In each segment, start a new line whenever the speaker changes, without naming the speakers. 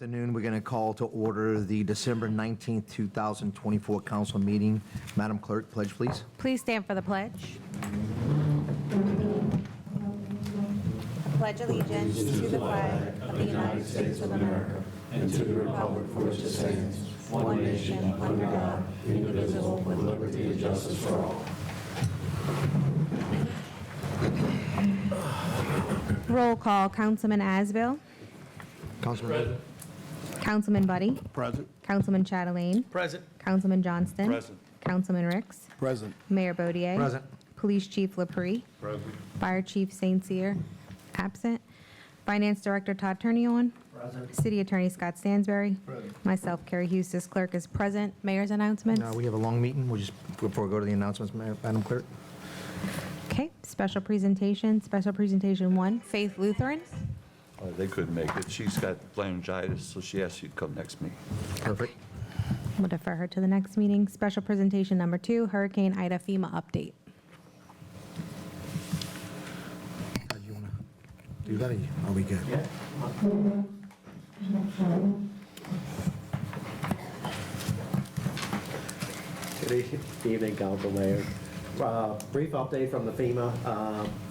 afternoon. We're going to call to order the December 19th, 2024 council meeting. Madam Clerk, pledge, please.
Please stand for the pledge. I pledge allegiance to the flag of the United States of America and to the republic for which it stands, one nation, under God, indivisible, with liberty and justice for all. Roll call. Councilman Asbill.
Councilman.
Councilman Buddy.
Present.
Councilman Chatelain.
Present.
Councilman Johnston.
Present.
Councilman Ricks.
Present.
Mayor Baudier.
Present.
Police Chief LaPree.
Present.
Fire Chief St. Cyr, absent. Finance Director Todd Turnion.
Present.
City Attorney Scott Stansberry.
Present.
Myself, Carrie Hustis, Clerk, is present. Mayor's announcements.
We have a long meeting. We'll just, before we go to the announcements, Madam Clerk.
Okay, special presentation 1, Faith Lutheran.
They couldn't make it. She's got laryngitis, so she asked you to come next meeting.
Perfect.
We'll defer her to the next meeting. Special presentation number 2, Hurricane Ida FEMA update.
Do you want to do that? Or are we good?
Good evening, Council Mayor. Brief update from the FEMA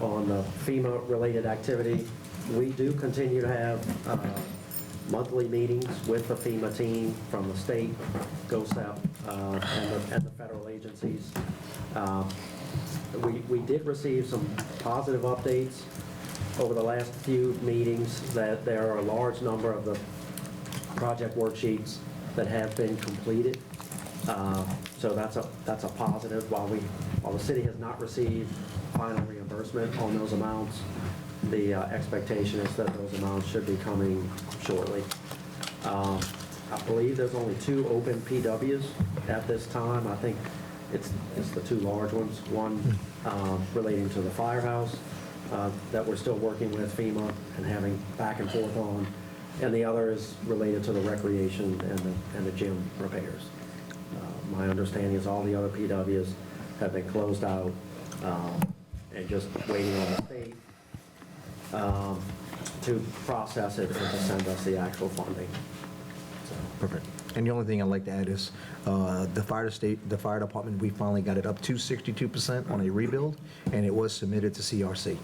on the FEMA-related activity. We do continue to have monthly meetings with the FEMA team from the state, GOSEP, and the federal agencies. We did receive some positive updates over the last few meetings that there are a large number of the project worksheets that have been completed. So that's a positive. While the city has not received final reimbursement on those amounts, the expectation is that those amounts should be coming shortly. I believe there's only 2 open PWs at this time. I think it's the 2 large ones. One relating to the firehouse that we're still working with FEMA and having back and forth on, and the other is related to the recreation and the gym repairs. My understanding is all the other PWs have been closed out and just waiting on the state to process it and to send us the actual funding.
Perfect. And the only thing I'd like to add is the fire department, we finally got it up to 62% on a rebuild, and it was submitted to CRC.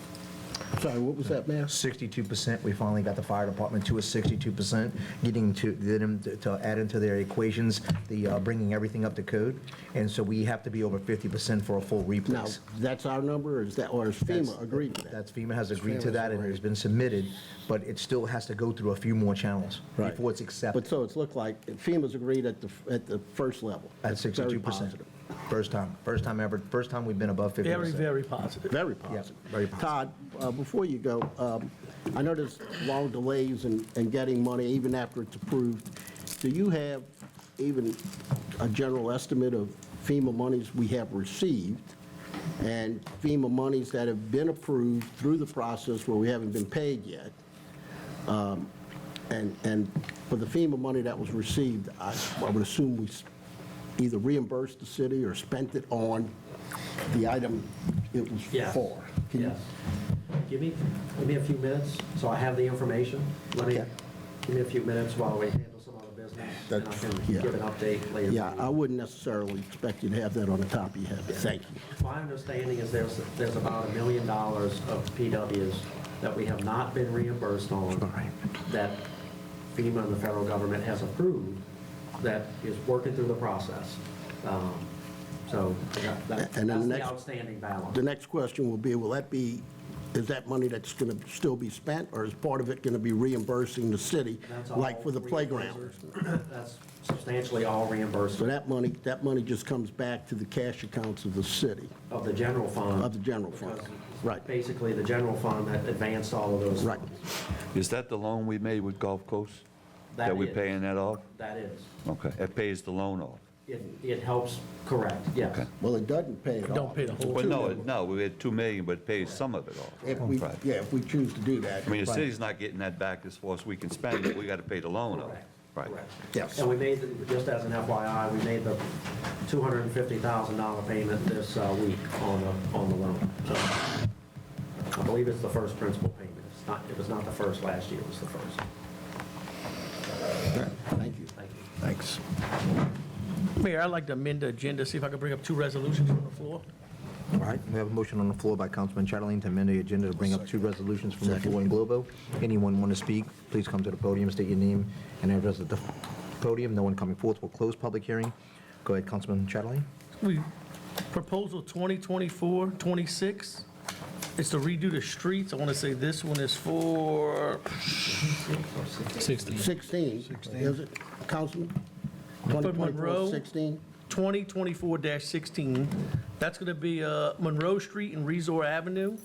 Sorry, what was that, Mayor?
62%. We finally got the fire department to a 62%, getting them to add into their equations the bringing everything up to code, and so we have to be over 50% for a full
Now,
replace.
that's our number, or is FEMA agreed to that?
That's FEMA has agreed to
FEMA's
that, and it has been submitted, but it still has to go through a few more channels
Right.
before it's accepted.
But so it's looked like FEMA's agreed at the first level.
At
That's very
62%.
positive.
First time ever. First time we've been above 50%.
Very, very positive.
Very positive.
Yeah, very positive.
Todd, before you go, I know there's long delays in getting money even after it's approved. Do you have even a general estimate of FEMA monies we have received and FEMA monies that have been approved through the process where we haven't been paid yet? And for the FEMA money that was received, I would assume we either reimbursed the city or spent it on the item it was
Yes.
for. Can you-
Yes. Give me a few minutes, so I have the information.
Okay.
Give me a few minutes while we handle some other business, and I can
Yeah.
give an update later.
Yeah, I wouldn't necessarily expect you to have that on the top of your head, but thank you.
My understanding is there's about $1 million of PWs that we have not been reimbursed on, that FEMA and the federal government has approved, that is working through the process. So that's
And then
the
the next-
outstanding balance.
The next question will be, is that money that's going to still be spent, or is part of it going to be reimbursing the city,
That's all
like for the playground?
reimbursed. That's substantially all reimbursed
So that money just comes back to the cash accounts of the city,
of the general fund.
of the general fund.
Because
Right.
Basically, the general fund that advanced all of those
Right.
funds.
Is that the loan we made with Gulf Coast?
That
That we're
is.
paying that off?
That is.
Okay, it pays the loan off.
It helps correct, yes.
Okay.
Well, it doesn't pay it off.
Don't pay the whole
Well, no, we had $2 million, but it pays some of it off.
If we,
Right.
yeah, if we choose to do that.
I mean, the
Right.
city's not getting that back as far as we can spend it, we got to pay the loan off.
Correct.
Right.
Correct.
Yes.
And we made, just as an FYI, we made the $250,000 payment this week on the loan. So I believe it's the first principal payment. It was not the first last year, it was the first.
Mayor, I'd like to amend the agenda, see if I can bring up 2 resolutions from the floor.
All right, we have a motion on the floor by Councilman Chatelain to amend the agenda to bring up 2 resolutions from the floor in Globo. Anyone want to speak, please come to the podium, state your name and address at the podium. No one coming forth will close public hearing. Go ahead, Councilman Chatelain.
Proposal 2024-26, it's to redo the streets. I want to say this one is for
16, is it, Councilman?
Monroe.
16?
2024-16. That's going to be Monroe Street and Resort Avenue.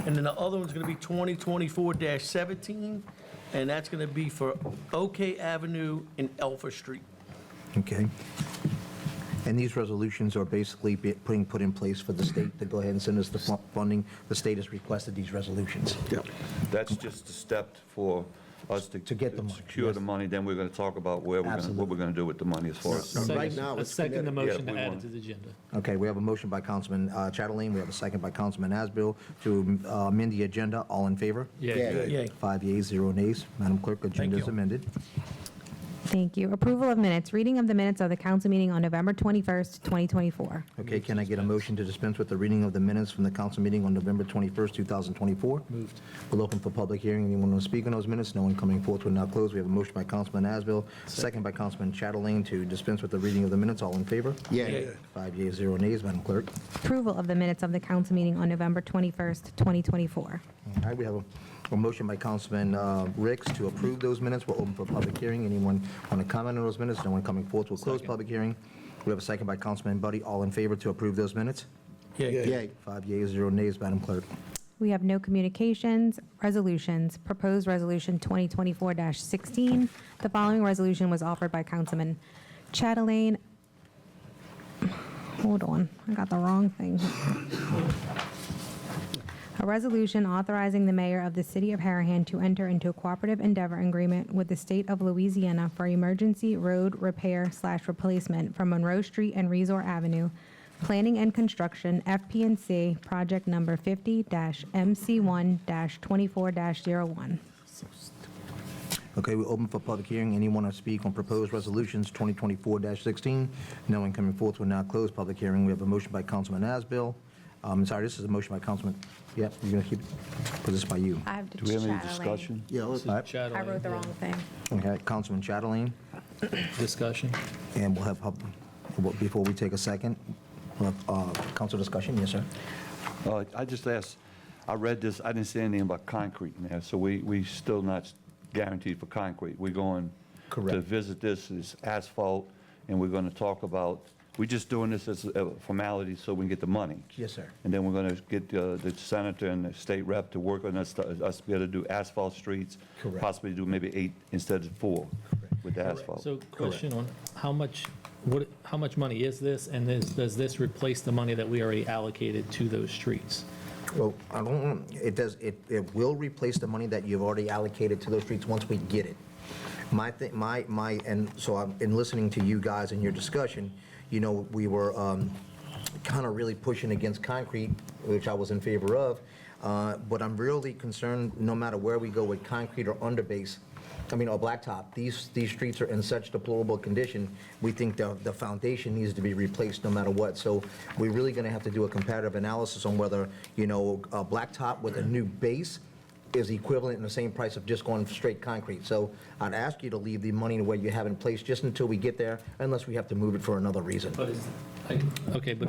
And then the other one's going to be 2024-17, and that's going to be for OK Avenue and Elfer Street.
Okay. And these resolutions are basically being put in place for the state to go ahead and send us the funding. The state has requested these resolutions.
Yep.
That's just a step for us to
get the money,
secure
yes.
the money, then we're going to talk about what
Absolutely.
we're going to do with the money as far as.
Right now,
I
it's
second the
committed.
motion
Yeah,
to
we
add
want-
it to the agenda.
Okay, we have a motion by Councilman Chatelain. We have a second by Councilman Asbill to amend the agenda. All in favor?
Yeah.
Yay.
5 yeas, 0 nays. Madam Clerk, agenda is
you.
amended.
Thank you. Approval of minutes. Reading of the minutes of the council meeting on November 21st, 2024.
Okay, can I get a motion to dispense with the reading of the minutes from the council meeting on November 21st, 2024?
Moved.
We'll open for public hearing. Anyone want to speak on those minutes? No one coming forth will now close. We have a motion by Councilman Asbill, second by Councilman Chatelain to dispense with the reading of the minutes. All in favor?
Yeah.
5 yeas, 0 nays. Madam Clerk.
Approval of the minutes of the council meeting on November 21st, 2024.
All right, we have a motion by Councilman Ricks to approve those minutes. We'll open for public hearing. Anyone want to comment on those minutes? No one coming forth will close public hearing. We have a second by Councilman Buddy. All in favor to approve those minutes?
Yay.
Yay.
5 yeas, 0 nays. Madam Clerk.
We have no communications, resolutions. Proposed resolution 2024-16. The following resolution was offered by Councilman Chatelain. Hold on, I got the wrong thing. A resolution authorizing the mayor of the city of Harahan to enter into a cooperative endeavor agreement with the state of Louisiana for emergency road repair/replacement from Monroe Street and Resort Avenue. Planning and construction, FP&C, project number 50-MC1-24-01.
Okay, we open for public hearing. Anyone want to speak on proposed resolutions 2024-16? No one coming forth will now close public hearing. We have a motion by Councilman Asbill. Sorry, this is a motion by Councilman, yep, you're going to keep, put this by you.
I have to
Do we have any
Chatelain.
discussion?
Yeah, let's,
All right.
Chatelain.
I wrote the wrong thing.
Okay, Councilman Chatelain,
Discussion.
and we'll have, before we take a second, we'll have council discussion. Yes, sir.
I just asked, I read this, I didn't see anything about concrete in there, so we still not guaranteed for concrete. We're going to
Correct.
visit this as asphalt, and we're going to talk about, we're just doing this as a formality so we can get the money.
Yes, sir.
And then we're going to get the senator and the state rep to work on us to be able to do asphalt streets.
Correct.
Possibly do maybe 8 instead of 4 with the asphalt.
So question on how much money is this, and does this replace the money that we already allocated to those streets?
Well, I don't, it does, it will replace the money that you've already allocated to those streets once we get it. And so I'm, in listening to you guys and your discussion, you know, we were kind of really pushing against concrete, which I was in favor of, but I'm really concerned, no matter where we go with concrete or underbase, or blacktop, these streets are in such deplorable condition, we think the foundation needs to be replaced no matter what. So we're really going to have to do a comparative analysis on whether, a blacktop with a new base is equivalent in the same price of just going straight concrete. So I'd ask you to leave the money where you have in place just until we get there, unless we have to move it for another reason.
But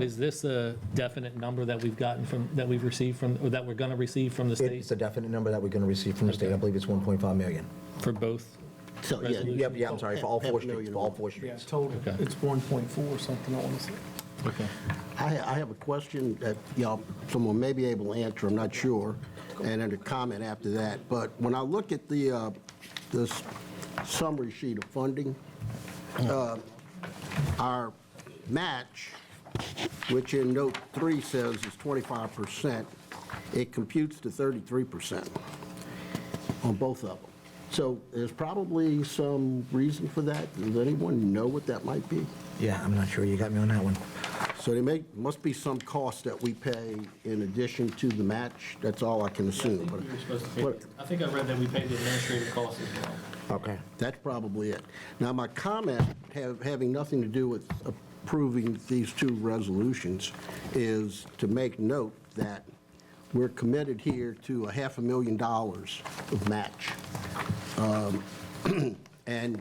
is this a definite number that we've received from, or that we're going to receive from the
It's
state
a definite number that we're going to receive from the state. I believe it's 1.5 million.
for both?
so, yeah.
Resolution.
Yeah, I'm sorry, for all four streets,
$500,000.
for all 4
Yeah,
streets.
total,
Okay.
it's 1.4 or something, I want to say.
Okay.
I have a question that y'all, someone may be able to answer, I'm not sure, and then a comment after that. But when I look at this summary sheet of funding, our match, which in note 3 says is 25%, it computes to 33% on both of them. So there's probably some reason for that. Does anyone know what that might be?
Yeah, I'm not sure. You got me on that one.
So must be some cost that we pay in addition to the match. That's all I can assume. But
I think I read that we paid the administrative costs as well.
Okay.
That's probably it. Now, my comment, having nothing to do with approving these two resolutions, is to make note that we're committed here to $500,000 of match. And,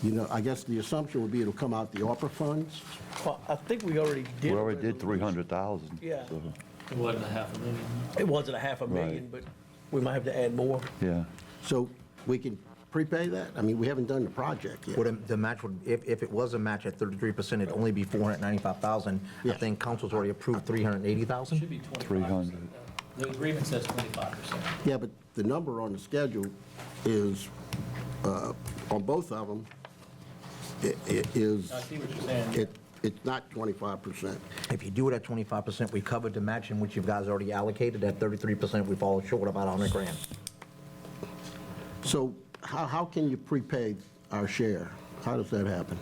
you know, I guess the assumption would be it'll come out the ARPA funds.
Well, I think we already did.
We
a
already did
resolution.
300,000.
Yeah.
so,
It wasn't a half a million.
It wasn't a 500,000,
Right.
but we might have to add more.
Yeah.
So we can prepay that? I mean, we haven't done the project yet.
Would the match would, if it was a match at 33%, it'd only be 495,000. I
Yeah.
think council's already approved 380,000.
Should be 25%.
300.
The agreement says 25%.
Yeah, but the number on the schedule is, on both of them, it is,
I see what you're saying.
it's not 25%.
If you do it at 25%, we covered the match in which you guys already allocated. At 33%, we fall short about 100 grand.
So how can you prepay our share? How does that happen?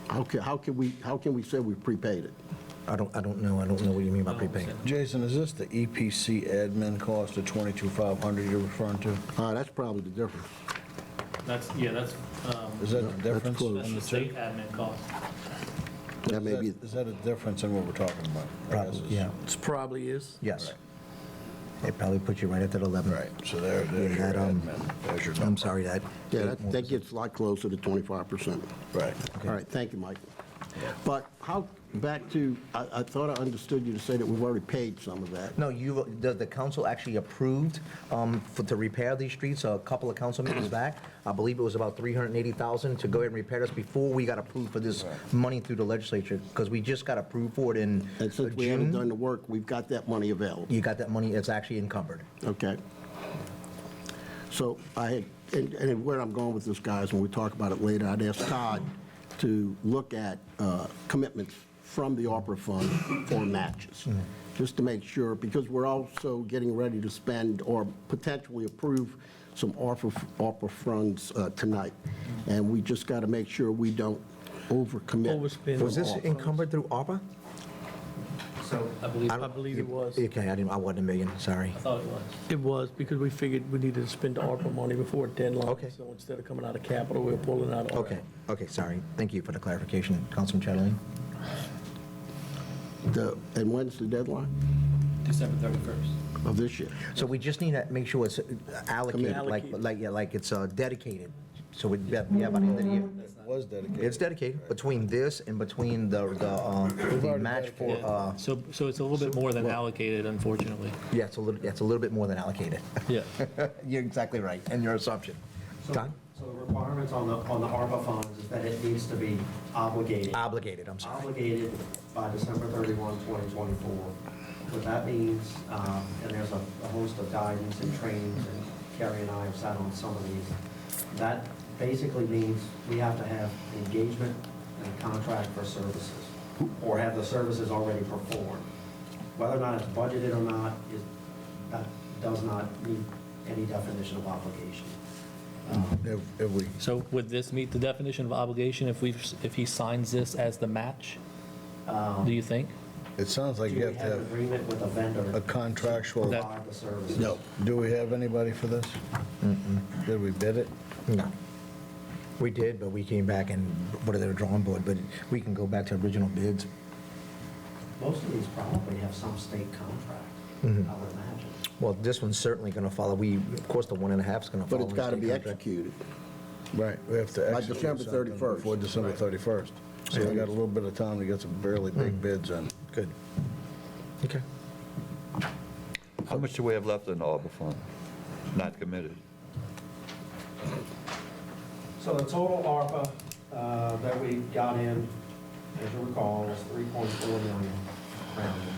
How can we say we prepaid it?
I don't know. I don't know what you mean by prepaying.
Jason, is this the EPC admin cost of 22,500 you're referring to?
That's probably the difference.
That's
Is that the
that's
difference
close.
in
that's
the
the
two?
state admin cost.
That may be,
Is that a difference in what we're talking about? I guess
Probably,
is-
yeah.
It probably is.
Yes. It probably puts you right at that 11.
Right, so there's your
that,
admin, there's your
I'm
number.
sorry, that.
yeah, that gets a lot closer to 25%.
Right.
All right, thank you, Mike. But back to, I thought I understood you to say that we've already paid some of that.
No, the council actually approved to repair these streets a couple of council meetings back. I believe it was about 380,000 to go ahead and repair this before we got approved for this money through the legislature, because we just got approved for it in
And since we haven't done
June.
the work, we've got that money available.
You got that money, it's actually encumbered.
Okay. So and where I'm going with this, guys, when we talk about it later, I'd ask Todd to look at commitments from the ARPA fund for matches, just to make sure, because we're also getting ready to spend or potentially approve some ARPA funds tonight. And we just got to make sure we don't overcommit.
Overspend.
Was this
ARPA.
encumbered through ARPA?
So
I believe,
I believe it was.
Okay, I wasn't a million, sorry.
I thought it was.
It was, because we figured we needed to spend the ARPA money before deadline.
Okay.
So instead of coming out of capital, we were pulling out of.
Okay, sorry. Thank you for the clarification, Councilman Chatterley.
And when's the deadline
December 31st.
of this year?
So we just need to make sure it's allocated,
Allocated.
like it's dedicated. So by the end of the year.
It was dedicated.
It's dedicated between this and between the match for,
Yeah. So it's a little bit more than allocated, unfortunately.
yeah, it's a little bit more than allocated.
Yeah.
You're exactly right, and your assumption. Todd?
So the requirements on the ARPA funds is that it needs to be obligated.
Obligated, I'm sorry.
Obligated by December 31, 2024. What that means, and there's a host of guidance and trainings, and Carrie and I have sat on some of these, that basically means we have to have engagement and a contract for services, or have the services already performed. Whether or not it's budgeted or not, that does not meet any definition of obligation.
If we,
So would this meet the definition of obligation if he signs this as the match? Do you think?
it sounds like
Do
you
we
have to
have an
have
agreement with a vendor?
a contractual,
to provide the services?
No.
do we have anybody for this? Did we bid it?
No. We did, but we came back and put it at a drawing board, but we can go back to original bids.
Most of these probably have some state contract, I would imagine.
Well, this one's certainly going to follow, of course, the 1.5 is going to follow.
But it's
the
got to
state
be
contract.
executed.
Right, we have to
By
execute
December
something
31st.
before December 31st. So we got a little bit of time to get some fairly big bids in.
Good. Okay.
How much do we have left in the ARPA fund? Not committed.
So the total ARPA that we got in, as you recall, was 3.4 million rounded.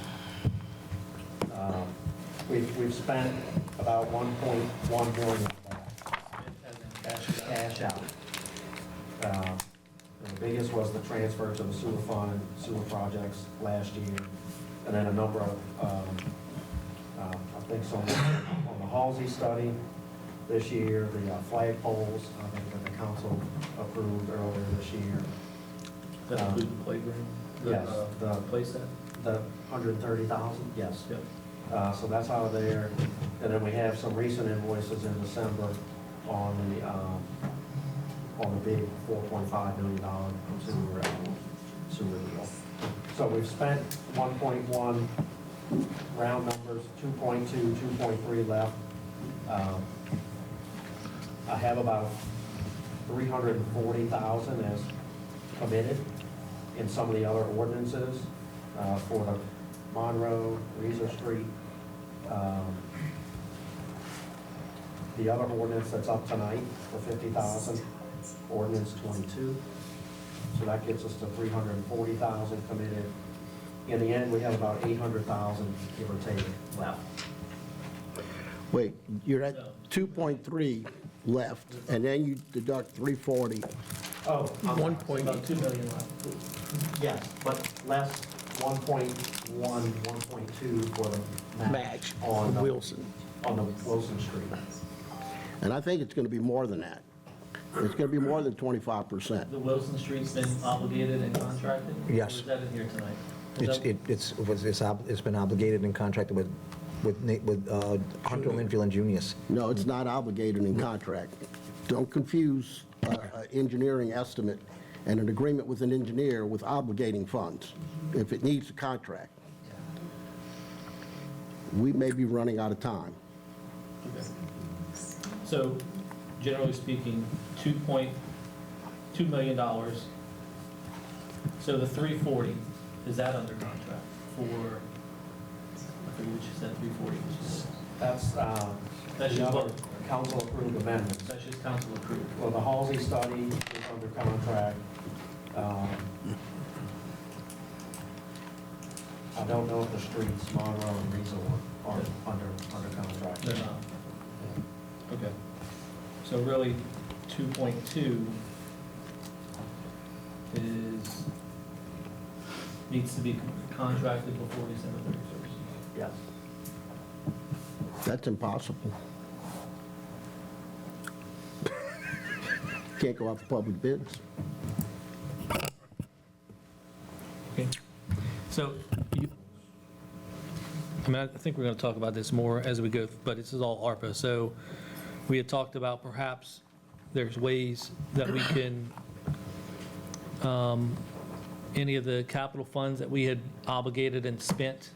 We've spent about 1.1 million of that. Cash out. The biggest was the transfer to the sewer fund, sewer projects last year, and then a number of, I think some on the Halsey study this year, the flag poles, I think that the council approved earlier this year.
That include the playground?
Yes, the
Playset?
The 130,000, yes.
Yep.
So that's out of there. And then we have some recent invoices in December on the big $4.5 million sewer deal. So we've spent 1.1, round numbers, 2.2, 2.3 left. I have about 340,000 as committed in some of the other ordinances for the Monroe, Reeser Street. The other ordinance that's up tonight for 50,000, ordinance 22. So that gets us to 340,000 committed. In the end, we have about 800,000, give or take, left.
Wait, you're at 2.3 left, and then you deduct 340.
Oh, I'm sorry.
About 2 million left.
Yes, but less 1.1, 1.2 for the match on the
Wilson.
Wilson Street.
And I think it's going to be more than that. It's going to be more than 25%.
The Wilson Street's been obligated and contracted?
Yes.
Or is that in here tonight?
It's been obligated and contracted with Hunter Linfield and Junius.
No, it's not obligated in contract. Don't confuse an engineering estimate and an agreement with an engineer with obligating funds, if it needs a contract. We may be running out of time.
Okay. So generally speaking, $2.2 million. So the 340, is that under contract for, I forget what you said, 340?
That's
That's
the
just
other
what,
council approved amendments.
that's just council approved.
Well, the Halsey study is under contract. I don't know if the streets, Monroe and Reeser are under contract.
They're not. Okay. So really, 2.2 needs to be contracted before December 31st.
Yes.
That's impossible. Can't go out for public bids.
Okay. So, I think we're going to talk about this more as we go, but this is all ARPA. So we had talked about perhaps there's ways that we can, any of the capital funds that we had obligated and spent,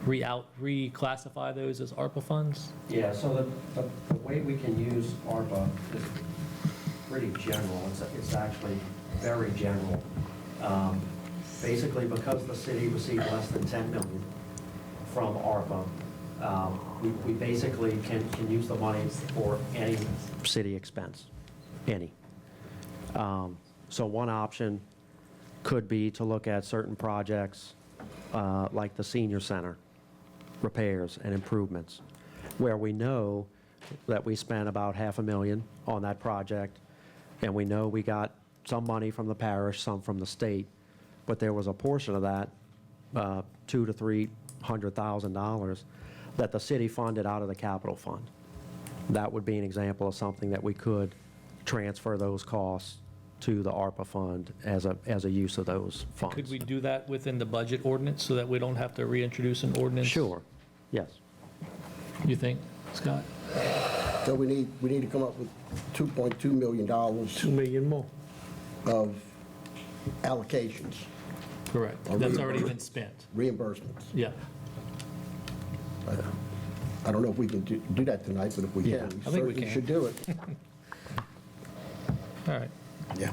reclassify those as ARPA funds?
Yeah, so the way we can use ARPA is pretty general. It's actually very general. Basically, because the city received less than 10 million from ARPA, we basically can use the money for any city expense, any. So one option could be to look at certain projects like the senior center, repairs and improvements, where we know that we spent about $500,000 on that project, and we know we got some money from the parish, some from the state, but there was a portion of that, $200,000 to $300,000, that the city funded out of the capital fund. That would be an example of something that we could transfer those costs to the ARPA fund as a use of those funds.
Could we do that within the budget ordinance so that we don't have to reintroduce an ordinance?
Sure, yes.
You think, Scott?
So we need to come up with $2.2 million
2 million more.
of allocations,
Correct. That's already been spent.
reimbursements.
Yeah.
I don't know if we can do that tonight, but if we
Yeah,
can,
I
we
think we
certainly
can.
should do it.
All right.
Yeah.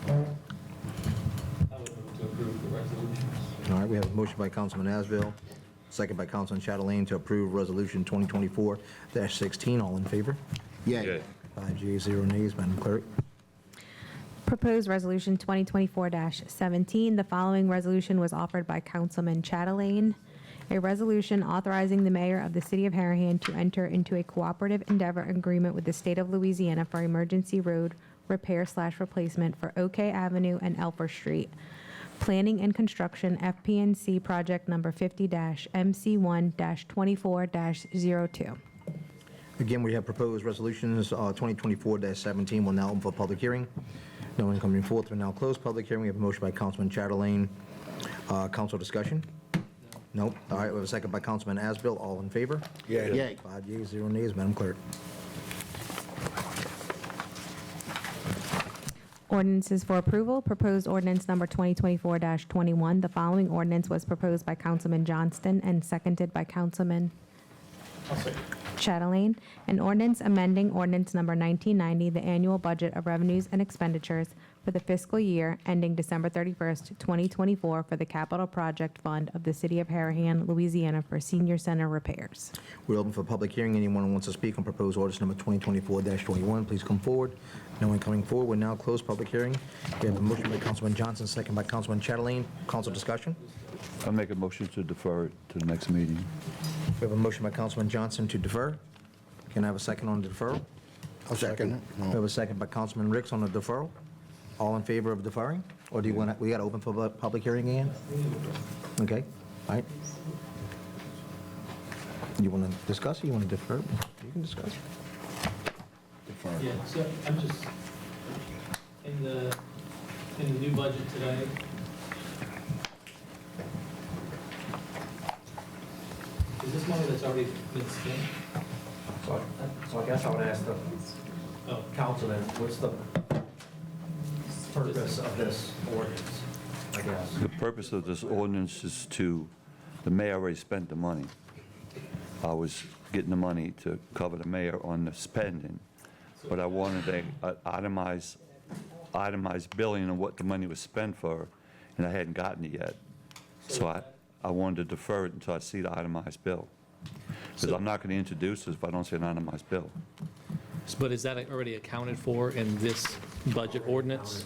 I would move to approve the resolutions.
All right, we have a motion by Councilman Asbill, second by Councilman Chatelain to approve Resolution 2024-16. All in favor?
Yeah.
5 yeas, 0 nays. Madam Clerk.
Proposed Resolution 2024-17. The following resolution was offered by Councilman Chatelain. A resolution authorizing the mayor of the city of Harahan to enter into a cooperative endeavor agreement with the state of Louisiana for emergency road repair/replacement for OK Avenue and Elfer Street. Planning and construction, FP&C project number 50-MC1-24-02.
Again, we have proposed resolutions 2024-17 will now open for public hearing. No one coming forth, we now close public hearing. We have a motion by Councilman Chatelain Council discussion? Nope. All right, we have a second by Councilman Asbill. All in favor?
Yeah.
Yay.
5 yeas, 0 nays. Madam Clerk.
Ordinances for approval. Proposed ordinance number 2024-21. The following ordinance was proposed by Councilman Johnston and seconded by Councilman Chatelain. An ordinance amending ordinance number 1990, the annual budget of revenues and expenditures for the fiscal year ending December 31st, 2024 for the capital project fund of the city of Harahan, Louisiana for senior center repairs.
We're open for public hearing. Anyone who wants to speak on proposed ordinance number 2024-21, please come forward. No one coming forward. We'll now close public hearing. We have a motion by Councilman Johnson, second by Councilman Chatelain. Council discussion?
I'll make a motion to defer it to the next meeting.
We have a motion by Councilman Johnson to defer. Can I have a second on the deferral?
I'll second it.
We have a second by Councilman Ricks on the deferral. All in favor of deferring? Or do you want to, we got to open for public hearing again? Okay, all right. You want to discuss or you want to defer? You can discuss.
Yeah, so I'm just, in the new budget today, is this money that's already been spent?
So I guess I would ask the
Oh,
councilman, what's the purpose of this ordinance, I guess?
The purpose of this ordinance is the mayor already spent the money. I was getting the money to cover the mayor on the spending, but I wanted a itemized billing of what the money was spent for, and I hadn't gotten it yet. So I wanted to defer it until I see the itemized bill. Because I'm not going to introduce this if I don't see an itemized bill.
but is that already accounted for in this budget ordinance?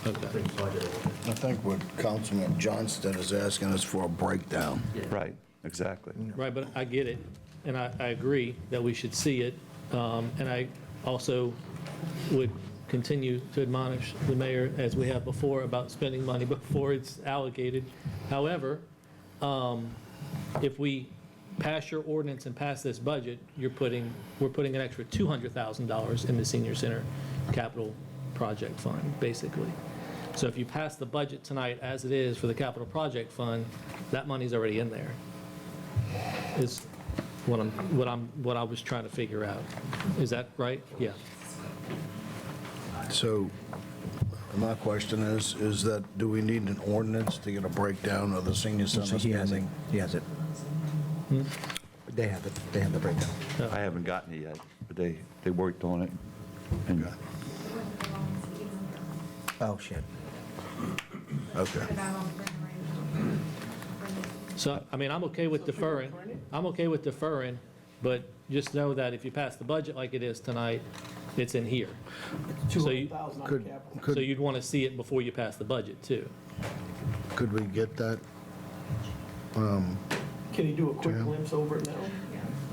Okay.
I think what Councilman Johnston is asking is for a breakdown.
Right, exactly.
Right, but I get it, and I agree that we should see it, and I also would continue to admonish the mayor, as we have before, about spending money before it's allocated. However, if we pass your ordinance and pass this budget, we're putting an extra $200,000 in the senior center capital project fund, basically. So if you pass the budget tonight as it is for the capital project fund, that money's already in there. Is what I was trying to figure out. Is that right? Yeah.
So my question is that, do we need an ordinance to get a breakdown of the senior center
He has it.
spending?
He has it. They have it. They have the breakdown.
I haven't gotten it yet, but they worked on it. And
Oh, shit.
Okay.
So, I mean, I'm okay with deferring. I'm okay with deferring, but just know that if you pass the budget like it is tonight, it's in here. So you'd want to see it before you pass the budget, too.
Could we get that?
Can you do a quick glimpse over it now?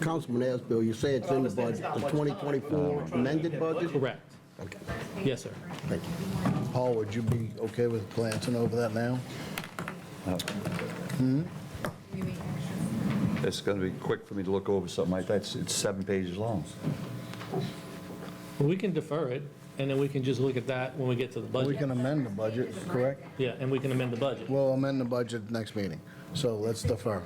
Councilman Asbill, you say it's in the budget, the 2024 amended budget?
Correct.
Okay,
Yes, sir.
thank you.
Paul, would you be okay with glancing over that now?
it's going to be quick for me to look over something like that. It's 7 pages long.
Well, we can defer it, and then we can just look at that when we get to the
We
budget.
can amend the budget, correct?
Yeah, and we can amend the budget.
We'll amend the budget next meeting. So let's defer.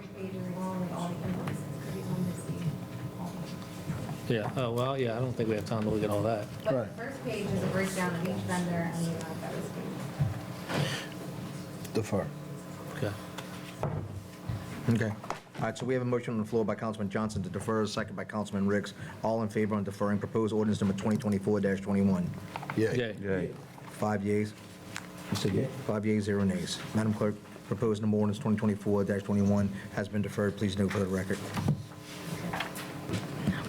Yeah, oh, well, yeah, I don't think we have time to look at all that.
But
Right.
the first page is a breakdown of each vendor and the amount that was paid.
Defer.
Okay.
Okay. All right, so we have a motion on the floor by Councilman Johnson to defer, second by Councilman Ricks. All in favor on deferring proposed ordinance number 2024-21.
Yay.
Yay.
Yay.
5 yeas. You said yea? 5 yeas, 0 nays. Madam Clerk, proposed number ordinance 2024-21 has been deferred. Please note for the record.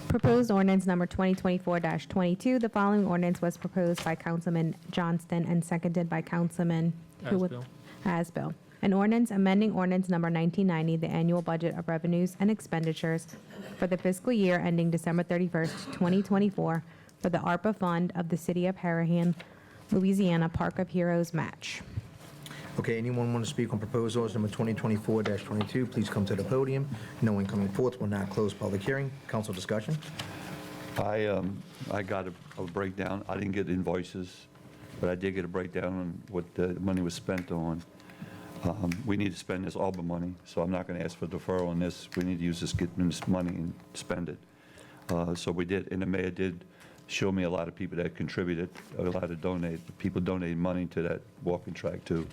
Proposed ordinance number 2024-22. The following ordinance was proposed by Councilman Johnston and seconded by Councilman
Asbill.
Asbill. An ordinance amending ordinance number 1990, the annual budget of revenues and expenditures for the fiscal year ending December 31st, 2024 for the ARPA fund of the city of Harahan, Louisiana Park of Heroes match.
Okay, anyone want to speak on proposed ordinance number 2024-22, please come to the podium. No one coming forth, will now close public hearing. Council discussion?
I got a breakdown. I didn't get invoices, but I did get a breakdown on what the money was spent on. We need to spend this ARPA money, so I'm not going to ask for deferral on this. We need to use this, get this money and spend it. So we did, and the mayor did show me a lot of people that contributed, a lot of people donated money to that walking track too.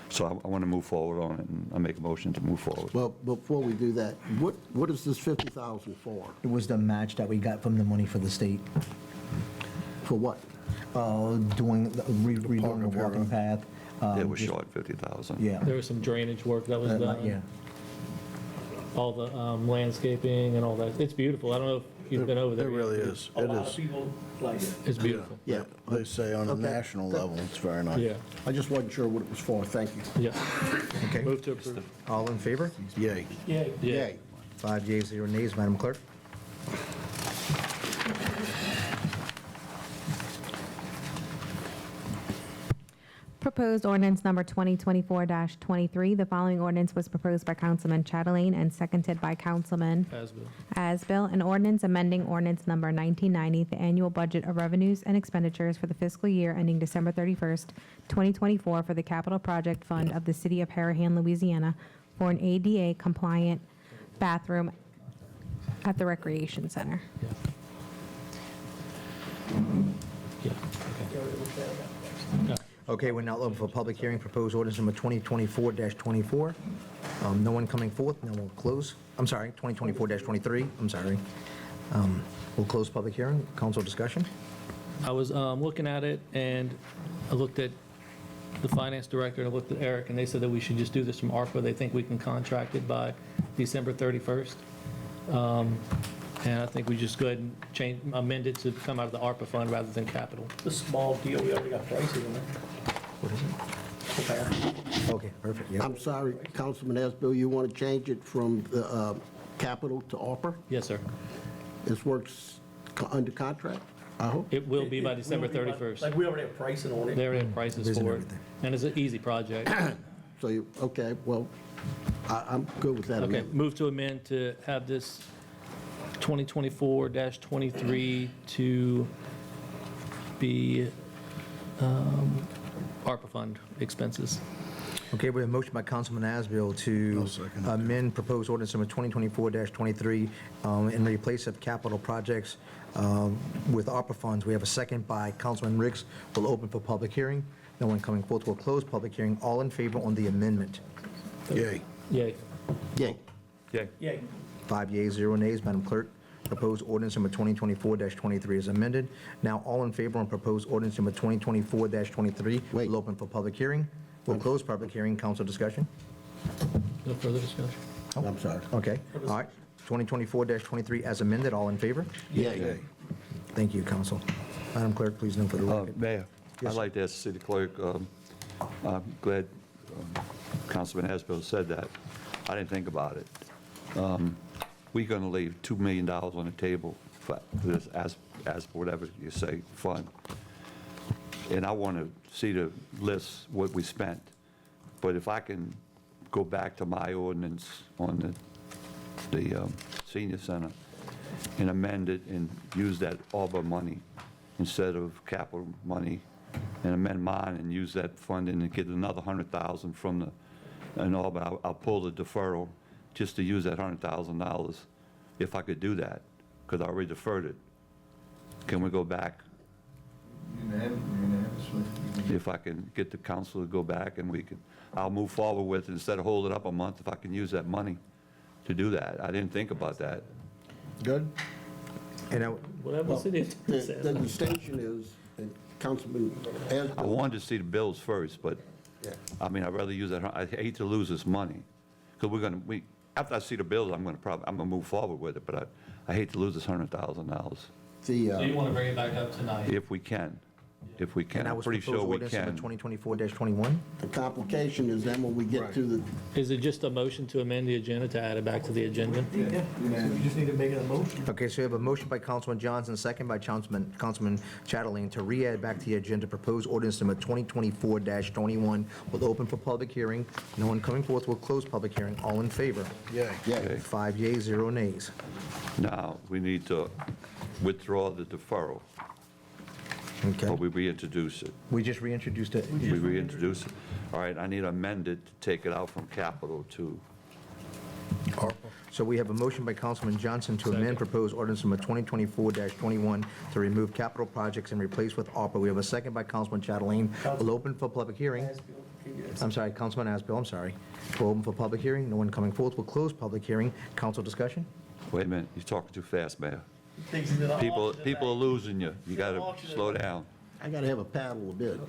So I want to move forward on it, and I make a motion to move forward.
Well, before we do that, what is this 50,000 for?
It was the match that we got from the money for the state,
For what?
redoing the walking path.
It was
just-
short 50,000.
Yeah.
There was some drainage work that was
Yeah.
done, all the landscaping and all that. It's beautiful. I don't know if you've been over
It
there.
really is.
A
It
lot of
is.
people like it.
It's beautiful.
Yeah.
They say on a
Okay.
national level, it's very nice.
Yeah,
I just wasn't sure what it was for. Thank you.
yeah.
Okay.
Move to approve.
All in favor?
Yay.
Yeah.
Yeah.
5 yeas, 0 nays, Madam Clerk.
Proposed ordinance number 2024-23. The following ordinance was proposed by Councilman Chatelain and seconded by Councilman
Asbill.
Asbill. An ordinance amending ordinance number 1990, the annual budget of revenues and expenditures for the fiscal year ending December 31st, 2024 for the capital project fund of the city of Harahan, Louisiana for an ADA compliant bathroom at the recreation center.
Yeah, okay.
Okay, we're now open for public hearing, proposed ordinance number 2024-24. No one coming forth, now we'll close. I'm sorry, 2024-23, I'm sorry. We'll close public hearing, council discussion.
I was looking at it, and I looked at the finance director, and I looked at Eric, and they said that we should just do this from ARPA. They think we can contract it by December 31st. And I think we just go ahead and amend it to come out of the ARPA fund rather than capital.
The small deal, we already got prices in there.
What is it? Okay, perfect, yeah.
I'm sorry, Councilman Asbill, you want to change it from the capital to ARPA?
Yes, sir.
This works under contract, I hope?
It will be by
It
December
will be
31st.
Like, we already have pricing on it.
They already have prices
Isn't
for it,
everything.
and it's an easy project.
So, okay, well, I'm good with that
Okay,
amendment.
move to amend to have this 2024-23 to be ARPA fund expenses.
Okay, we have a motion by Councilman Asbill to
I'll second it.
amend proposed ordinance number 2024-23 in replace of capital projects with ARPA funds. We have a second by Councilman Riggs. We'll open for public hearing. No one coming forth. We'll close public hearing. All in favor on the amendment?
Yay.
Yay.
Yay.
Yeah.
Yeah.
5 yeas, 0 nays. Madam Clerk, proposed ordinance number 2024-23 is amended. Now, all in favor on proposed ordinance number 2024-23.
Wait.
We'll open for public hearing. We'll close public hearing. Council discussion?
No further discussion?
I'm sorry.
Okay, all right. 2024-23 as amended. All in favor?
Yay.
Thank you, council. Madam Clerk, please note for the record.
Mayor,
Yes,
I'd
sir.
like to ask the city clerk, I'm glad Councilman Asbill said that. I didn't think about it. We're going to leave $2 million on the table for this, as whatever you say, fund. And I want to see the list, what we spent. But if I can go back to my ordinance on the senior center and amend it and use that ARPA money instead of capital money, and amend mine and use that funding and get another 100,000 from and ARPA, I'll pull the deferral just to use that $100,000, if I could do that, because I already deferred it. Can we go back?
Unanimously.
If I can get the council to go back and we can, I'll move forward with, it instead of holding it up a month, if I can use that money to do that. I didn't think about that.
Good?
And
Whatever the city
The
says.
distinction is, and Councilman
I
Asbill,
wanted to see the bills first, but,
yeah.
I mean, I'd rather use that, I hate to lose this money. Because after I see the bills, I'm gonna move forward with it, but I hate to lose this $100,000,
So you want to bring it back up tonight?
if we can. If we can,
and that
I'm
was
pretty
proposed
sure we
ordinance
can.
number 2024-21.
The complication is then when we get to the,
Is it just a motion to amend the agenda to add it back to the agenda?
Yeah, we just need to make it a motion.
Okay, so we have a motion by Councilman Johnson, second by Councilman Chatelain to re-add back to the agenda proposed ordinance number 2024-21. We'll open for public hearing. No one coming forth. We'll close public hearing. All in favor?
Yay.
yeah,
5 yeas, 0 nays.
Now, we need to withdraw the deferral.
Okay.
Or we reintroduce it?
We just reintroduced it.
We reintroduce it? All right, I need amended to take it out from capital to,
So we have a motion by Councilman Johnson to amend
Second.
proposed ordinance number 2024-21 to remove capital projects and replace with ARPA. We have a second by Councilman Chatelain. We'll open for public hearing. I'm sorry, Councilman Asbill, I'm sorry. We'll open for public hearing. No one coming forth. We'll close public hearing. Council discussion?
wait a minute, you're talking too fast, Mayor.
Things in the
People
auction
are losing you. You got to
Auction
slow
tonight.
down.
I got to have a paddle a bit.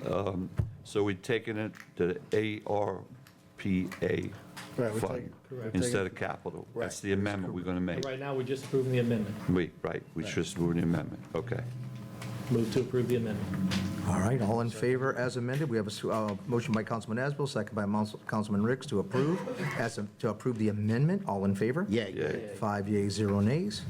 So we're taking it to the ARPA
Right, we're
fund
taking- correct.
instead of capital. That's the amendment we're going to make.
Right now, we're just approving the amendment.
Right, we just moved the amendment, okay.
Move to approve the amendment.
All right, all in favor as amended. We have a motion by Councilman Asbill, second by Councilman Ricks to approve, to approve the amendment. All in favor?
Yeah.
Yeah.
5 yeas, 0 nays.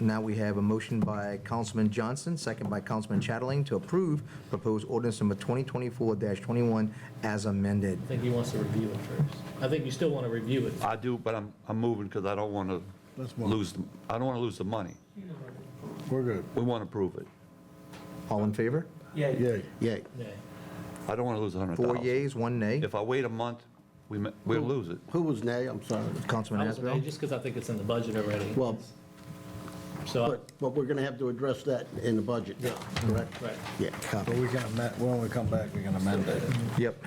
Now we have a motion by Councilman Johnson, second by Councilman Chatelain to approve proposed ordinance number 2024-21 as amended.
I think he wants to review it first. I think you still want to review it.
I do, but I'm moving because I don't want to
Let's move.
lose, I don't want to lose the money.
We're good.
We want to prove it.
All in favor?
Yeah,
Yay.
Yeah.
Yeah.
I don't want to lose
4
100,000.
yeas, 1 nay.
If I wait a month, we'll lose it.
Who was nay? I'm sorry.
Councilman
I was
Asbill?
just because I think it's in the budget already.
Well,
So,
but we're going to have to address that in the budget, correct?
right.
Yeah.
But we can amend, when we come back, we can amend it.
Yep.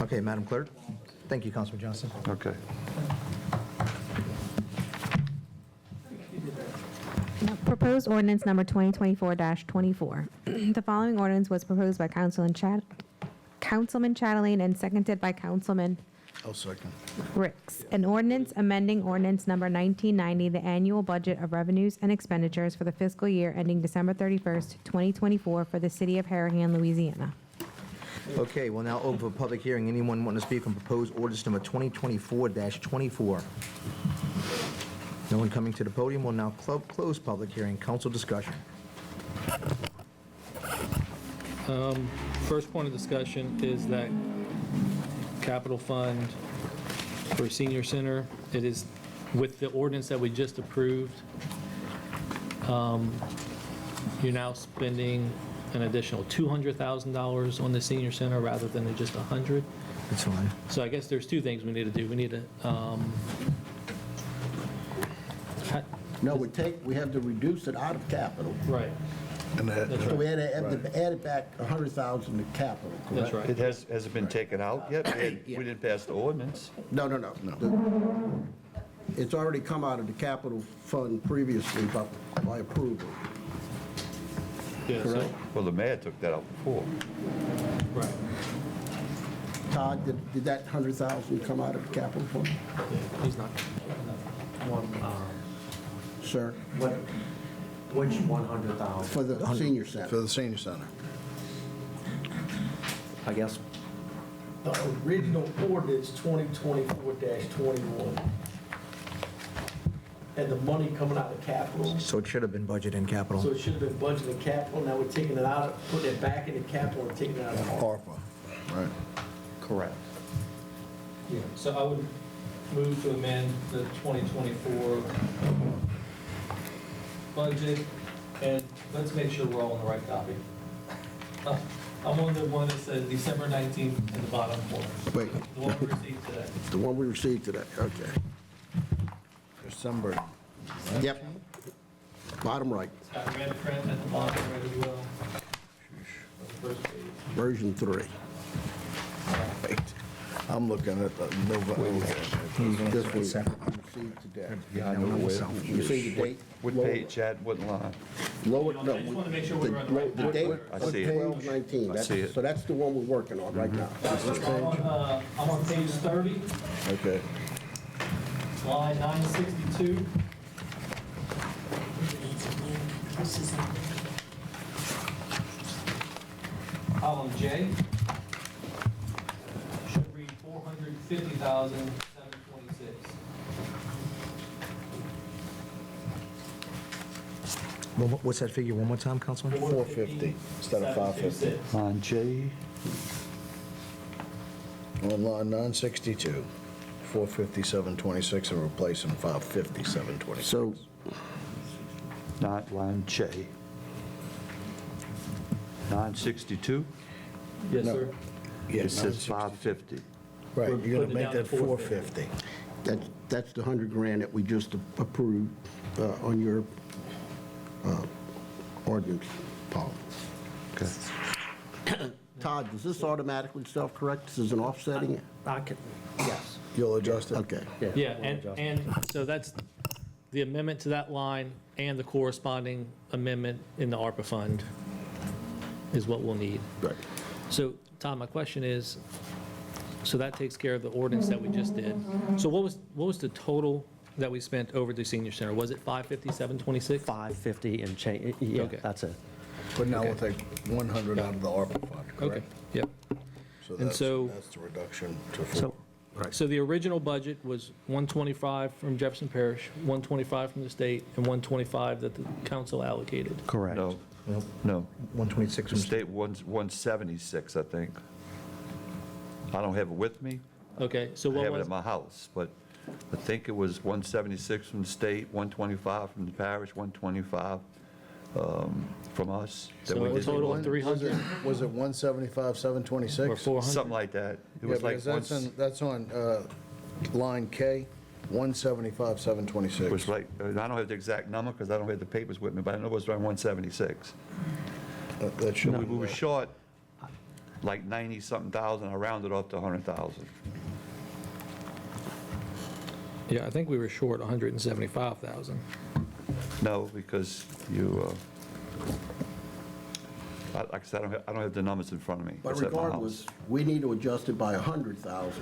Okay, Madam Clerk. Thank you, Councilman Johnson.
Okay.
Proposed ordinance number 2024-24. The following ordinance was proposed by Councilman Chatelain and seconded by Councilman
I'll second.
Ricks. An ordinance amending ordinance number 1990, the annual budget of revenues and expenditures for the fiscal year ending December 31st, 2024 for the city of Harahan, Louisiana.
Okay, we'll now open for public hearing. Anyone wanting to speak on proposed ordinance number 2024-24? No one coming to the podium. We'll now close public hearing. Council discussion.
First point of discussion is that capital fund for senior center, it is with the ordinance that we just approved. You're now spending an additional $200,000 on the senior center rather than just 100.
That's fine.
So I guess there's two things we need to do. We need to,
No, we have to reduce it out of capital.
right,
And
that's
So
right.
we had to add it back 100,000 to capital, correct?
That's right.
It hasn't been taken out yet? We didn't pass the ordinance.
No. It's already come out of the capital fund previously by approval.
Yeah, so-
Correct.
Well, the mayor took that out before.
Right.
Todd, did that 100,000 come out of the capital fund?
Yeah, he's not.
Sir,
Which 100,000?
for the senior
For
center?
the senior center.
I guess,
the original ordinance 2024-21. And the money coming out of capital,
So it should have been budgeted in
so
capital.
it should have been budgeted in capital, now we're taking it out, putting it back into capital and taking it out of ARPA.
ARPA, right.
correct.
Yeah, so I would move to amend the 2024 budget, and let's make sure we're all on the right copy. I'm on the one that says December 19th in the bottom corner,
Wait,
the one we received today.
the one we received today, okay.
December.
Yep. Bottom right,
It's got red print at the bottom right as well. On the first page.
version 3.
Wait, I'm looking at the November.
This one received today.
Yeah, I know where.
You see the date?
What page, Chad, what line?
Lower,
I
no.
just wanted to make sure we were on the right
The date,
I see it.
12/19.
I see it.
So that's the one we're working on right now.
I'm on page 30,
Okay.
line 962. Column J should read 450,726.
What's that figure one more time, Councilman?
450 instead of 550.
On J,
On line 962, 457.26 and replacing 557.26.
So,
not line J. 962?
Yes,
No.
sir.
Yeah,
It says
962.
550.
Right,
We're
you're
putting
gonna
it
make
down
that
to 450.
450.
That's the 100 grand that we just approved on your ordinance, Paul.
Okay.
Todd, does this automatically self-correct? This is an offsetting?
I can, yes.
You'll adjust it?
Okay.
Yeah,
we'll adjust.
and so that's the amendment to that line and the corresponding amendment in the ARPA fund is what we'll need.
Right.
So, Tom, my question is, so that takes care of the ordinance that we just did. So what was the total that we spent over the senior center? Was it 550, 726?
550 and change, yeah,
Okay.
that's it.
But now we'll take 100 out of the ARPA fund,
Okay,
correct?
yep.
So
And
that's
so-
the reduction to 4.
So,
So the original budget was 125 from Jefferson Parish, 125 from the state, and 125 that the council allocated.
correct.
No,
Nope.
no.
126
The
from
state 176, I think. I don't have it with me.
Okay, so
I
what
have it
was,
at my house, but I think it was 176 from the state, 125 from the parish, 125 from us. that
So
we
a
did.
total of 300
Was it 175,
or
726?
400?
Something like that. It
Yeah,
was like
because that's on line K, 175,
It
726.
was like, I don't have the exact number because I don't have the papers with me, but I know it was around 176.
That should
We
be
were
there.
short like 90-something thousand, I rounded off to 100,000.
Yeah, I think we were short 175,000.
No, because you, like I said, I don't have the numbers in front of me.
But
It's at my house.
regardless, we need to adjust it by 100,000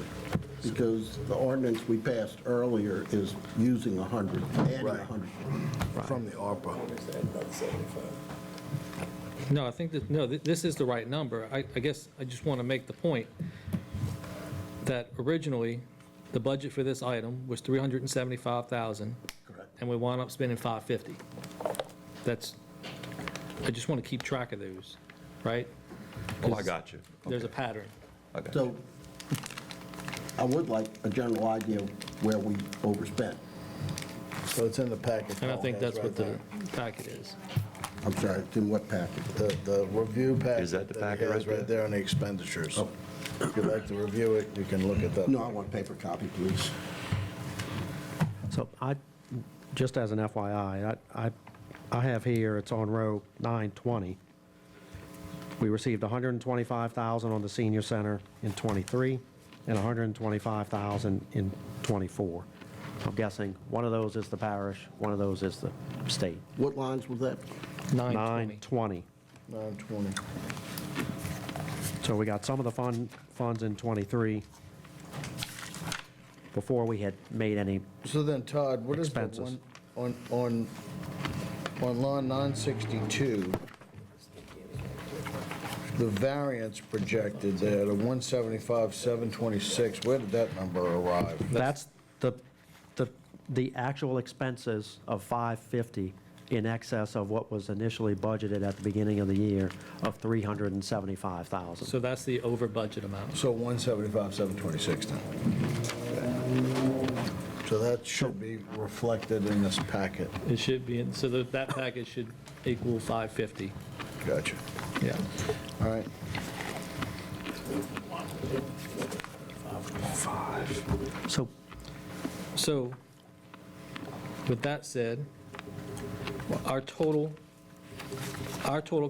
because the ordinance we passed earlier is using 100, adding
Right.
100.
From the ARPA.
No, I think that, no, this is the right number. I guess I just want to make the point that originally, the budget for this item was 375,000.
Correct.
And we wound up spending 550. That's, I just want to keep track of those, right?
Oh, I got you.
There's a pattern.
I got you.
So I would like a general idea of where we overspent.
So it's in the packet.
And I
Paul
think
has
that's
right
what the
there.
packet is.
I'm sorry, it's in what package?
The review packet.
Is that the
he
packet
has
right
right there on the expenditures. If you'd like to review it, you can look at that.
No, I want a paper copy, please.
So just as an FYI, I have here, it's on row 920. We received 125,000 on the senior center in '23 and 125,000 in '24. I'm guessing one of those is the parish, one of those is the state.
What lines was that?
920.
920.
920.
So we got some of the funds in '23 before we had made any,
So then, Todd, what is the
Expenses.
one, on line 962, the variance projected there, the 175, 726, where did that number arrive?
that's the actual expenses of 550 in excess of what was initially budgeted at the beginning of the year of 375,000.
So that's the over budget amount.
So 175, 726 then. So that should be reflected in this packet.
It should be, so that package should equal 550.
Gotcha.
Yeah.
All right.
So, with that said, our total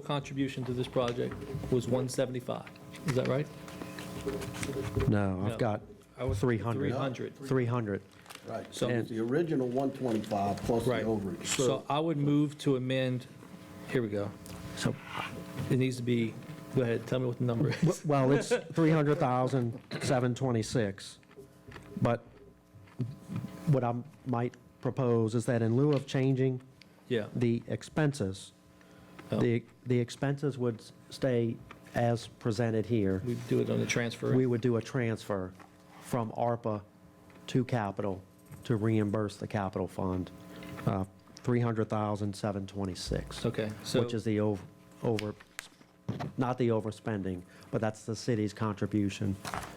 contribution to this project was 175. Is that right?
No,
No.
I've got
I was
300.
300.
300.
Right,
So-
so it's the original 125 plus the
Right.
overage.
So I would move to amend, here we go.
So,
It needs to be, go ahead, tell me what the number is.
well, it's 300,726, but what I might propose is that in lieu of changing
Yeah.
the expenses,
Oh.
the expenses would stay as presented here.
We do it on the transfer.
We would do a transfer from ARPA to capital to reimburse the capital fund, 300,726.
Okay, so.
Which is the over, not the overspending, but that's the city's contribution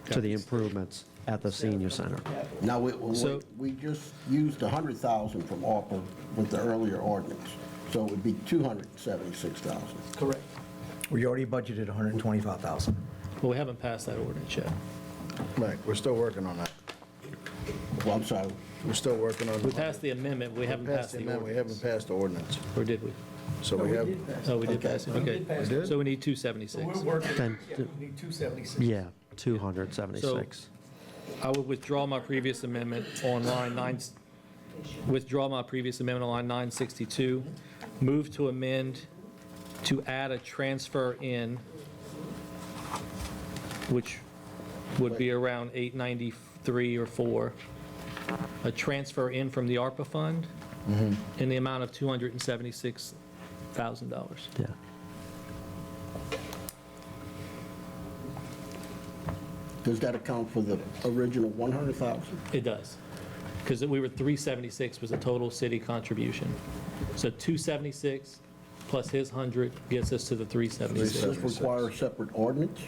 to the improvements at the senior center.
Now,
So-
we just used 100,000 from ARPA with the earlier ordinance, so it would be 276,000.
Correct.
We already budgeted 125,000.
Well, we haven't passed that ordinance yet.
Right, we're still working on that.
Well, I'm sorry,
We're still working on.
We passed the amendment, we haven't passed the
amendment, we
ordinance.
haven't passed the ordinance.
Or did we?
So we have,
Oh, we did pass it, okay.
We did?
So we need 276.
We're working,
Then-
yeah, we need 276.
Yeah, 276.
I would withdraw my previous amendment on line 9, withdraw my previous amendment on line 962, move to amend to add a transfer in, which would be around 893 or 4, a transfer in from the ARPA fund in the amount of $276,000.
Yeah.
does that account for the original 100,000?
It does, because we were 376 was the total city contribution. So 276 plus his 100 gets us to the
Does
376.
this require a separate ordinance?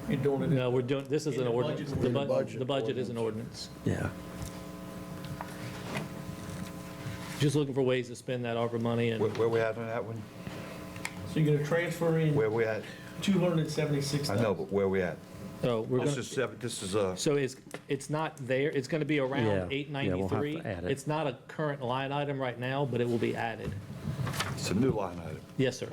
You're doing it.
No, we're doing, this is
In
an
the
ordinance.
budget.
The budget is an ordinance.
Yeah.
Just looking for ways to spend that ARPA money, and
Where we at on that one?
So you're gonna transfer in
Where we at?
276,000.
I know, but where we at?
oh, we're
This
going
is,
to,
this is,
so it's not there, it's going to be around
Yeah, we'll have to
893.
add it.
It's not a current line item right now, but it will be added.
it's a new line item.
Yes, sir.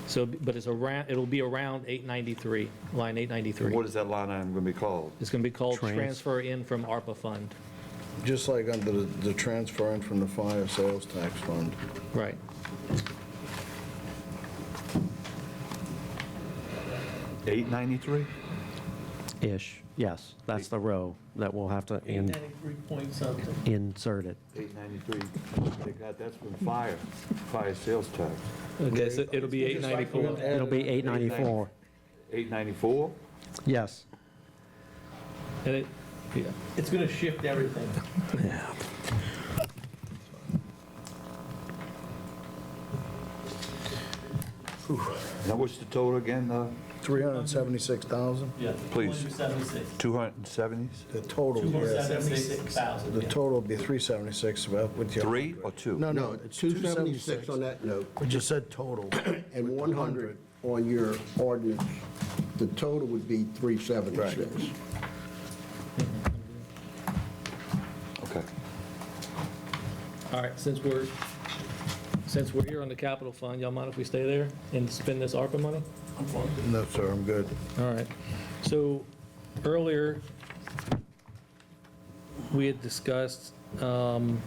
So, but it's around, it'll be around 893, line 893.
What is that line item going to be called?
It's going to be called
Trans-
transfer in from ARPA fund.
just like under the transfer in from the fire sales tax fund.
Right.
$893?
Ish, yes. That's the row that we'll have to
893 point something.
insert it.
$893. That's from fire sales tax.
Okay, so it'll be 894.
It'll be 894.
$894?
Yes.
And it, yeah.
It's gonna shift everything.
Yeah.
Now, what's the total again?
376,000?
Yeah.
Please.
276.
270s?
The total, yeah.
276,000.
The total would be 376 with your.
3 or 2?
No,
No,
no,
it's
it's
276 on that note,
We just said total.
and 100 on your ordinance. The total would be 376.
Okay.
All right, since we're here on the capital fund, y'all mind if we stay there and spend this ARPA money?
No, sir, I'm good.
All right. So earlier, we had discussed some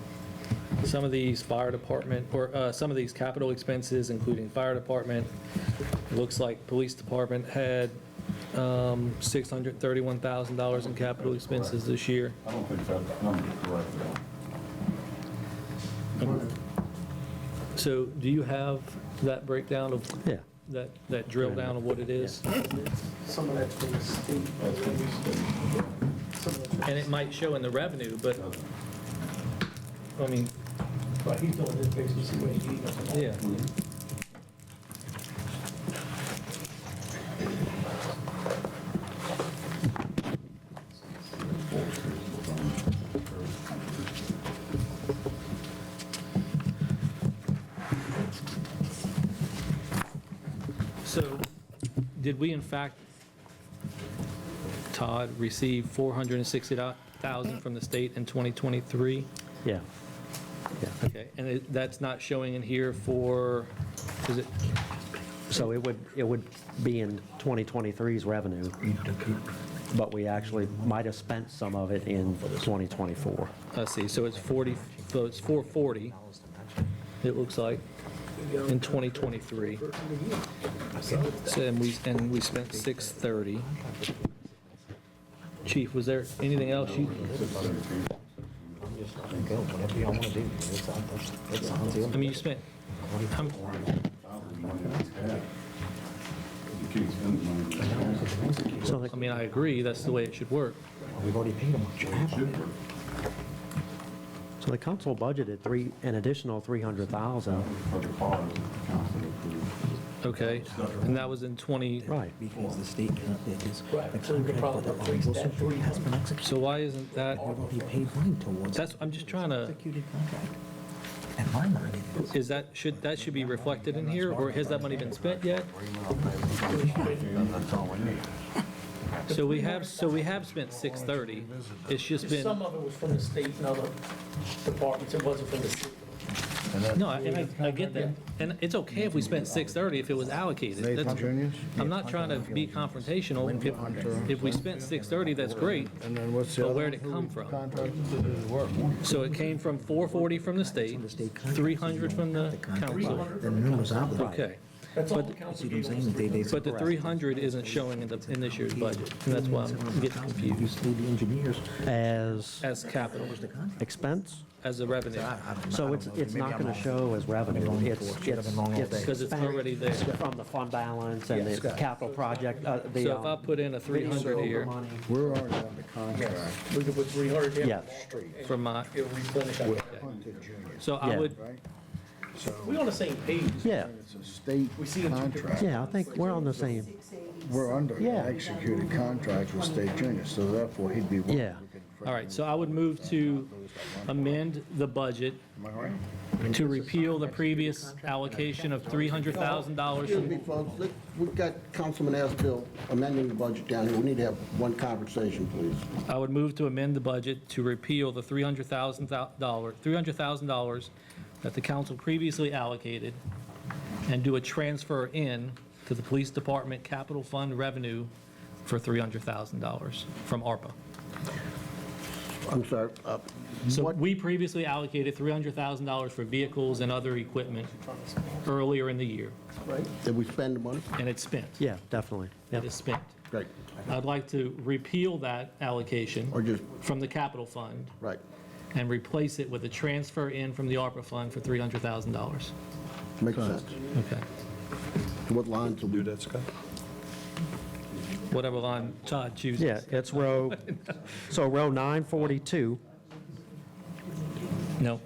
of these fire department, or some of these capital expenses, including fire department. It looks like police department had $631,000 in capital expenses this year.
I don't think that number is correct, though.
So do you have that breakdown of,
Yeah.
that drill down of what it is?
Some of that's from the state. Some of that's-
And it might show in the revenue, but, I mean,
But he's doing his basically, see what he needs.
yeah. So, did we in fact, Todd, receive $460,000 from the state in 2023?
Yeah. Yeah.
Okay, and that's not showing in here for, is it,
So it would be in 2023's revenue, but we actually might have spent some of it in 2024.
let's see, so it's 40, so it's 440, it looks like, in 2023. So, and we spent 630. Chief, was there anything else you,
Go, whatever y'all want to do. It's on the
I mean, you spent, how-
So
I mean, I agree, that's the way it should work.
We've already paid them.
So the council budgeted an additional 300,000.
Okay, and that was in 20,
Right.
Because the state is.
Right, so the problem is that three
has been executed.
so why isn't that,
We've already paid money towards.
that's, I'm just trying to,
Executed contract. In my mind, it is.
that should be reflected in here, or has that money been spent yet?
That's all we need.
So we have spent 630. It's just been,
Some of it was from the state and other departments, it wasn't from the city.
no, and I get that. And it's okay if we spent 630 if it was allocated.
Nathan
That's-
Junior's?
I'm not trying to be confrontational. If we spent 630, that's great.
And then what's the
But
other?
where'd it come from?
Contract?
So it came from 440 from the state, 300 from the council.
Then the numbers obligated.
Okay.
That's all the council
See what I'm
gave
saying?
us.
But the 300 isn't showing in this year's budget, and that's why I'm getting confused.
Usually the engineers.
As capital,
Expense?
as a revenue,
So it's not going to show as revenue. It's
because it's already there.
from the fund balance and the capital project, the.
So if I put in a 300 here
We're already on the contract
We could put 300 in.
Yes,
from my,
It'll replenish our,
with Hunter Junior,
so I
Yeah.
would,
right? So
we on the same page.
yeah,
it's a state
We see them two different-
contract.
yeah, I think we're on the same,
We're under an
Yeah.
executed contract with State Junior, so therefore he'd be.
Yeah.
all right, so I would move to amend the budget
Am I right?
to repeal the previous allocation of $300,000
Excuse
from
me, folks, we've got Councilman Asbill amending the budget down here. We need to have one conversation, please.
I would move to amend the budget to repeal the $300,000 that the council previously allocated and do a transfer in to the police department capital fund revenue for $300,000 from ARPA.
I'm sorry.
So we previously allocated $300,000 for vehicles and other equipment earlier in the year,
Did we spend the money?
and it's spent.
yeah, definitely.
It
Yep.
is spent.
Great.
I'd like to repeal that allocation
Or just,
from the capital fund
right.
and replace it with a transfer in from the ARPA fund for $300,000.
Makes sense.
Okay.
What lines will we?
Whatever line Todd chooses.
Yeah, it's row 942.
No,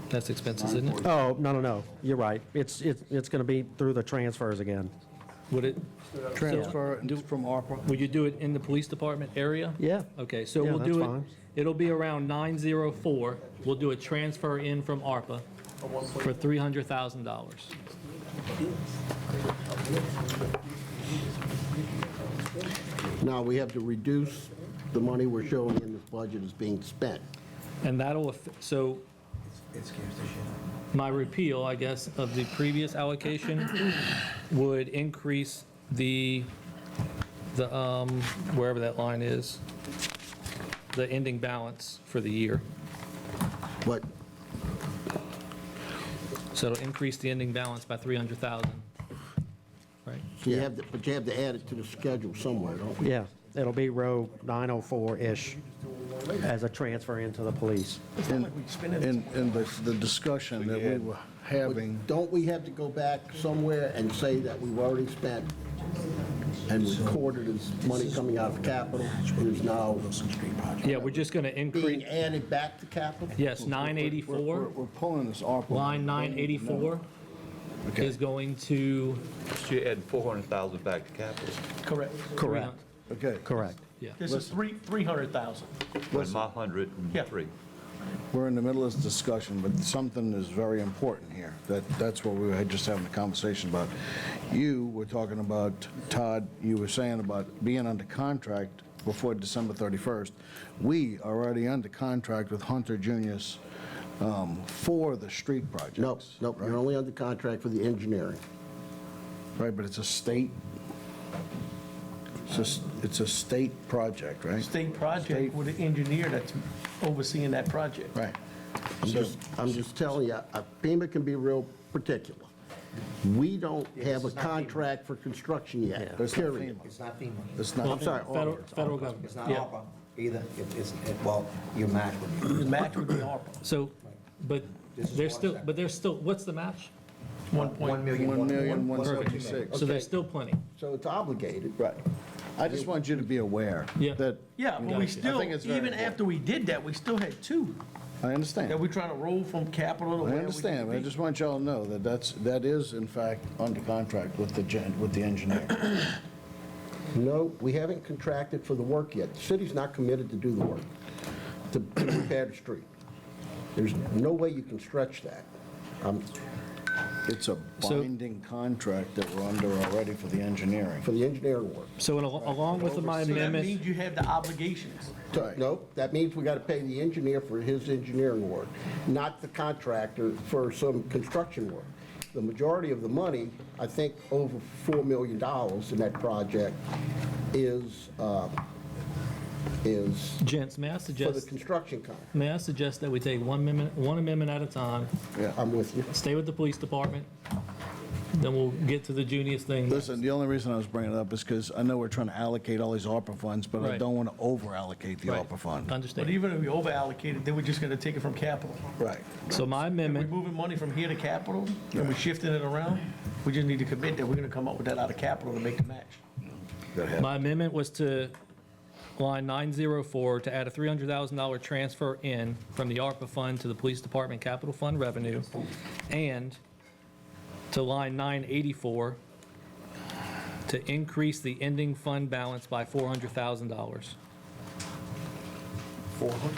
that's expenses, isn't it?
Oh, no, you're right. It's going to be through the transfers again.
Would it,
Transfer from ARPA?
would you do it in the police department area?
Yeah.
Okay, so
Yeah,
we'll
that's
do it,
fine.
it'll be around 904. We'll do a transfer in from ARPA for $300,000.
Now, we have to reduce the money we're showing in this budget as being spent.
And that'll, so my repeal, I guess, of the previous allocation would increase the, wherever that line is, the ending balance for the year.
But
So it'll increase the ending balance by 300,000, right?
you have, but you have to add it to the schedule somewhere, don't we?
Yeah, it'll be row 904-ish as a transfer into the police.
In the discussion that we were having,
Don't we have to go back somewhere and say that we've already spent and recorded as money coming out of capital is now
Yeah, we're just going to
being
increase,
added back to capital?
yes,
we're
984,
we're pulling this ARPA.
line 984
Okay.
is going to,
You add 400,000 back to capital.
Correct.
Correct,
Okay,
correct.
yeah.
This is 300,000.
With my 103.
we're in the middle of this discussion, but something is very important here. That's what we were just having a conversation about. You were talking about, Todd, you were saying about being under contract before December 31st. We are already under contract with Hunter Junior's for the street projects.
Nope, you're only under contract for the engineering.
Right, but it's a state, it's a state project, right?
State project with an engineer that's overseeing that project.
Right.
I'm just telling you, FEMA can be real particular. We don't have a contract for construction yet,
But it's not
period.
FEMA.
It's not FEMA.
It's not.
I'm sorry,
Federal government.
It's not
Yeah.
ARPA either. Well, you match with it.
The match would be ARPA.
So, but there's still, what's the match?
1 million.
1,176,000.
So there's still plenty.
So it's obligated.
Right. I just want you to be aware
Yeah.
that,
Yeah, but we
Gotcha.
still,
think it's very
even
important.
after we did that, we still had two
I understand.
that we're trying to roll from capital to
I
where we
understand,
need
but
to
I
be.
just want y'all to know that that is in fact under contract with the engineer.
No, we haven't contracted for the work yet. The city's not committed to do the work, to repair the street. There's no way you can stretch that.
It's a binding contract that we're under already for the engineering.
For the engineering work.
So along with my
So that
amendment,
means you have the obligations.
Right.
No, that means we got to pay the engineer for his engineering work, not the contractor for some construction work. The majority of the money, I think over $4 million in that project, is
gents, may I
for the
suggest,
construction contract.
may I suggest that we take one amendment at a time,
I'm with you.
stay with the police department, then we'll get to the junior's thing.
Listen, the only reason I was bringing it up is because I know we're trying to allocate all these ARPA funds, but I
Right.
don't want to over-allocate the
Right.
ARPA fund.
But
Understand.
even if we over allocated, then we're just gonna take it from capital.
Right.
So my
If we're
amendment,
moving money from here to capital, and we're shifting it around, we just need to commit that we're gonna come up with that out of capital to make the match.
my amendment was to line 904 to add a $300,000 transfer in from the ARPA fund to the police department capital fund revenue, and to line 984 to increase the ending fund balance by $400,000.
400?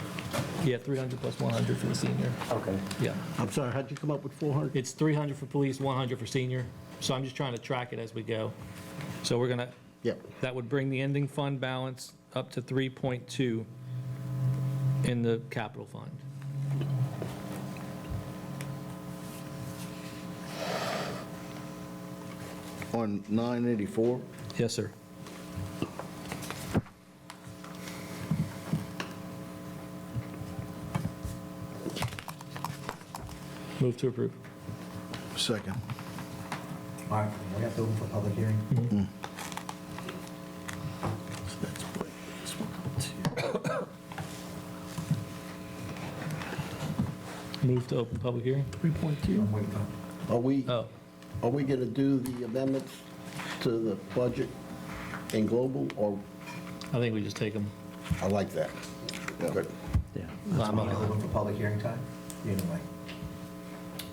Yeah, 300 plus 100 for the senior.
Okay.
Yeah.
I'm sorry, how'd you come up with 400?
It's 300 for police, 100 for senior. So I'm just trying to track it as we go. So we're going to,
Yep.
that would bring the ending fund balance up to 3.2 in the capital fund.
On 984,
Yes, sir. Move to approve.
second.
All right, we have to open for public hearing.
Move to open public hearing.
3.2.
I'm waiting for-
Are we
Oh,
going to do the amendments to the budget in global, or,
I think we just take them.
I like that. Good.
Yeah.
I'm gonna open for public hearing time, either way.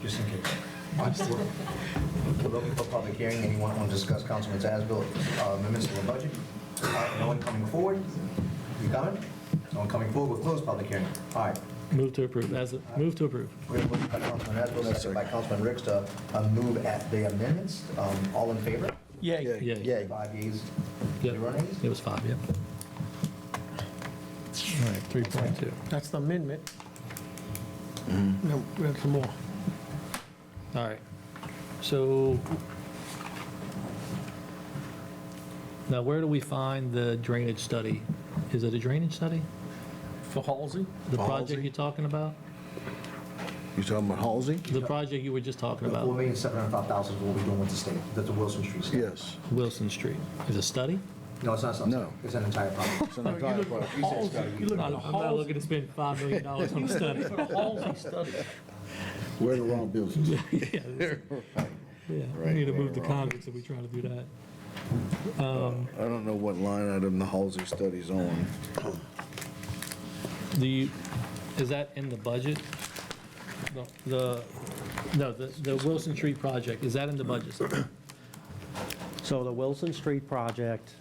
Just in case. We'll open for public hearing, anyone want to discuss Councilman Asbill amendments to the budget? No one coming forward? You coming? No one coming forward, we'll close public hearing. All right.
Move to approve. Move to approve.
We're going to move by Councilman Asbill, second by Councilman Ricks to move at the amendments. All in favor?
Yeah.
Yeah.
Yay. 5 yeas,
Yep.
0 nays?
It was 5, yep. All right, 3.2.
That's the amendment. No, we have some more.
All right, so now where do we find the drainage study? Is it a drainage study?
For Halsey?
The project you're talking about?
You talking about Halsey?
The project you were just talking about,
$4,705,000 is what we're doing with the state. That's the Wilson Street study.
Yes.
Wilson Street. Is it a study?
No, it's not something.
No.
It's an entire project.
It's an entire project.
You look
I'm
at the
not
Halsey.
looking to spend $5 million on a study.
For the Halsey study.
We're in the wrong business.
Yeah, we need to move to Congress if we try to do that.
I don't know what line item the Halsey study's on.
Is that in the budget? No, the Wilson Street project, is that in the budget?
So the Wilson Street project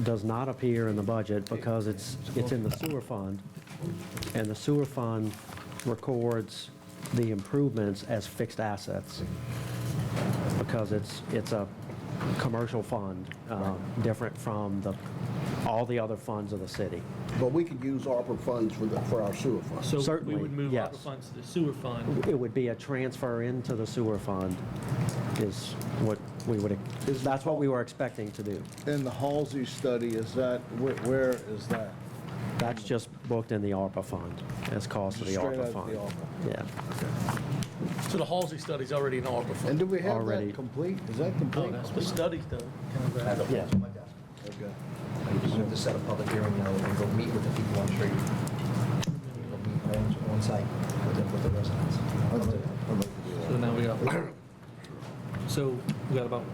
does not appear in the budget because it's in the sewer fund, and the sewer fund records the improvements as fixed assets because it's a commercial fund, different from all the other funds of the city.
But we could use ARPA funds for our sewer funds.
So we
Certainly,
would move
yes.
ARPA funds to the sewer fund.
It would be a transfer into the sewer fund is what we would, that's what we were expecting to do.
And the Halsey study, is that, where is that?
That's just booked in the ARPA fund as cost of the
Just straight out
ARPA
of
fund.
the ARPA.
Yeah.
So the Halsey study's already in ARPA fund.
And do we have
Already.
that complete? Is that complete?
The study's done.
As a
Yeah.
to my desk.
Okay.
I just have to set a public hearing now and go meet with the people on the street. Go meet on site with the residents.
So now we got, so we got about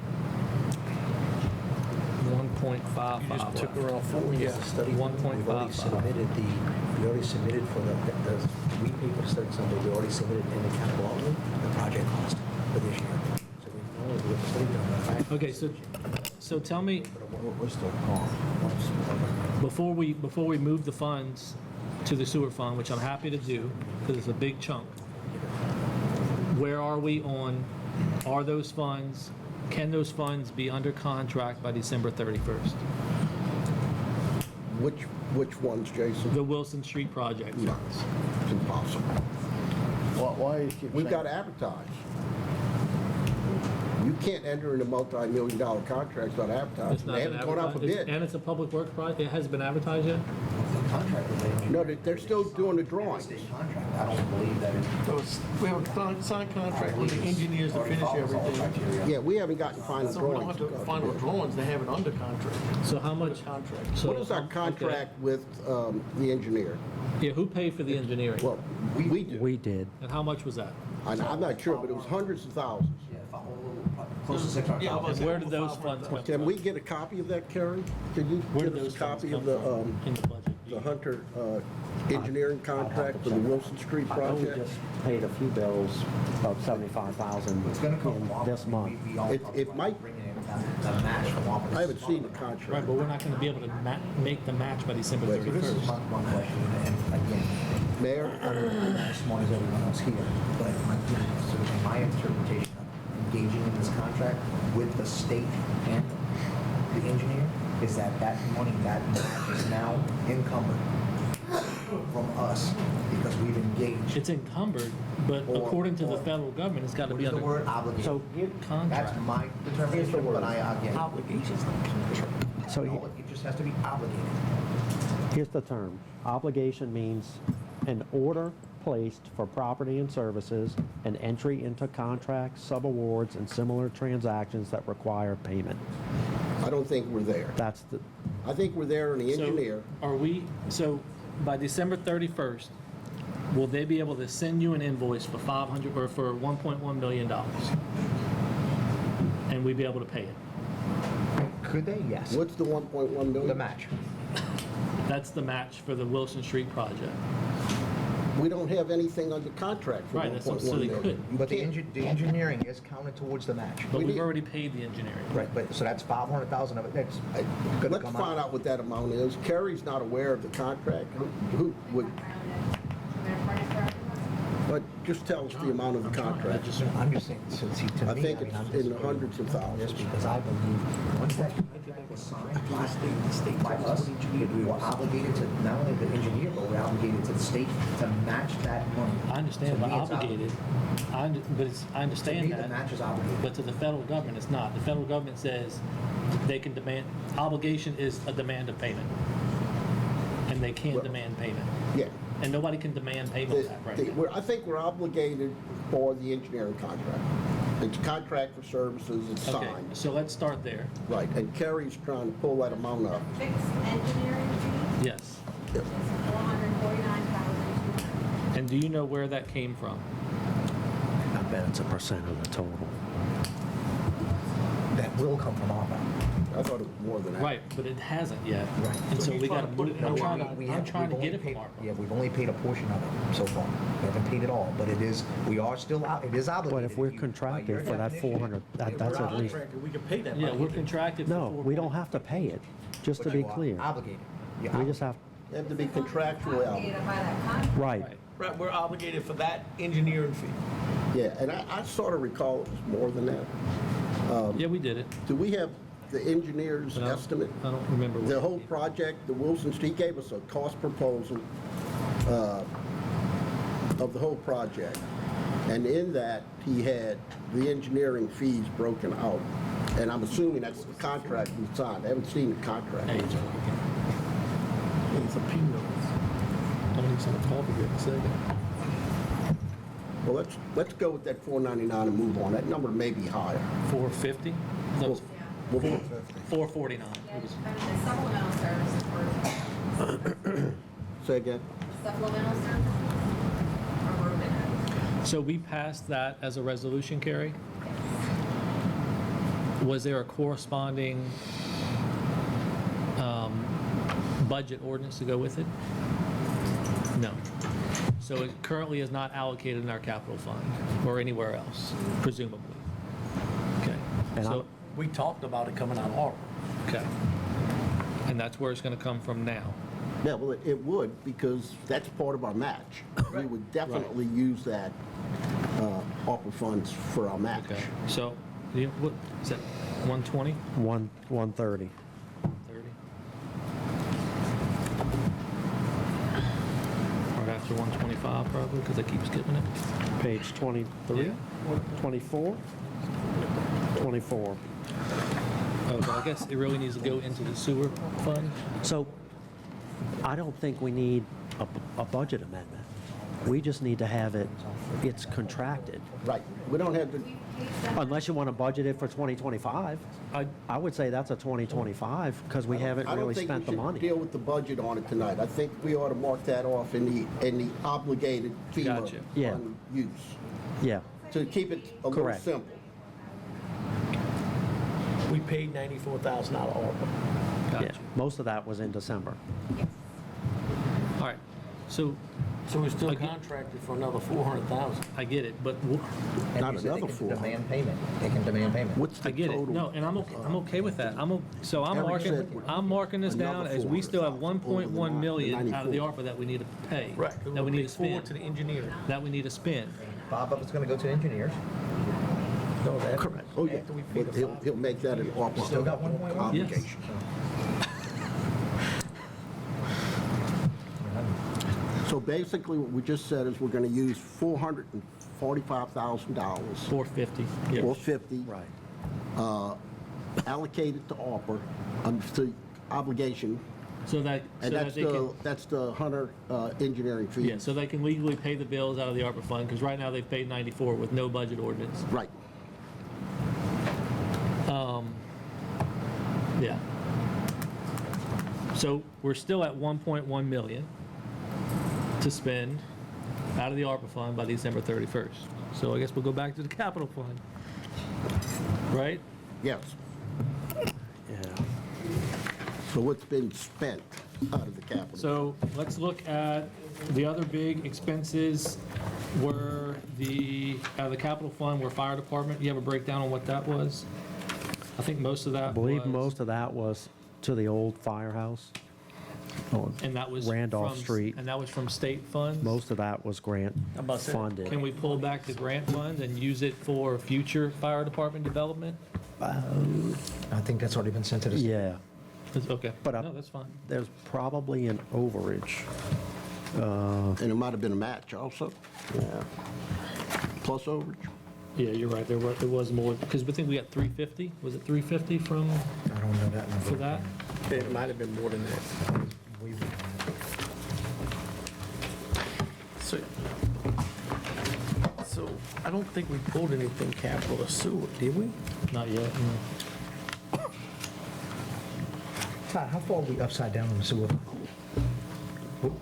1.55.
You just took around 4 years.
The study, we've already
1.55.
submitted we already submitted for we paid for the study someday, we already submitted in the capital outlay, the project cost for this year. So we know we have the study done.
Okay, so tell me,
We're still calm.
before we move the funds to the sewer fund, which I'm happy to do, because it's a big chunk, where are we on, are those funds, can those funds be under contract by December 31st?
Which ones, Jason?
The Wilson Street project funds.
It's impossible.
Why you keep
We've
saying-
got to advertise. You can't enter into multi-million-dollar contracts without advertising.
It's not
They
been
haven't gone out for
advertised,
bid.
and it's a public work project, it hasn't been advertised yet?
No, they're still doing the drawings.
Contract, I don't believe that it's.
We have a signed contract with the engineers to finish everything.
Yeah, we haven't gotten final
So we don't
drawings.
have to final drawings, they have it under contract.
So how much?
Contract.
So,
What is our
okay.
contract with the engineer?
Yeah, who paid for the engineering?
Well, we do.
We did.
And how much was that?
I'm not sure, but it was hundreds of thousands.
Close to 600,000.
Yeah, I was
And where did those funds come
Can
from?
we get a copy of that, Kerry? Can you
Where did
give us
those
a
funds
copy
come
of the,
from in the budget?
the Hunter engineering contract for the Wilson Street
I know we
project?
just paid a few bills of 75,000.
It's gonna come from
this month.
It might-
The match from Wapner.
I haven't seen the
Right,
contract.
but we're not going to be able to make the match by December
Wait,
So this is
31st.
one question, and again,
Mayor,
I'm not as smart as everyone else here, but my interpretation of engaging in this contract with the state and the engineer is that that money, that match is now encumbered from us because we've engaged.
It's encumbered, but according to the federal government, it's got to
What
be
is the
under
word obligated?
So contract.
That's my determination, but again.
Obligations, not contract.
So
No, it just has to be obligated.
here's the term. Obligation means an order placed for property and services, an entry into contracts, subawards, and similar transactions that require payment.
I don't think we're there.
That's the,
I think we're there in the
So
engineer.
Are we, so by December 31st, will they be able to send you an invoice for 500, or for $1.1 million? And we'd be able to pay it?
Could they? Yes.
What's the 1.1 million?
The match.
That's the match for the Wilson Street project.
We don't have anything under contract for
Right,
1.1
that's what, so
million.
they could.
But the engineering is counted towards the match.
But
We
we've
need-
already paid the engineering.
Right, but, so that's 500,000 of it, that's gonna
Let's
come
find out what that amount is. Kerry's not aware of the contract. Who would, but just tell us the amount of the contract.
I'm just saying, so see, to me,
I think
mean, I'm
it's
just
in the hundreds of
Just
thousands.
because I believe, once that contract was signed by us, we were obligated to, not only the engineer, but we're obligated to the state to match that money.
I understand,
To
but
me, it's
obligated, I
To
understand
me, the
that.
match is obligated.
But to the federal government, it's not. The federal government says they can demand, obligation is a demand of payment. And they can
Well-
demand payment.
Yeah.
And nobody can demand payment of that right now.
I think we're obligated for the engineering contract. It's a contract for services, it's
Okay,
signed.
so let's start there.
Right, and Kerry's trying to pull that amount up.
Fixed engineering fee
Yes.
is $449,200.
And do you know where that came from?
I bet it's a percent of the total.
That will come from our bank.
I thought it was more than that.
Right, but it hasn't yet.
Right.
And so
So
we
you're
got to
trying to put it in
I'm
a
trying
line.
to, I'm trying to
we've
get
only
it from
paid-
ARPA.
Yeah, we've only paid a portion of it so far. We haven't paid it all, but it is, we are still out, it is obligated.
But if we're
You- by
contracted
your
for that
definition,
400, that's
We're
at least.
contracted, we can pay that
Yeah,
money.
we're contracted for
No, we don't have to pay it, just to
but
be
you are
clear.
Obligated. You're
We just have,
They have to be contractually obligated.
Obligated by that contract.
right.
Right, we're obligated for that engineering fee.
Yeah, and I sort of recall it was more than that.
Yeah, we did it.
Do we have the engineer's
but I don't-
estimate?
I don't remember. what
The
it
whole
came.
project, the Wilson, he gave us a cost proposal of the whole project. And in that, he had the engineering fees broken out. And I'm assuming that's the contract we signed. I haven't seen the contract.
Hey, it's all right.
It's a peanut.
I'm gonna need some coffee here in a second.
Well, let's go with that 499 and move on. That number may be higher.
450? That was
We'll go
449.
Yeah,
It was-
the supplemental services were,
Say again?
supplemental services or were been.
So we passed that as a resolution, Carrie? Was there a corresponding budget ordinance to go with it? No. So it currently is not allocated in our capital fund or anywhere else, presumably. Okay.
And
So,
We talked about it coming out of ARPA.
okay. And that's where it's going to come from now.
Yeah, well, it would, because that's part of our match. We would definitely use that ARPA funds for our match.
Okay, so, what, is that 120,
130.
30? Right after 125 probably, because I keep skipping it.
Page 23,
Yeah.
24, 24.
Oh, but I guess it really needs to go into the sewer fund?
So I don't think we need a budget amendment. We just need to have it's contracted.
Right. We don't have to,
Unless you want to budget it for 2025. I would say that's a 2025 because we haven't really spent the
I don't think we should
money.
deal with the budget on it tonight. I think we ought to mark that off in the obligated FEMA
Gotcha.
Yeah.
fund use,
Yeah,
to keep it a little
Correct.
simple.
We paid $94,000 out of ARPA.
yeah.
Gotcha.
Most of that was in December.
All right, so
So we're still
Again-
contracted for another $400,000.
I get it, but
And
Not
you said they
another
can
400.
demand payment. They can demand payment.
What's the
I get
total?
it. No, and I'm okay with that. So I'm
Eric
marking,
said
I'm marking this down
another
as we still have
400,000 over the
1.1 million out of the
94.
ARPA that we need to pay.
Right.
That we need to
Forward
spend.
to the engineer.
That we need to spend.
Bob, it's going to go to engineers.
No, that.
Correct.
Oh, yeah,
After we pay
but
the
he'll make that an ARPA
Still got 1.1?
Yes.
obligation. So basically, what we just said is we're gonna use $445,000,
450. Yeah.
450,
Right.
allocated to ARPA, under the obligation,
So that
and that's the Hunter engineering fee.
yeah, so they can legally pay the bills out of the ARPA fund, because right now they've paid 94 with no budget ordinance.
Right.
Yeah. So we're still at 1.1 million to spend out of the ARPA fund by December 31st. So I guess we'll go back to the capital fund, right?
Yes.
Yeah.
So what's been spent out of the capital?
So let's look at the other big expenses were out of the capital fund, were fire department. You have a breakdown on what that was? I think most of that
I believe
was-
most of that was to the old firehouse.
And that was
Randolph
from-
Street.
And that was from state funds?
Most of that was grant
about that?
funded.
Can we pull back the grant fund and use it for future fire department development?
I think that's already been sent to the state.
Yeah,
Okay,
But I-
no, that's fine.
there's probably an overage.
And it might have been a match also,
Yeah.
plus overage.
Yeah, you're right, there was more, because we think we got 350, was it 350 from,
I don't know that number.
for that?
It might have been more than that. So I don't think we pulled anything capital or sewer, did we?
Not yet, no.
Todd, how far are we upside down on the sewer?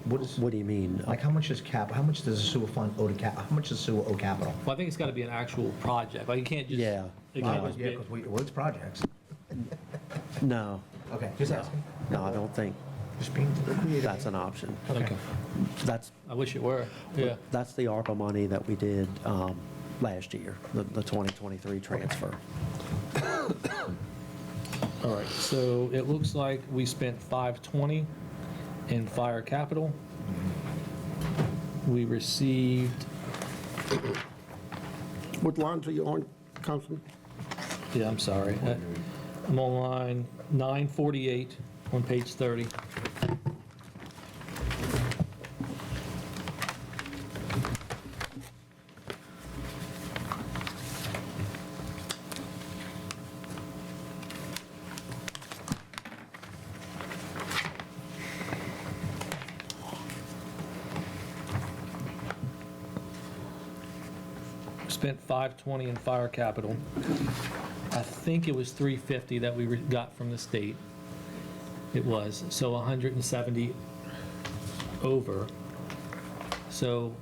What is,
What do you mean?
like, how much does the sewer fund owe to how much does sewer owe capital?
Well, I think it's got to be an actual project, like you can't just.
Yeah.
It can't just
Yeah,
be-
because it's projects.
No,
Okay, just asking.
no, I don't think
Just being creative.
that's an option.
Okay,
That's,
I wish it were, yeah.
that's the ARPA money that we did last year, the 2023 transfer.
All right, so it looks like we spent 520 in fire capital. We received,
What lines are you on, Councilman?
yeah, I'm sorry. I'm on line 948 on page 30. Spent 520 in fire capital. I think it was 350 that we got from the state. It was, so 170 over. So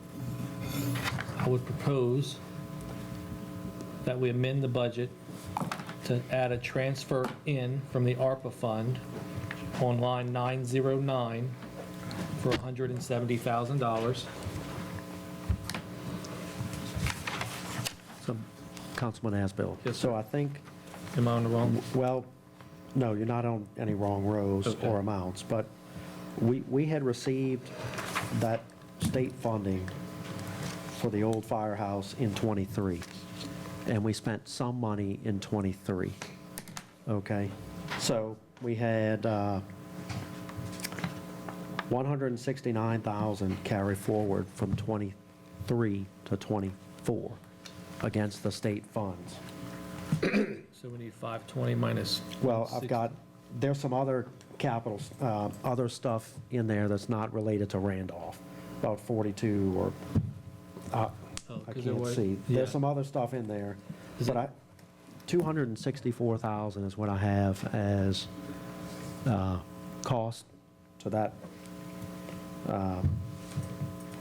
I would propose that we amend the budget to add a transfer in from the ARPA fund on line 909 for $170,000.
So, Councilman Asbill.
Yes,
So
sir.
I think,
Am I on the wrong?
well, no, you're not on any wrong rows
Okay.
or amounts, but we had received that state funding for the old firehouse in '23, and we spent some money in '23, okay? So we had 169,000 carry forward from '23 to '24 against the state funds.
So we need 520 minus.
Well, I've
60.
got, there's some other capital, other stuff in there that's not related to Randolph, about 42 or, I
'cause there
can't
was-
see.
yeah.
There's some other stuff in there, but 264,000 is what I have as cost to that,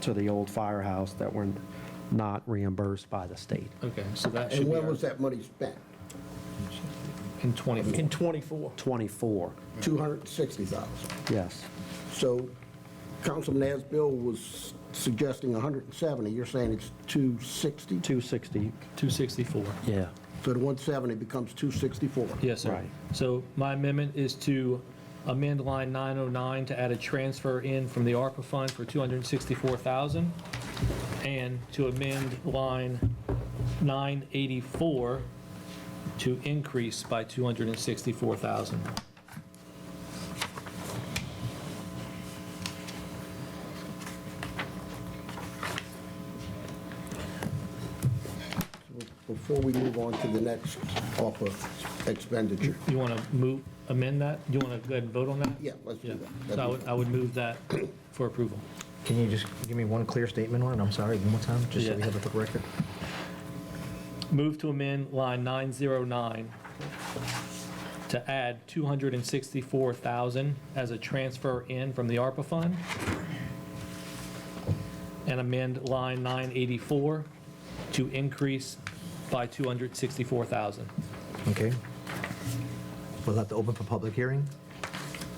to the old firehouse that were not reimbursed by the state.
Okay, so that should
And
be
when
our-
was that money spent?
in 24.
In '24.
24,
260,000.
yes.
So Councilman Asbill was suggesting 170, you're saying it's 260?
260,
264.
yeah.
So the 170 becomes 264?
Yes, sir.
Right.
So my amendment is to amend line 909 to add a transfer in from the ARPA fund for 264,000, and to amend line 984 to increase by 264,000.
Before we move on to the next ARPA expenditure.
You want to amend that? You want to go ahead and vote on that?
Yeah, let's do
Yeah.
that.
So I would move that for approval.
Can you just give me one clear statement on it? I'm sorry, one more time, just so we
Yeah.
have it for the record.
Move to amend line 909 to add 264,000 as a transfer in from the ARPA fund, and amend line 984 to increase by 264,000.
Okay. We'll have to open for public hearing.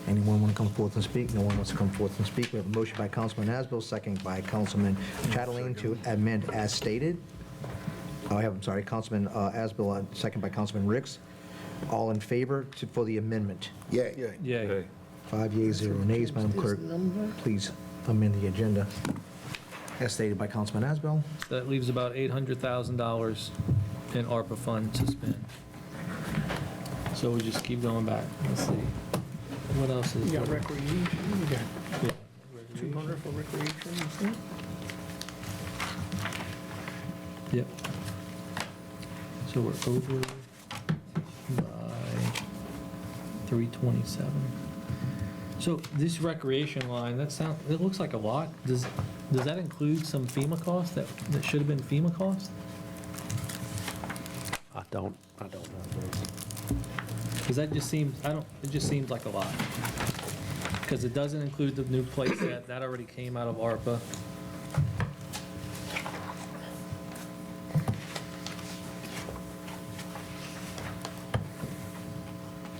Anyone want to come forth and speak? No one wants to come forth and speak. We have a motion by Councilman Asbill, second by Councilman Chatelain to amend as stated. I'm sorry, Councilman Asbill, second by Councilman Ricks. All in favor for the amendment?
Yeah.
Yay.
5 yeas, 0 nays. Madam Clerk, please amend the agenda as stated by Councilman Asbill.
That leaves about $800,000 in ARPA fund to spend. So we just keep going back. Let's see. What else is
You got
there?
recreation, you got
Yeah.
200 for recreation.
Yep. So we're over by 327. So this recreation line, it looks like a lot. Does that include some FEMA costs that should have been FEMA costs?
I don't know.
Because that just seems, it just seems like a lot. Because it doesn't include the new place that already came out of ARPA.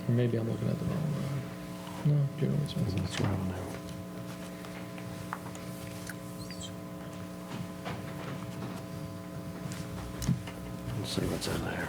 Or maybe I'm looking at the wrong one. No, general expenses.
That's revenue. Let's see what's in there.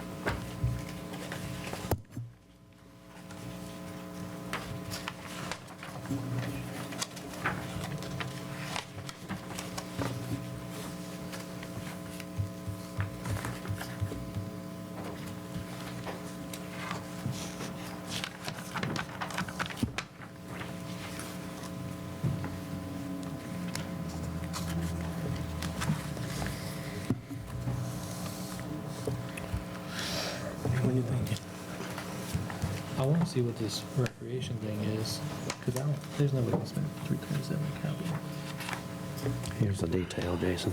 What are you thinking?
I want to see what this recreation thing is, because there's no way to spend 327 capital.
Here's the detail, Jason.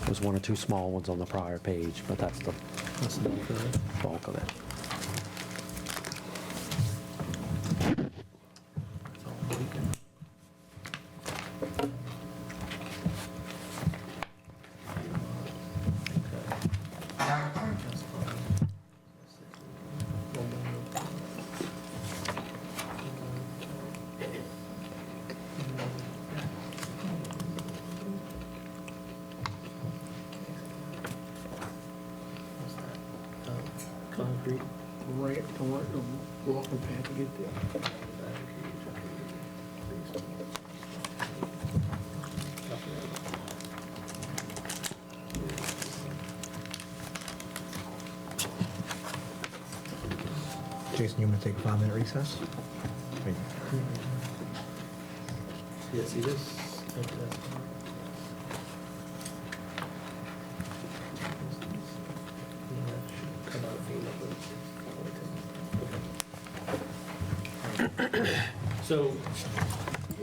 There's one or two small ones on the prior page, but that's the
That's the bulk of it.
bulk of it.
That's all I'm thinking. That's fine. What's that? Concrete.
Right, the walking path to get there.
Jason, you want to take a 5-minute recess?
Yeah, see this? Okay, that's fine. Yeah, that should come out of FEMA, but- okay. So,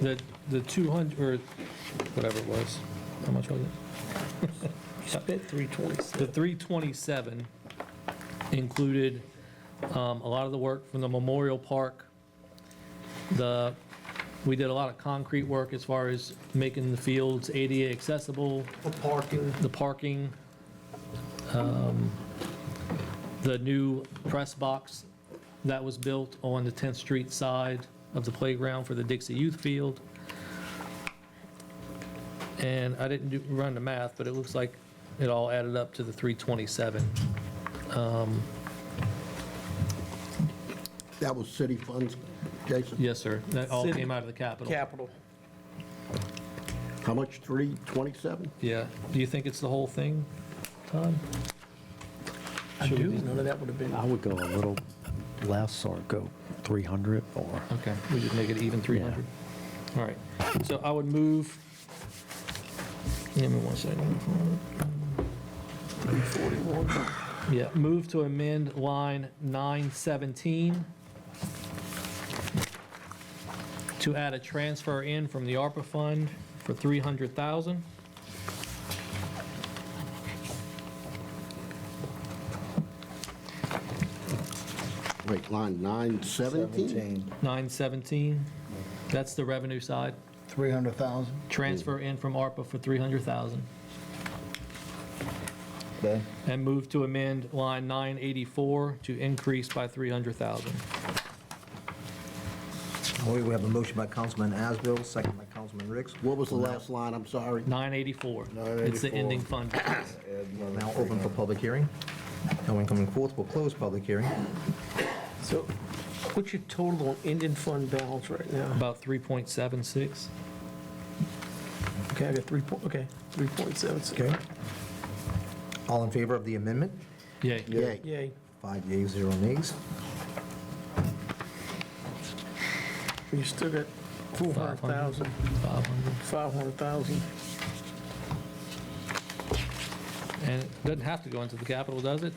the 200, or whatever it was, how much was it?
Spent 327.
The 327 included a lot of the work from the Memorial Park. We did a lot of concrete work as far as making the fields ADA accessible,
For parking.
the parking, the new press box that was built on the 10th Street side of the playground for the Dixie Youth Field. And I didn't run the math, but it looks like it all added up to the 327.
That was city funds, Jason?
Yes, sir. That all
City-
came out of the capital.
Capital.
How much, 327?
Yeah. Do you think it's the whole thing, Todd?
I do. None of that would have been.
I would go a little less or go 300 or,
Okay, we just make it even 300? All right. So I would move, give me one second.
341.
Yeah, move to amend line 917 to add a transfer in from the ARPA fund for 300,000.
Wait, line 917?
917, that's the revenue side.
300,000?
Transfer in from ARPA for 300,000.
Ben?
And move to amend line 984 to increase by 300,000.
We have a motion by Councilman Asbill, second by Councilman Ricks.
What was the last line, I'm sorry?
984. It's the
984.
ending fund.
We're now open for public hearing. No one coming forth, we'll close public hearing.
So what's your total on Indian fund balance right now?
About 3.76.
Okay, I got 3.76.
Okay. All in favor of the amendment?
Yay.
Yay.
Yay.
5 yeas, 0 nays.
You still got 400,000,
500.
500,000.
And it doesn't have to go into the capital, does it?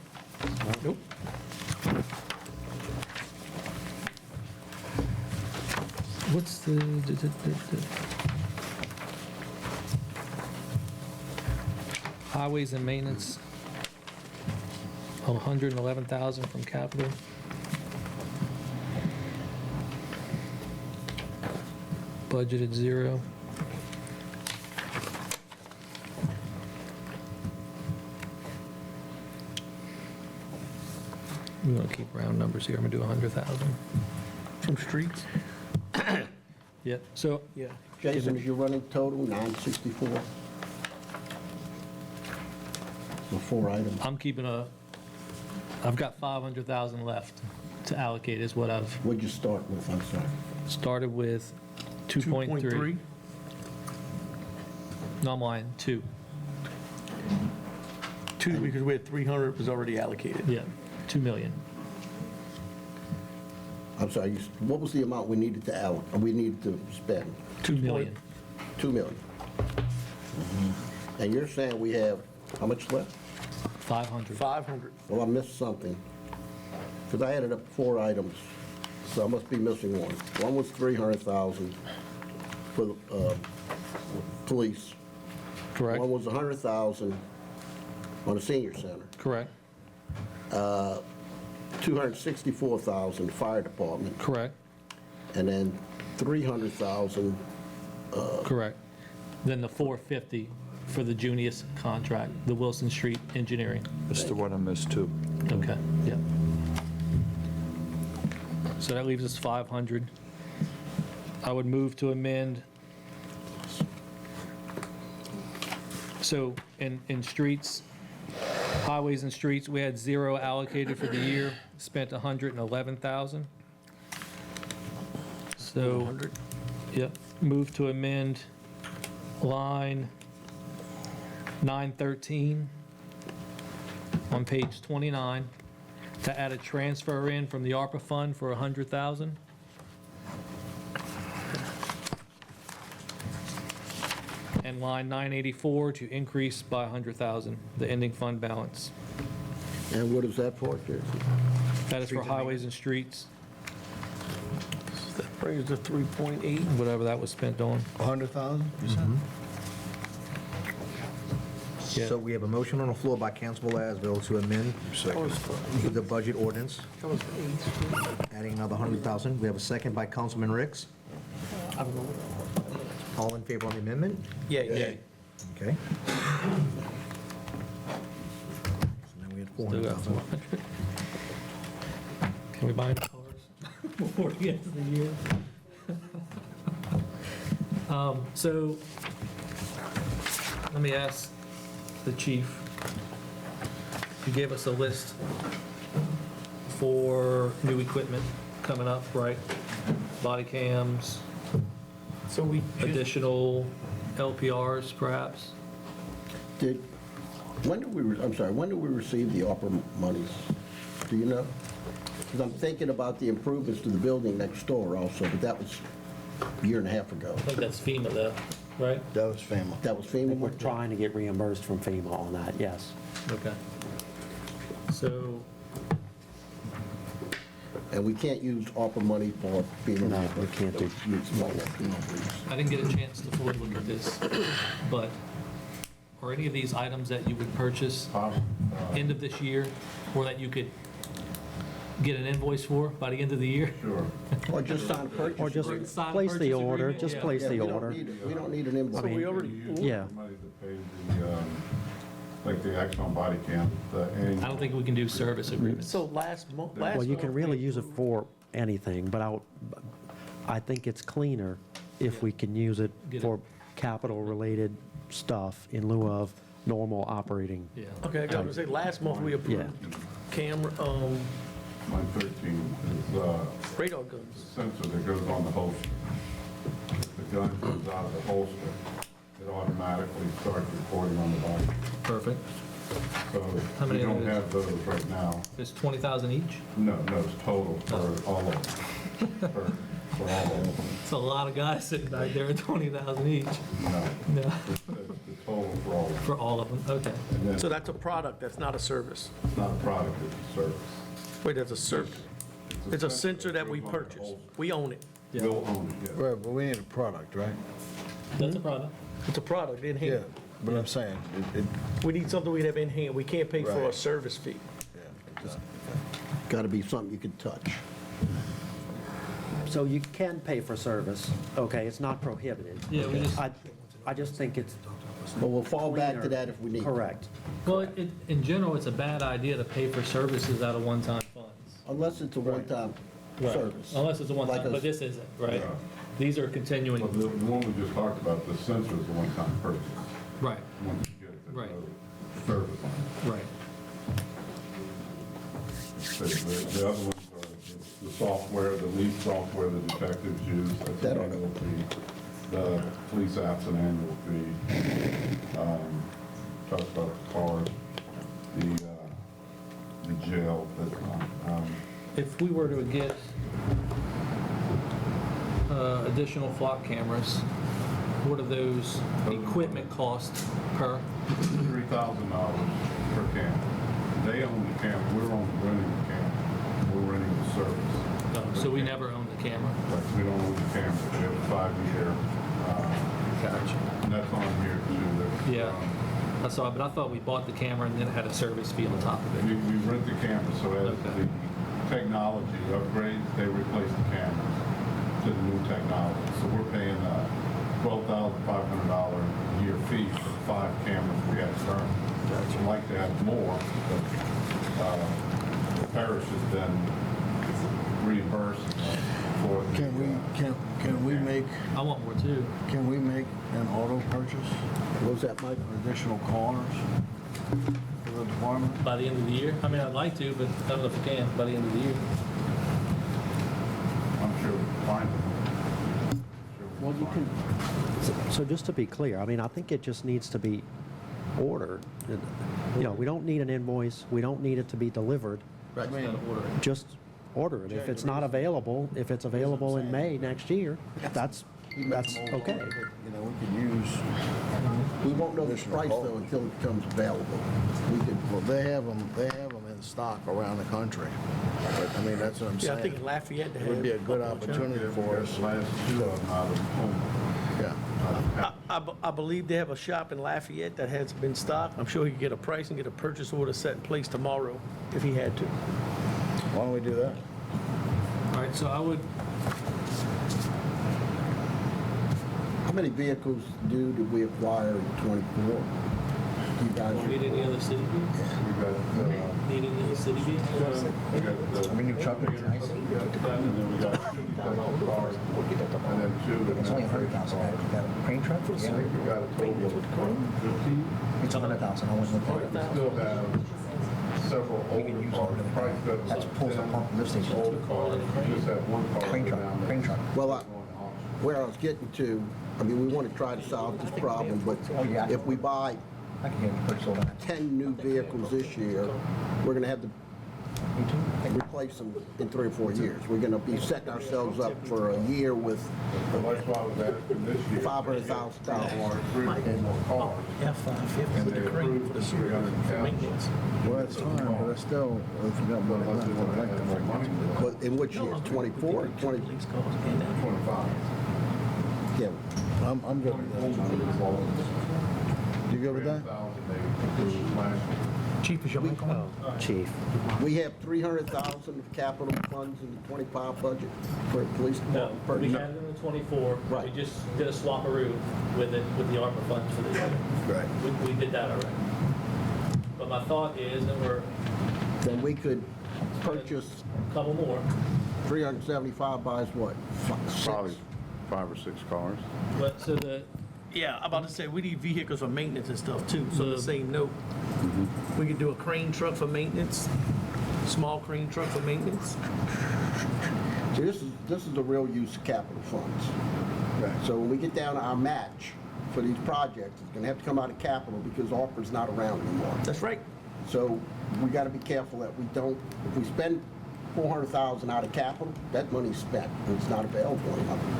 Nope.
What's the, highways and maintenance, 111,000 from capital. Budgeted 0. We're gonna keep round numbers here, I'm gonna do 100,000.
From streets?
Yep, so
Yeah.
Jason, is your running total 964? The 4 items.
I'm keeping I've got 500,000 left to allocate is what I've
What'd you start with, I'm sorry?
started with 2.3. No, I'm lying, 2.
2, because we had 300 was already allocated.
Yeah, 2 million.
I'm sorry, what was the amount we needed to we needed to spend?
2 million.
2 million. And you're saying we have, how much left?
500.
500.
Well, I missed something, because I added up 4 items, so I must be missing one. One was 300,000 for the police.
Correct,
One was 100,000 on the senior center.
correct,
264,000 fire department,
correct,
and then 300,000.
correct. Then the 450 for the Junius contract, the Wilson Street Engineering.
That's the one I missed too.
Okay, yeah. So that leaves us 500. I would move to amend. So in streets, highways and streets, we had 0 allocated for the year, spent 111,000. So,
100.
yep, move to amend line 913 on page 29 to add a transfer in from the ARPA fund for 100,000. And line 984 to increase by 100,000, the ending fund balance.
And what is that for, Jason?
That is for highways and streets,
That brings to 3.8.
whatever that was spent on.
100,000, you said?
Yeah.
So we have a motion on the floor by Councilman Asbill to amend the budget ordinance,
That was for 8.
adding another 100,000. We have a second by Councilman Ricks. All in favor on the amendment?
Yeah.
Okay. So now we had
Still got
400,000.
400. Can we buy any cars before the end of the year? So, let me ask the chief. You gave us a list for new equipment coming up, right? Body cams,
So we should,
additional LPRs perhaps?
When did we receive the ARPA monies? Do you know? Because I'm thinking about the improvements to the building next door also, but that was a year and a half ago.
I think that's FEMA though, right?
That was family.
That was
I think
FEMA?
we're trying to get reimbursed from FEMA on that, yes.
Okay. So,
And we can't use ARPA money for FEMA.
No, we can't do-
I didn't get a chance to fully look at this, but are any of these items that you would purchase end of this year, or that you could get an invoice for by the end of the year?
Sure.
Or just sign purchase.
Or just
agreement.
Sign
place the
purchase
order,
agreement,
just
yeah.
place
Yeah,
the
we don't
order.
we don't need an invoice.
we already,
Yeah.
Money to pay the, like the Exxon body cam, the annual.
I don't think we can do service agreements.
so last month,
Well, you can really use it for anything, but I think it's cleaner if we can use it
Get it.
for capital-related stuff in lieu of normal operating.
Yeah.
Okay, I gotta say, last month we approved camera,
Line 13 is
radar guns.
sensor that goes on the holster. The gun comes out of the holster, it automatically starts recording on the body.
Perfect.
So
How many
we
of
don't
those?
have those right now.
It's 20,000 each?
No, it's total for all of them. For all of them.
It's a lot of guys sitting back there at 20,000 each.
No,
No,
the total for all of them.
for all of them, okay.
And then
So that's a product, that's not a service.
it's not a product, it's a service.
Wait, that's a service. It's a sensor that we
goes on the
purchase.
holster.
We own it.
Yeah.
We'll own it, yes.
Right, but we need a product, right?
That's a product.
It's a product in
Yeah,
hand.
but I'm saying,
We need something we have in hand. We can't pay for a
Right.
service fee.
Got to be something you can touch.
So you can pay for service, okay, it's not prohibited.
Yeah, we just,
I just think it's
But we'll fall back to
cleaner.
that if we need.
Correct.
well, in general, it's a bad idea to pay for services out of one-time funds.
Unless it's a one-time service.
Unless it's a
Like
one-time,
a-
but this isn't, right?
Yeah.
These are continuing,
Well, the one we just talked about, the sensor is a one-time purchase.
right,
Once you get it,
Right.
there's no service on it.
right.
The other ones are the software, the lead software the detectives use, that's
That
an
ought to-
annual fee. The police app's an annual fee. Talked about the cars, the jail, that's not.
If we were to get additional flock cameras, what are those equipment costs per?
$3,000 per camera. They own the camera, we're only renting the camera, we're renting the service.
So we never own the camera.
But we don't own the camera, we have a 5-year,
Gotcha.
and that's on here too. that,
Yeah. I saw it, but I thought we bought the camera and then it had a service fee on top of
We
it.
rent the camera, so as
Okay.
the technology upgrades, they replace the cameras to the new technology. So we're paying a $12,500 a year fee for 5 cameras we have currently. We'd like to have more, but the parish has been reimbursed for the...
can we make,
I want more too.
can we make an auto purchase,
What was that, Mike?
additional cars for the department?
By the end of the year? I mean, I'd like to, but I don't know if we can by the end of the year.
I'm sure we'll find it.
Well, you can,
So just to be clear, I mean, I think it just needs to be ordered. You know, we don't need an invoice, we don't need it to be delivered.
Right.
just order it. If it's not available, if it's available in May next year, that's okay.
You know, we could use,
We won't know the price though until it becomes available. We could,
well, they have them in stock around the country. But, I mean, that's what I'm
Yeah, I
saying.
think in Lafayette they
It would be a
have
good
couple of
opportunity for us.
Last two of them out of home.
Yeah.
I believe they have a shop in Lafayette that has been stocked. I'm sure he could get a price and get a purchase order set in place tomorrow if he had to.
Why don't we do that?
All right, so I would,
how many vehicles did we acquire in '24? You guys
need any other city vehicles?
We got,
Need any other city vehicles?
we got the.
We new truck,
And then we got two cars, and then two.
It's only 100,000, right? You got a crane truck?
I think we got a total of 15.
It's 100,000, I went with
But we
that.
still have several older cars. Price that
That's pulls the pump lift station.
older cars. We just have one car.
Crane truck,
down there.
crane truck.
Well,
Going to auction.
where I was getting to, I mean, we want to try to solve this problem, but if we buy
I can hear you purchase order.
10 new vehicles this year, we're going to have to replace them in 3 or 4 years. We're going to be setting ourselves up for a year with
So that's why I was asking this year.
$500,000.
Three or four more cars.
F-550 with the crane for the sewer, for maintenance.
Well, that's fine, but I still, if you got money left, I'd like to make money.
But in which year? 24, 20?
Police cars and that.
25.
Yeah.
I'm good with that. You good with that?
3,000 they approved last year.
Chief, is your mic on?
Chief.
We have 300,000 of capital funds in the 25 budget for the police
No,
department.
we had it in the 24.
Right.
We just did a swap-a-roo with it, with the ARPA funds for this year.
Right.
We did that already. But my thought is that we're
Then we could purchase
a couple more,
375 buys what?
Probably 5 or 6 cars.
but so the,
Yeah, I'm about to say, we need vehicles for maintenance and stuff too, so the same note. We could do a crane truck for maintenance, small crane truck for maintenance.
See, this is the real use of capital funds. So when we get down to our match for these projects, it's gonna have to come out of capital because ARPA's not around anymore.
That's right.
So we gotta be careful that we don't, if we spend 400,000 out of capital, that money's spent, and it's not available.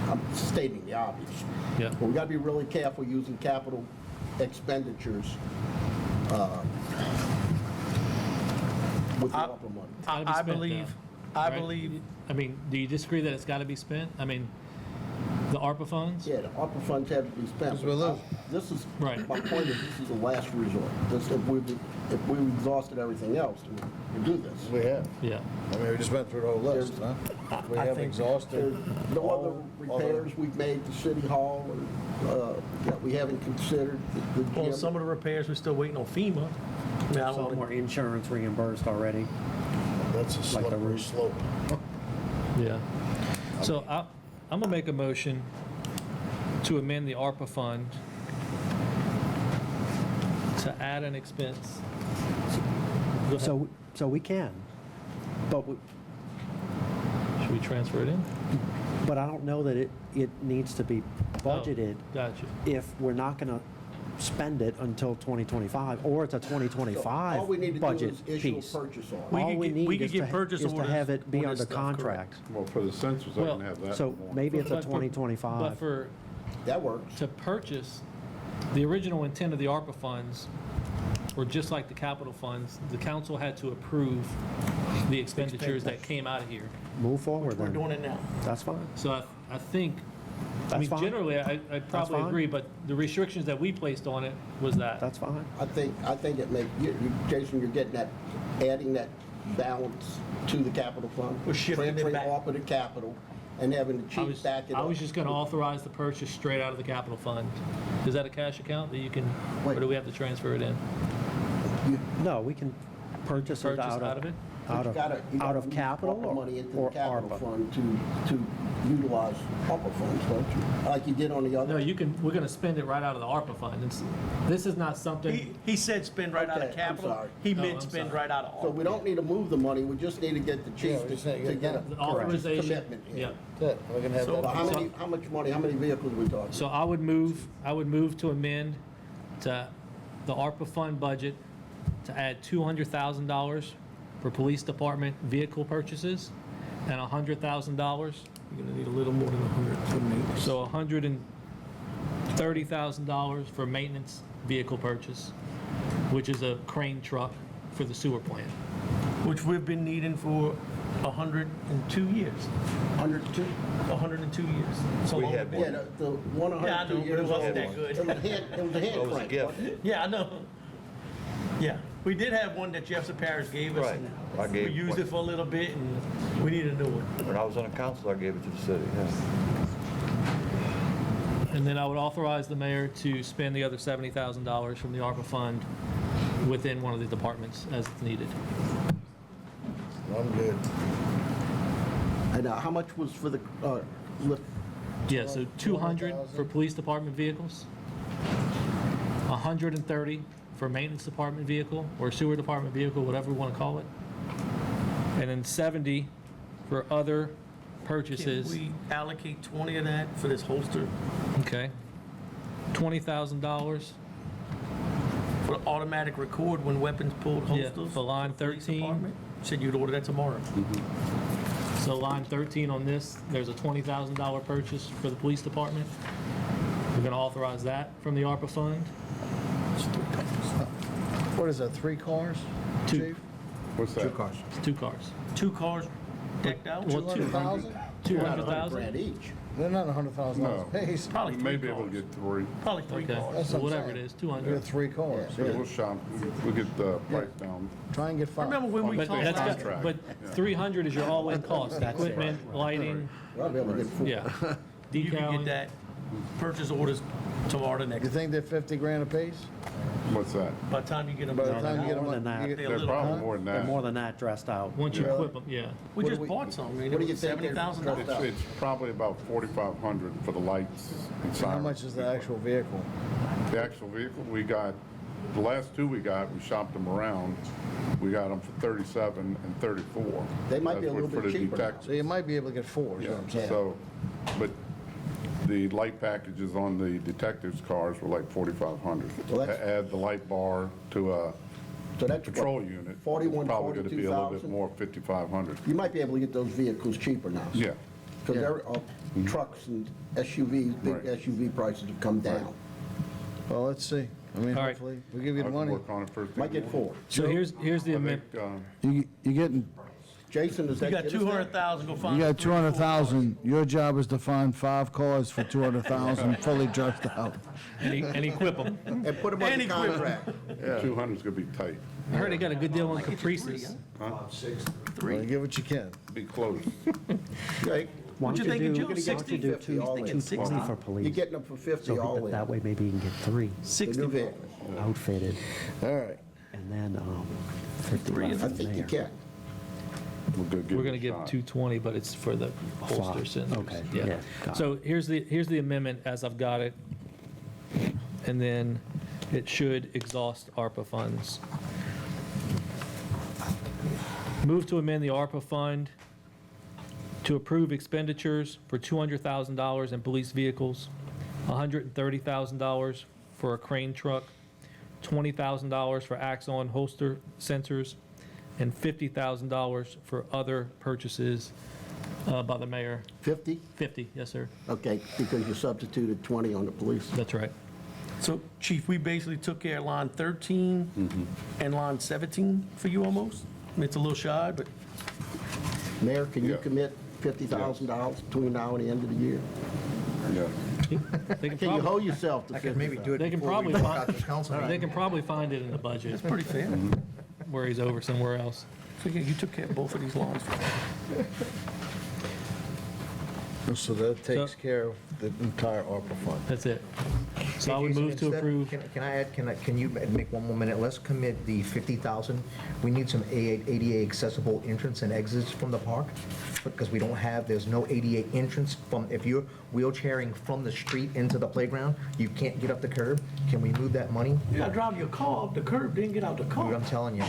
I'm stating the obvious.
Yeah.
But we gotta be really careful using capital expenditures with the ARPA money.
Gotta be
I
spent
believe,
now,
I
right?
believe,
I mean, do you disagree that it's got to be spent? I mean, the ARPA funds?
Yeah, the ARPA funds have to be spent.
That's what it is.
This is,
Right.
my point is, this is the last resort. If we've exhausted everything else, we do this.
We have.
Yeah.
I mean, we just went through the whole list, huh? We have
There's
exhausted.
no other
all
repairs we've made to City Hall that we haven't considered. The
well,
gym.
some of the repairs, we're still waiting on FEMA. I mean, I don't
Some
wanna-
were insurance reimbursed already.
That's a
Like the
slippery
roof.
slope.
Yeah. So I'm gonna make a motion to amend the ARPA fund to add an expense. Go ahead.
So we can, but,
Should we transfer it in?
but I don't know that it needs to be budgeted
Gotcha.
if we're not going to spend it until 2025, or it's a
So
2025
all we need to do
budget
is issue a
piece.
purchase order.
We
All
could
we
get-
need
we could
is
get
to
purchase
is to
orders
have it be
on this
under
stuff, correct.
contract.
Well, for the sensors, I
Well,
can have that.
So
one.
maybe it's a
But for-
2025.
But for,
That works.
to purchase, the original intent of the ARPA funds were just like the capital funds. The council had to approve the expenditures that came out of here.
Move forward
We're
then.
doing it now.
That's fine.
So I think, I
That's
mean,
fine.
generally, I'd probably
fine.
agree, but the restrictions that we placed on it was that.
That's fine.
I think it makes, Jason, you're getting that, adding that balance to the capital fund.
We're shifting it back.
Transferring ARPA to capital and having the
I
chief
was,
back it up.
I was just gonna authorize the purchase straight out of the capital fund. Is that a cash account that you can, or
Wait.
do we have to transfer it in?
No, we can purchase it
Purchase
out
out of
of
it?
But you gotta
out of
move
capital
ARPA money into the
or
capital
ARPA?
fund to utilize ARPA funds, don't you? Like you did on the other.
No, you can, we're gonna spend it right out of the ARPA fund. This is not something,
He said spend right out
Okay,
of
I'm
capital.
sorry.
He
Oh,
meant
I'm
spend
sorry.
right out of
So
ARPA.
we don't need to move the money, we just need to get the chief
Yeah, we just need to
to
get
get
that.
the
a
authorization.
commitment
Yeah.
here.
That's it. We can have
So-
But
that.
how much money, how many vehicles are we talking?
So I would move to amend to the ARPA fund budget to add $200,000 for police department vehicle purchases, and $100,000,
You're gonna need a little more than 100 for maintenance.
so $130,000 for maintenance vehicle purchase, which is a crane truck for the sewer plant.
Which we've been needing for 102 years.
102?
102 years. So
We
long
had
it's been.
Yeah, the one
Yeah, I know,
102
but it
years
wasn't
old.
that good.
It was a hand
Well, it was a
crank,
gift.
wasn't it?
Yeah, I know. Yeah, we did have one that Jefferson Parish gave us.
Right.
and
I gave
We used
one.
it for a little bit, and we need a new one.
When I was on the council, I gave it to the city, yeah.
And then I would authorize the mayor to spend the other $70,000 from the ARPA fund within one of the departments as it's needed.
I'm good.
And how much was for the lift?
Yeah, so 200 for police department vehicles, 130 for maintenance department vehicle, or sewer department vehicle, whatever we want to call it, and then 70 for other
Can
purchases.
we allocate 20 of that for this holster
Okay. $20,000,
for automatic record when weapons pulled
Yeah,
holsters?
for line
the police
13.
department? Said you'd order that tomorrow.
so line 13 on this, there's a $20,000 purchase for the police department. We're going to authorize that from the ARPA fund.
What is that, 3 cars,
Two.
chief?
What's that?
2 cars.
2 cars.
2 cars decked out?
Well,
200,000?
About
200,000?
$100,000 each.
They're not $100,000
No.
apiece.
Probably
We
3
may be able to
cars.
get 3.
Probably 3
Okay,
cars.
That's
so
what I'm
whatever
saying.
it is,
They're
200.
3 cars.
Yeah, we'll shop, we'll get the price down.
Try and get
I
5.
remember when we
But
talked
that's
last,
got, but 300 is your all-in cost, equipment, lighting,
Well, I'll be able to get 4.
yeah.
you can get
Decaling.
that purchase orders tomorrow to
You
next.
think they're 50 grand apiece?
What's that?
By the time you get them
By the
done,
time you get them,
More than that.
you get-
they're a
They're
little,
probably more than
They're more
that.
than that dressed out.
Once you
Yeah.
equip them, yeah.
we
What
just
do we-
bought some. I mean,
what
it
do you
was
think they're
$70,000.
dressed
It's probably about 4,500 for the lights and
and how
sirens.
much is the actual vehicle?
The actual vehicle, we got, the last 2 we got, we shopped them around. We got them for 37 and 34.
They might be
That's
a little
for
bit
the
cheaper.
detectives.
So you might be able to get 4, is
Yeah,
what I'm saying.
so, but the light packages on the detectives' cars were like 4,500.
Well, that's-
Add the light bar to a
So that's
patrol
what,
unit,
41,
probably gonna be a little bit
42,000?
more, 5,500.
You might be able to get those vehicles cheaper now.
Yeah,
Because trucks and SUVs, big
Right.
SUV prices have come down.
Well, let's see. I mean,
All right.
hopefully, we give you
I
the
can
money.
work on it first thing.
Might get 4.
So here's the
I
amendment.
think,
You getting,
Jason, does
You
that
got
get us there?
200,000, go find.
you got
3 or 4 cars.
200,000. Your job is to find 5 cars for 200,000, fully dressed out.
And equip them.
And put them
And
under
equipment.
contract.
200's gonna be tight.
I heard they got a good deal on Caprices.
Well, give what you can.
Be close.
Okay.
Why
What you
don't
thinking,
do-
Joe?
why don't you
60?
do
50 all in.
220 for
You're
police?
getting them for 50
So
all in.
that way maybe you can get 3
The
60
new vehicle.
outfitted,
All right.
and then 50
Three
left
of
for
I
the
think you
mayor.
can.
We're
We're going to give 220, but it's for the holster
Swap.
cylinders.
Okay, yeah, got it.
So here's the amendment as I've got it. And then it should exhaust ARPA funds. Move to amend the ARPA fund to approve expenditures for $200,000 in police vehicles, $130,000 for a crane truck, $20,000 for Axon holster sensors, and $50,000 for other purchases by the mayor.
50?
50, yes, sir.
Okay, because you substituted 20 on the police.
That's right.
So, Chief, we basically took care of line 13 and line 17 for you almost? I mean, it's a little shy, but
Mayor, can you
Yeah.
commit $50,000 between now and the end of the year?
Yeah.
They can
Can you
probably,
hold yourself to
I could maybe
50,000?
do it
They can
before we
probably
walk out this council
they
meeting.
can probably find it in the budget
it's pretty fair.
where he's over somewhere else.
So you took care of both of these lines for us.
So that takes care of the entire ARPA fund.
That's it. So I would
Jason,
move to
instead-
approve.
Can I add, can you make one more minute? Let's commit the 50,000. We need some ADA accessible entrance and exits from the park, because we don't have, there's no ADA entrance from, if you're wheelchairing from the street into the playground, you can't get up the curb. Can we move that money?
You gotta drive your car up the curb, then get out the
Dude,
car.
I'm telling you.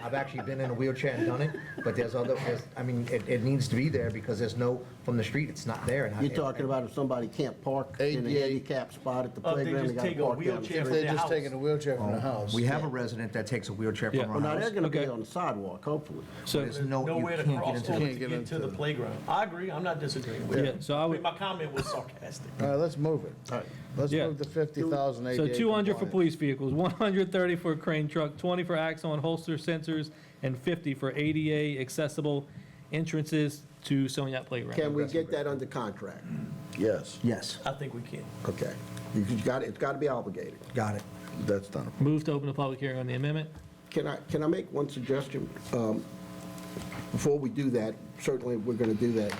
I've actually been in a wheelchair and done it, but I mean, it needs to be there because there's no, from the street, it's not there. And I-
You're talking about if somebody can't park in a
ADA.
handicap spot at the
Oh, they
playground,
just
they gotta
take a
park down the
wheelchair
street.
If they're
their
just
house.
taking a wheelchair from the house.
We have a resident that takes a wheelchair
Yeah.
from
Well,
our
now, they're
house.
gonna be
Okay.
on the sidewalk, hopefully.
So,
There's no, you
Nowhere to
can't get
cross
into
over
the.
to get to the playground. I agree, I'm not disagreeing with
yeah,
you.
so I would,
My comment was sarcastic.
All right, let's move it. Let's
Yeah.
move the 50,000 ADA
so 200 for
compliance.
police vehicles, 130 for crane truck, 20 for axle and holster sensors, and 50 for ADA accessible entrances to Soniat Playground.
Can we get that under contract?
Yes,
Yes,
I think we can.
Okay. It's got to be obligated.
got it.
that's done.
Move to open the public hearing on the amendment.
Can I make one suggestion? Before we do that, certainly we're going to do that.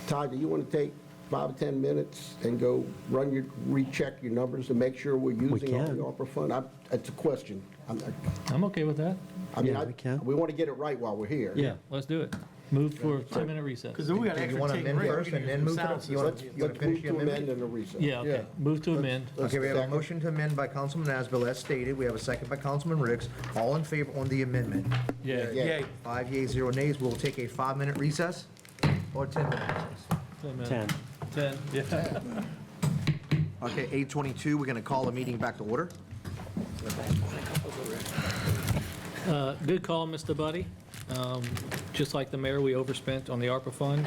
Todd, do you want to take 5 or 10 minutes and go recheck your numbers and make sure we're using all the
can.
ARPA fund? It's a question.
I'm okay with that.
Yeah, we can.
We want to get it right while we're here.
Yeah, let's do it. Move for a 10-minute recess.
Because then we got
Do you
extra
want to
take
amend
break.
first and then move to the, you want to
Let's
finish
move
your
to amend
amendment?
and a recess.
Yeah, okay.
Yeah.
Move to amend.
Okay, we have a motion to amend by Councilman Asbill as stated. We have a second by Councilman Ricks. All in favor on the amendment?
Yeah.
Yay.
5 yeas, 0 nays. We'll take a 5-minute recess or 10-minute recess.
10. 10, yeah.
Okay, 8:22, we're going to call the meeting back to order.
Good call, Mr. Buddy. Just like the mayor, we overspent on the ARPA fund.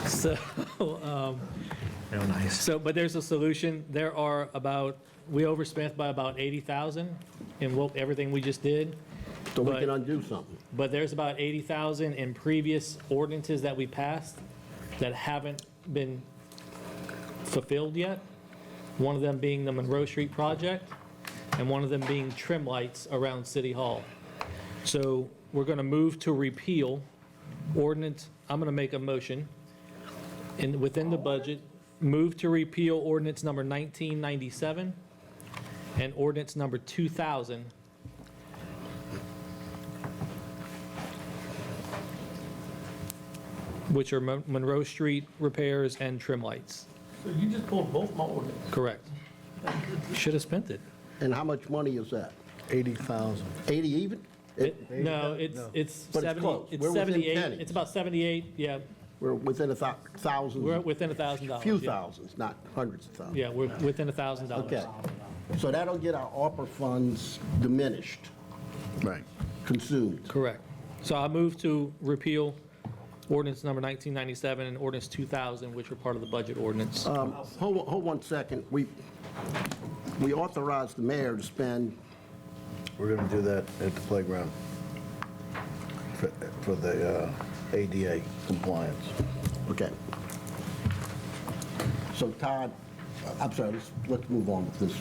So,
Real nice.
but there's a solution. There are we overspent by about 80,000 in everything we just did.
So we
But-
can undo something.
But there's about 80,000 in previous ordinances that we passed that haven't been fulfilled yet. One of them being the Monroe Street project, and one of them being trim lights around City Hall. So we're going to move to repeal ordinance, I'm going to make a motion, within the budget, move to repeal ordinance number 1997 and ordinance number 2000, which are Monroe Street repairs and trim lights.
So you just pulled both my ordinance.
Correct. Should have spent it.
And how much money is that?
80,000.
80 even?
No, it's
But it's
70,
close.
it's
We're within
78,
pennies.
it's about 78, yeah,
We're within thousands.
we're within $1,000.
Few
yeah.
thousands, not hundreds of thousands.
Yeah, we're within $1,000.
Okay. So that'll get our ARPA funds diminished,
Right.
consumed.
Correct. So I move to repeal ordinance number 1997 and ordinance 2000, which are part of the budget ordinance.
Hold 1 second. We authorized the mayor to spend,
We're going to do that at the playground for the ADA compliance.
okay. So Todd, I'm sorry, let's move on with this.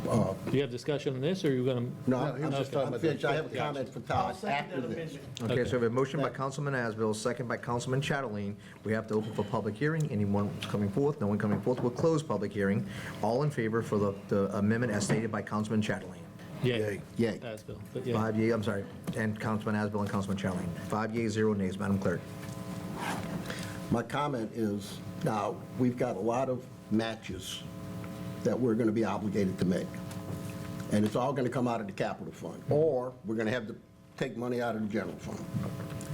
Do you have discussion on this, or are you going to?
No,
he was just talking
I'm
about
finished.
the
I have a comment for
I'll
Todd
second
after
that
this.
amendment.
Okay, so we have a motion by Councilman Asbill, second by Councilman Chatelain. We have to open for public hearing. Anyone coming forth? No one coming forth. We'll close public hearing. All in favor for the amendment as stated by Councilman Chatelain?
Yay.
Yay.
That's Bill, but yeah.
5 yeas, I'm sorry, and Councilman Asbill and Councilman Chatelain. 5 yeas, 0 nays. Madam Clerk.
My comment is, now, we've got a lot of matches that we're going to be obligated to make. And it's all going to come out of the capital fund, or we're going to have to take money out of the general fund.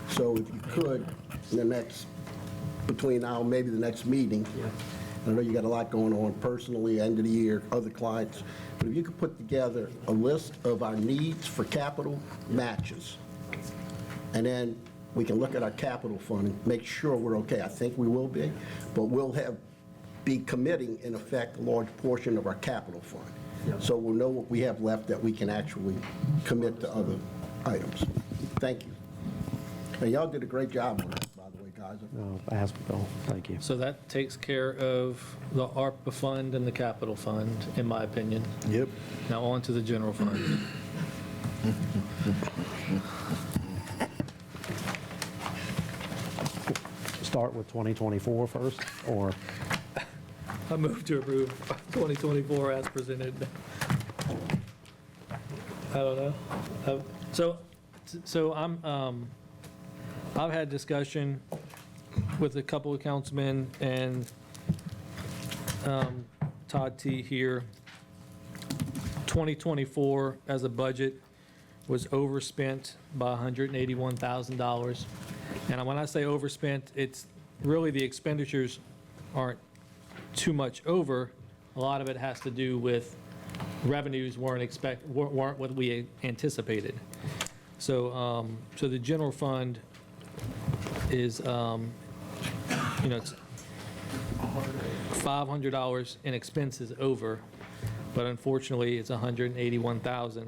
So if you could, in the next, between now and maybe the next meeting, I know you got a lot going on personally, end of the year, other clients, but if you could put together a list of our needs for capital matches, and then we can look at our capital fund and make sure we're okay. I think we will be, but we'll be committing, in effect, a large portion of our capital fund. So we'll know what we have left that we can actually commit to other items. Thank you. And y'all did a great job on that, by the way, guys.
No, Asbill, thank you.
So that takes care of the ARPA fund and the capital fund, in my opinion.
Yep.
Now on to the general fund.
Start with 2024 first, or,
I move to approve 2024 as presented. I don't know. So I've had discussion with a couple of councilmen and Todd T. here. 2024 as a budget, was overspent by $181,000. And when I say overspent, it's really the expenditures aren't too much over. A lot of it has to do with revenues weren't what we anticipated. So, so the general fund is, it's $500 in expenses over, but unfortunately, it's $181,000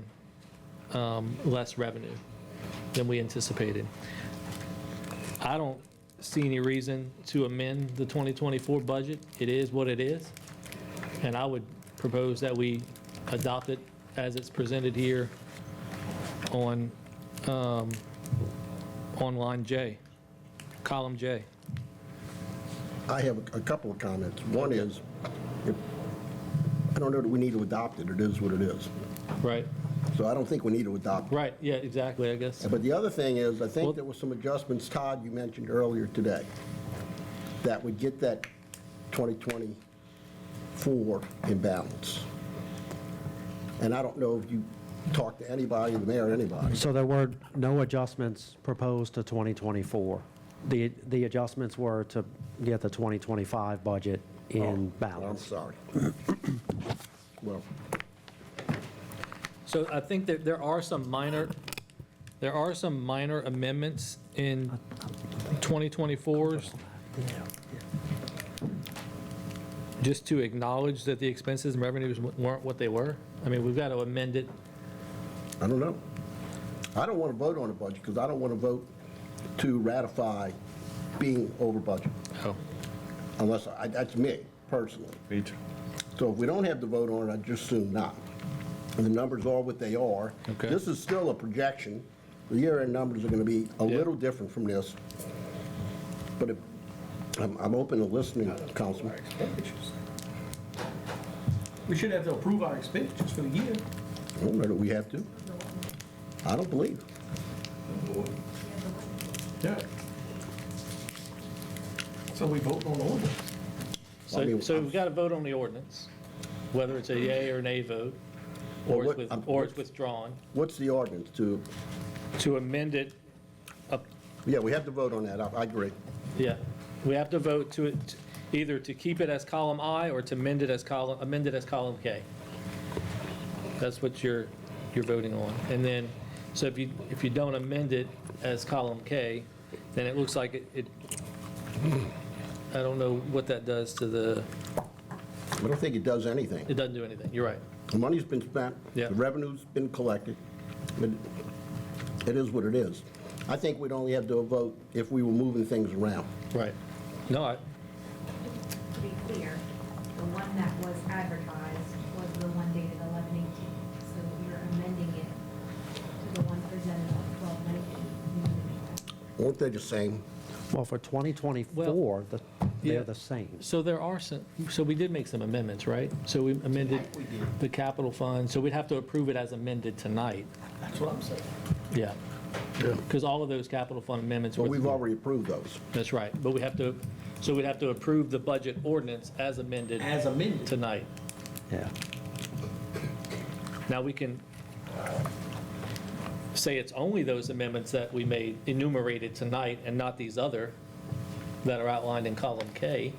less revenue than we anticipated. I don't see any reason to amend the 2024 budget. It is what it is, and I would propose that we adopt it as it's presented here on line J, column J.
I have a couple of comments. One is, I don't know that we need to adopt it. It is what it is.
Right,
So I don't think we need to adopt it.
right, yeah, exactly, I guess.
But the other thing is, I
Well-
think there were some adjustments, Todd, you mentioned earlier today, that would get that 2024 in balance. And I don't know if you talked to anybody, the mayor, anybody.
So there were no adjustments proposed to 2024. The adjustments were to get the 2025 budget in
I'm
balance.
sorry. Well,
So I think that there are some minor amendments in 2024s, just to acknowledge that the expenses and revenues weren't what they were. I mean, we've got to amend it.
I don't know. I don't want to vote on the budget because I don't want to vote to ratify being over budget,
Oh,
unless, that's me personally.
Me too.
So if we don't have to vote on it, I'd just assume not. And the numbers are what they are.
Okay.
This is still a projection. The year-end numbers are going to be a
Yeah.
little different from this. But I'm open to listening, Councilman.
We should have to approve our expenditures for the year.
I don't know that we have to. I don't believe.
Yeah. So we vote on the ordinance.
I mean,
so we've got to vote on the ordinance, whether it's a yea or nay vote, or
Well,
it's withdrawn,
What's the ordinance to,
to amend it up.
yeah, we have to vote on that. I agree.
Yeah, we have to vote to it, either to keep it as column I or to amend it as column K. That's what you're voting on. And then, so if you don't amend it as column K, then it looks like it, I don't know what that does to the,
I don't think it does anything.
it doesn't do anything, you're right.
The money's been spent.
Yeah.
The revenue's been collected. But it is what it is. I think we'd only have to vote if we were moving things around.
Right. No,
To be clear, the one that was advertised was the one dated 11/18. So you're amending it to the one presented on 12/19.
Weren't they the same?
Well, for 2024,
yeah.
they're the same.
so there are some, so we did make some amendments, right? So we amended the capital fund, so we'd have to approve it as amended tonight.
That's what I'm saying.
Yeah. Because all of those capital fund amendments
But
were.
we've already approved those.
That's right, but we have to, so we'd have to approve the budget ordinance as amended.
As amended.
Tonight.
Yeah.
Now, we can say it's only those amendments that we made enumerated tonight and not these other that are outlined in column K.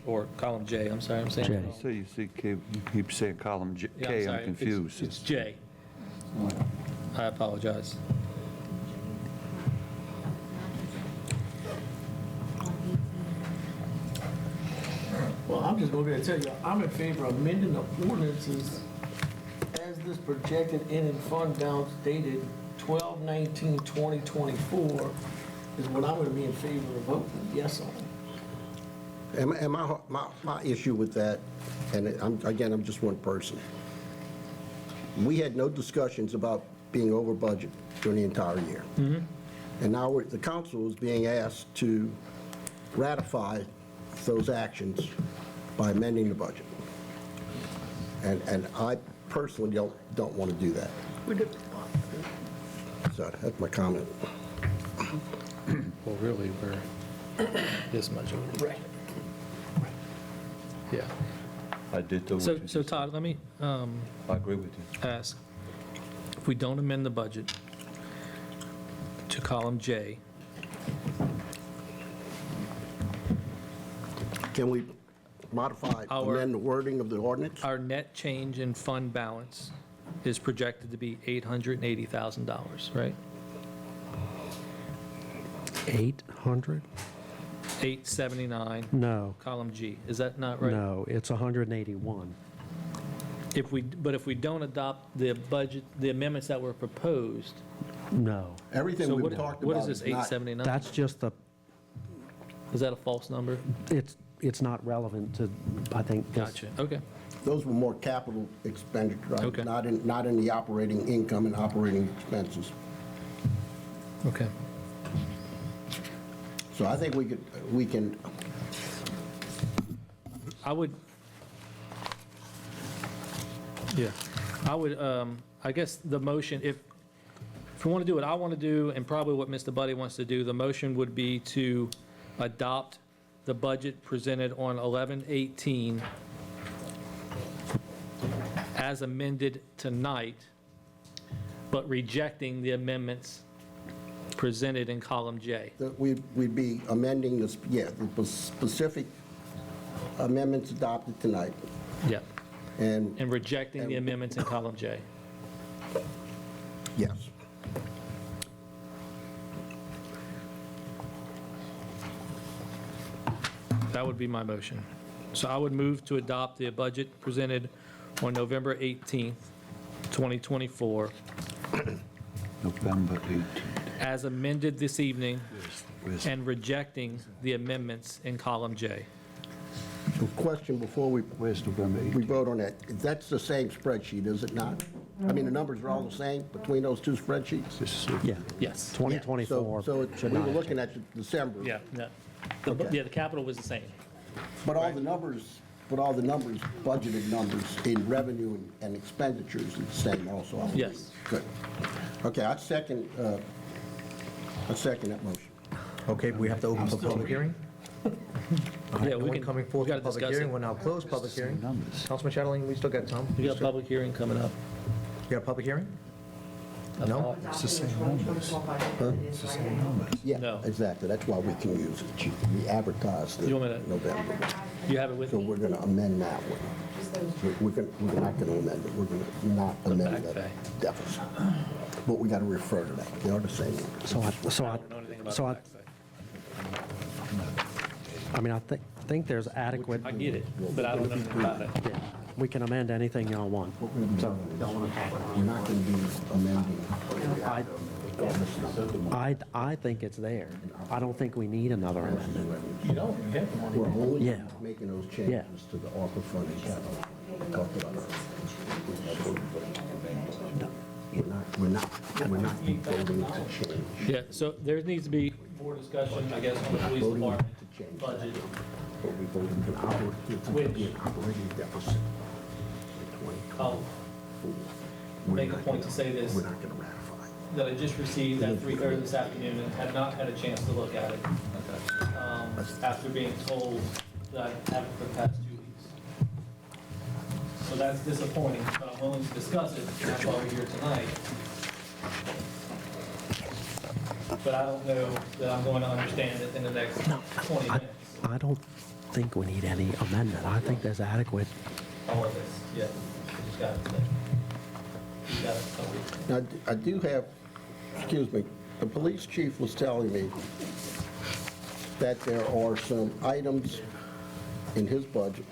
Or column J, I'm sorry, I'm saying. it
J.
wrong.
So you see, you keep saying column
Yeah, I'm
K,
sorry,
I'm
it's-
confused.
It's J. I apologize.
Well, I'm just going to tell you, I'm in favor of amending the ordinances as this projected in fund balance dated 12/19/2024 is what I'm going to be in favor of voting yes on.
And my issue with that, and I'm just one person. We had no discussions about being over budget during the entire year. And now the council is being asked to ratify those actions by amending the budget. And I personally don't want to do that. So that's my comment.
Well, really, we're this much over. Right. Yeah.
I did do what
So
you just
Todd, let me
said. I agree with you.
ask, if we don't amend the budget to column J,
Can we modify,
Our-
amend the wording of the ordinance?
our net change in fund balance is projected to be $880,000, right?
800?
879,
No,
column G. Is that not right?
no, it's 181.
But if we don't adopt the budget, the amendments that were proposed,
No,
Everything
so
we've
what
talked
what
about
is this,
is not,
879?
that's just the,
Is that a false number?
it's not relevant to, I think. this-
Gotcha, okay.
those were more capital expenditure,
Okay.
right? Not in the operating income and operating expenses.
Okay.
So I think we can,
I would, yeah, I would, I guess the motion, if we want to do what I want to do, and probably what Mr. Buddy wants to do, the motion would be to adopt the budget presented on 11/18 as amended tonight, but rejecting the amendments presented in column J.
that we'd be amending this, the specific amendments adopted tonight,
Yep.
and,
And rejecting the amendments in column J.
yes.
That would be my motion. So I would move to adopt the budget presented on November 18th, 2024,
November 18th.
as amended this evening,
Where's-
and rejecting the amendments in column J.
So question before we
Where's November 18th?
vote on that, that's the same spreadsheet, is it not? I mean, the numbers are all the same between those two spreadsheets?
This is-
Yeah,
Yes.
2024
So
should
we
not
were
have
looking at December.
Yeah.
Okay.
Yeah, the capital was the same.
But all the numbers, budgeted numbers in revenue and expenditures is the same also. I believe.
Yes.
Good. Okay, I second that motion.
Okay, we have to open the public hearing?
Yeah,
No
we
one
can,
coming
we
forth
got
to
to
public
discuss
hearing,
it.
we'll now close public hearing.
Numbers.
Councilman Chatelain, we still got time.
We got a public hearing coming up.
You got a public hearing? No?
It's the same numbers. It's the same numbers.
Yeah,
No.
exactly, that's why we can use it. We advertised it
You want me to-
November,
You have it with
so
me?
we're going to amend that one. We're not going to amend it, we're going to not amend
back
that
pay.
deficit. But we got to refer to that, they are the same.
So I mean, I think there's adequate,
I get it, but I don't know anything about it.
yeah, we can amend anything y'all want. So
We're not going to be amending.
I think it's there. I don't think we need another amendment.
We're only
Yeah.
making those
Yeah.
changes to the ARPA funding capital. We're not voting to change.
Yeah, so there needs to be more discussion, I guess, on the police
Voting
department
to change.
budget.
But we voted to operate, it's going to be an operating deficit in 2024.
I'll make a point to say this,
We're not going to ratify.
that I just received at 3:30 this afternoon and have not had a chance to look at it, after being told that I haven't for the past 2 weeks. So that's disappointing, but I'm willing to discuss it, and that's why we're here tonight. But I don't know that I'm going to understand it in the next 20 minutes,
I don't think we need any amendment. I think there's adequate.
all of this, yeah. You just got it today. You got it covered.
Now, I do have, excuse me, the police chief was telling me that there are some items in his budget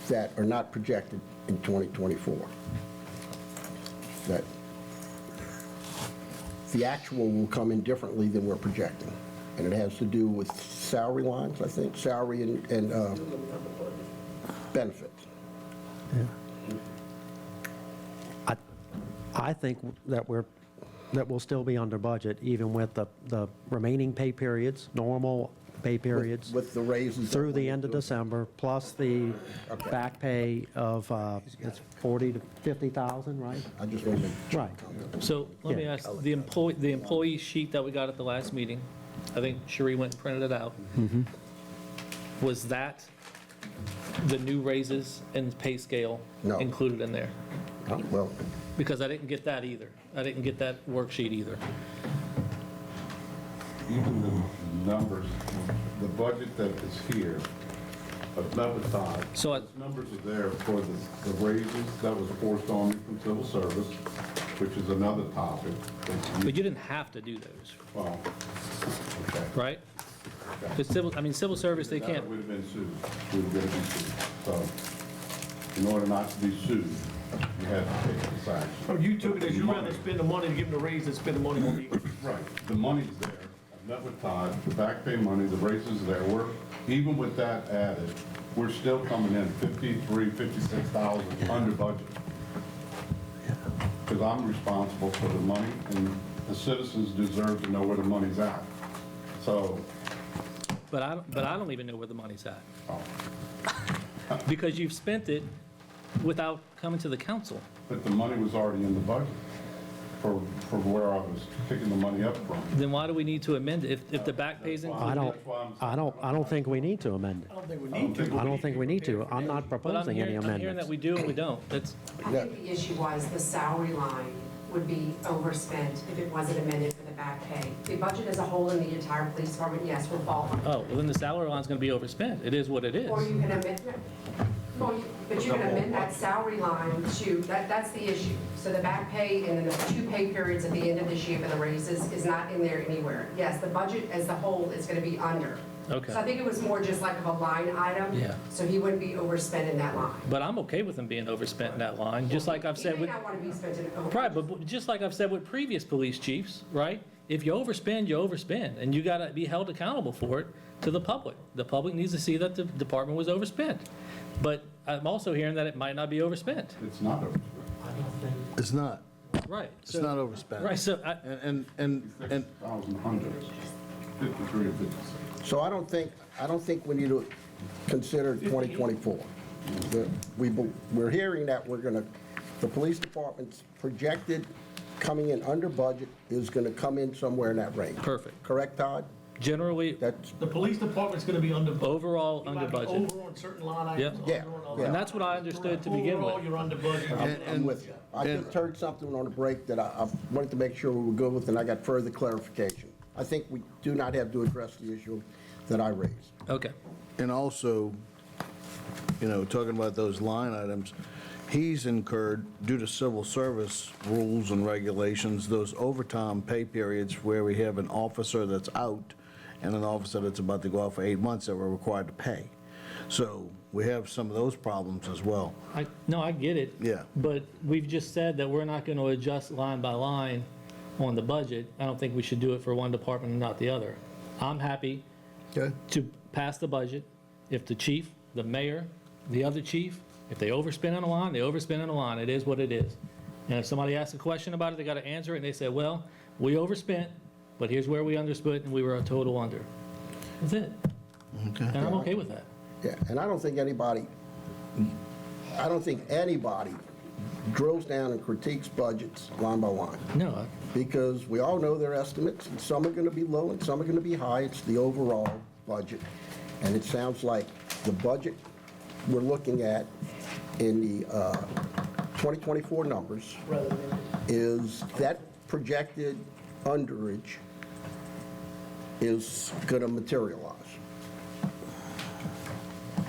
that are not projected in 2024. That the actual will come in differently than we're projecting. And it has to do with salary lines, I think, salary and benefits.
I think that we'll still be under budget even with the remaining pay periods, normal pay periods.
With the raises.
Through the end of December, plus the back pay of, it's 40 to 50,000, right?
I just want to.
Right.
So let me
Yeah.
ask, the employee sheet that we got at the last meeting, I think Sheree went and printed it out. Was that the new raises and pay scale
No.
included in there?
Well,
Because I didn't get that either. I didn't get that worksheet either.
Even the numbers, the budget that is here, of level 5,
So I-
those numbers are there for the raises that was forced on me from civil service, which is another topic. that
But you didn't have to do those,
Well, okay.
right? Because civil service, they can't,
That would have been sued. We were going to be sued. So in order not to be sued, you had to take this action.
Oh, you took it as you rather spend the money to give them the raise than spend the money on the,
Right, the money's there. I've met with Todd, the back pay money, the raises there. Even with that added, we're still coming in 53, 56,000 under budget. Because I'm responsible for the money, and the citizens deserve to know where the money's at. So,
but I don't even know where the money's at.
oh,
Because you've spent it without coming to the council.
but the money was already in the budget for where I was picking the money up from.
Then why do we need to amend it if the back pay's included?
I don't think we need to amend it.
I don't think we need to.
I don't think we need to. I'm not
But I'm
proposing any
hearing that
amendments.
we do and we don't. That's,
I think the issue was the salary line would be overspent if it wasn't amended for the back pay. The budget as a whole in the entire police department, yes, will fall.
oh, well, then the salary line's gonna be overspent. It is what it is.
Or you can amend, but you can amend that salary line to, that's the issue. So the back pay and then the 2 pay periods at the end of this year for the raises is not in there anywhere. Yes, the budget as the whole is gonna be under.
Okay.
So I think it was more just like of a line item.
Yeah.
So he wouldn't be overspent in that line.
But I'm okay with them being overspent in that line, just like I've said
He
with,
may not want to be spent in over.
right, but just like I've said with previous police chiefs, right? If you overspend, you overspend, and you gotta be held accountable for it to the public. The public needs to see that the department was overspent. But I'm also hearing that it might not be overspent.
It's not overspent.
It's not.
Right.
It's not overspent.
Right, so I,
And
6,000 hundreds, 53 or 56.
so I don't think we need to consider 2024. We're hearing that the police department's projected coming in under budget is going to come in somewhere in that range.
perfect.
Correct, Todd?
Generally,
That's,
The police department's gonna be under.
overall
You
under
might be
budget.
over on certain line items.
Yeah.
Yeah,
under on
yeah.
others.
And that's what I understood to begin
Overall,
with.
you're under budget.
I'm with you. I just heard something on the break that I wanted to make sure we were good with, and I got further clarification. I think we do not have to address the issue that I raised.
Okay.
And also, talking about those line items, he's incurred, due to civil service rules and regulations, those overtime pay periods where we have an officer that's out and an officer that's about to go out for 8 months that we're required to pay. So we have some of those problems as well.
No, I get it.
Yeah.
But we've just said that we're not going to adjust line by line on the budget. I don't think we should do it for one department and not the other. I'm happy
Okay.
to pass the budget if the chief, the mayor, the other chief, if they overspend on a line, they overspend on a line. It is what it is. And if somebody asks a question about it, they got to answer it, and they say, well, we overspent, but here's where we underspent, and we were a total under. That's it.
Okay.
And I'm okay with that.
Yeah, and I don't think anybody drills down and critiques budgets line by line,
No,
because we all know their estimates, and some are going to be low and some are going to be high. It's the overall budget. And it sounds like the budget we're looking at in the 2024 numbers is that projected underage is going to materialize.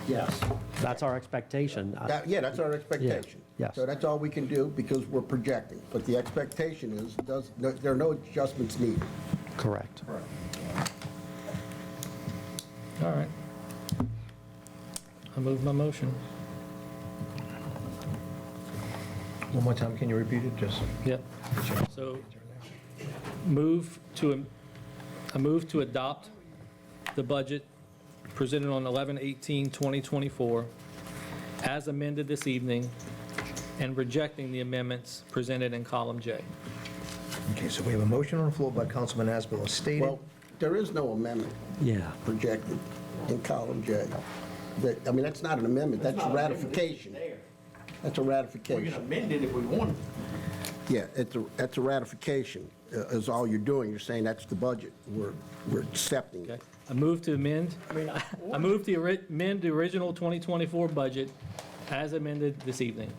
Yes.
That's our expectation.
Yeah, that's our expectation.
yes.
So that's all we can do because we're projecting. But the expectation is, there are no adjustments needed.
Correct.
all right. I move my motion.
One more time, can you repeat it? Just.
Yep. So I move to adopt the budget presented on 11/18/2024 as amended this evening and rejecting the amendments presented in column J.
Okay, so we have a motion on the floor by Councilman Asbill as stated.
Well, there is no amendment
Yeah.
projected in column J. That's not an amendment, that's a ratification. That's a
We can
ratification.
amend it if we want.
Yeah, that's a ratification. is all you're doing. You're saying that's the budget. We're accepting
Okay.
it.
I move to amend, I move to amend the original 2024 budget as amended this evening.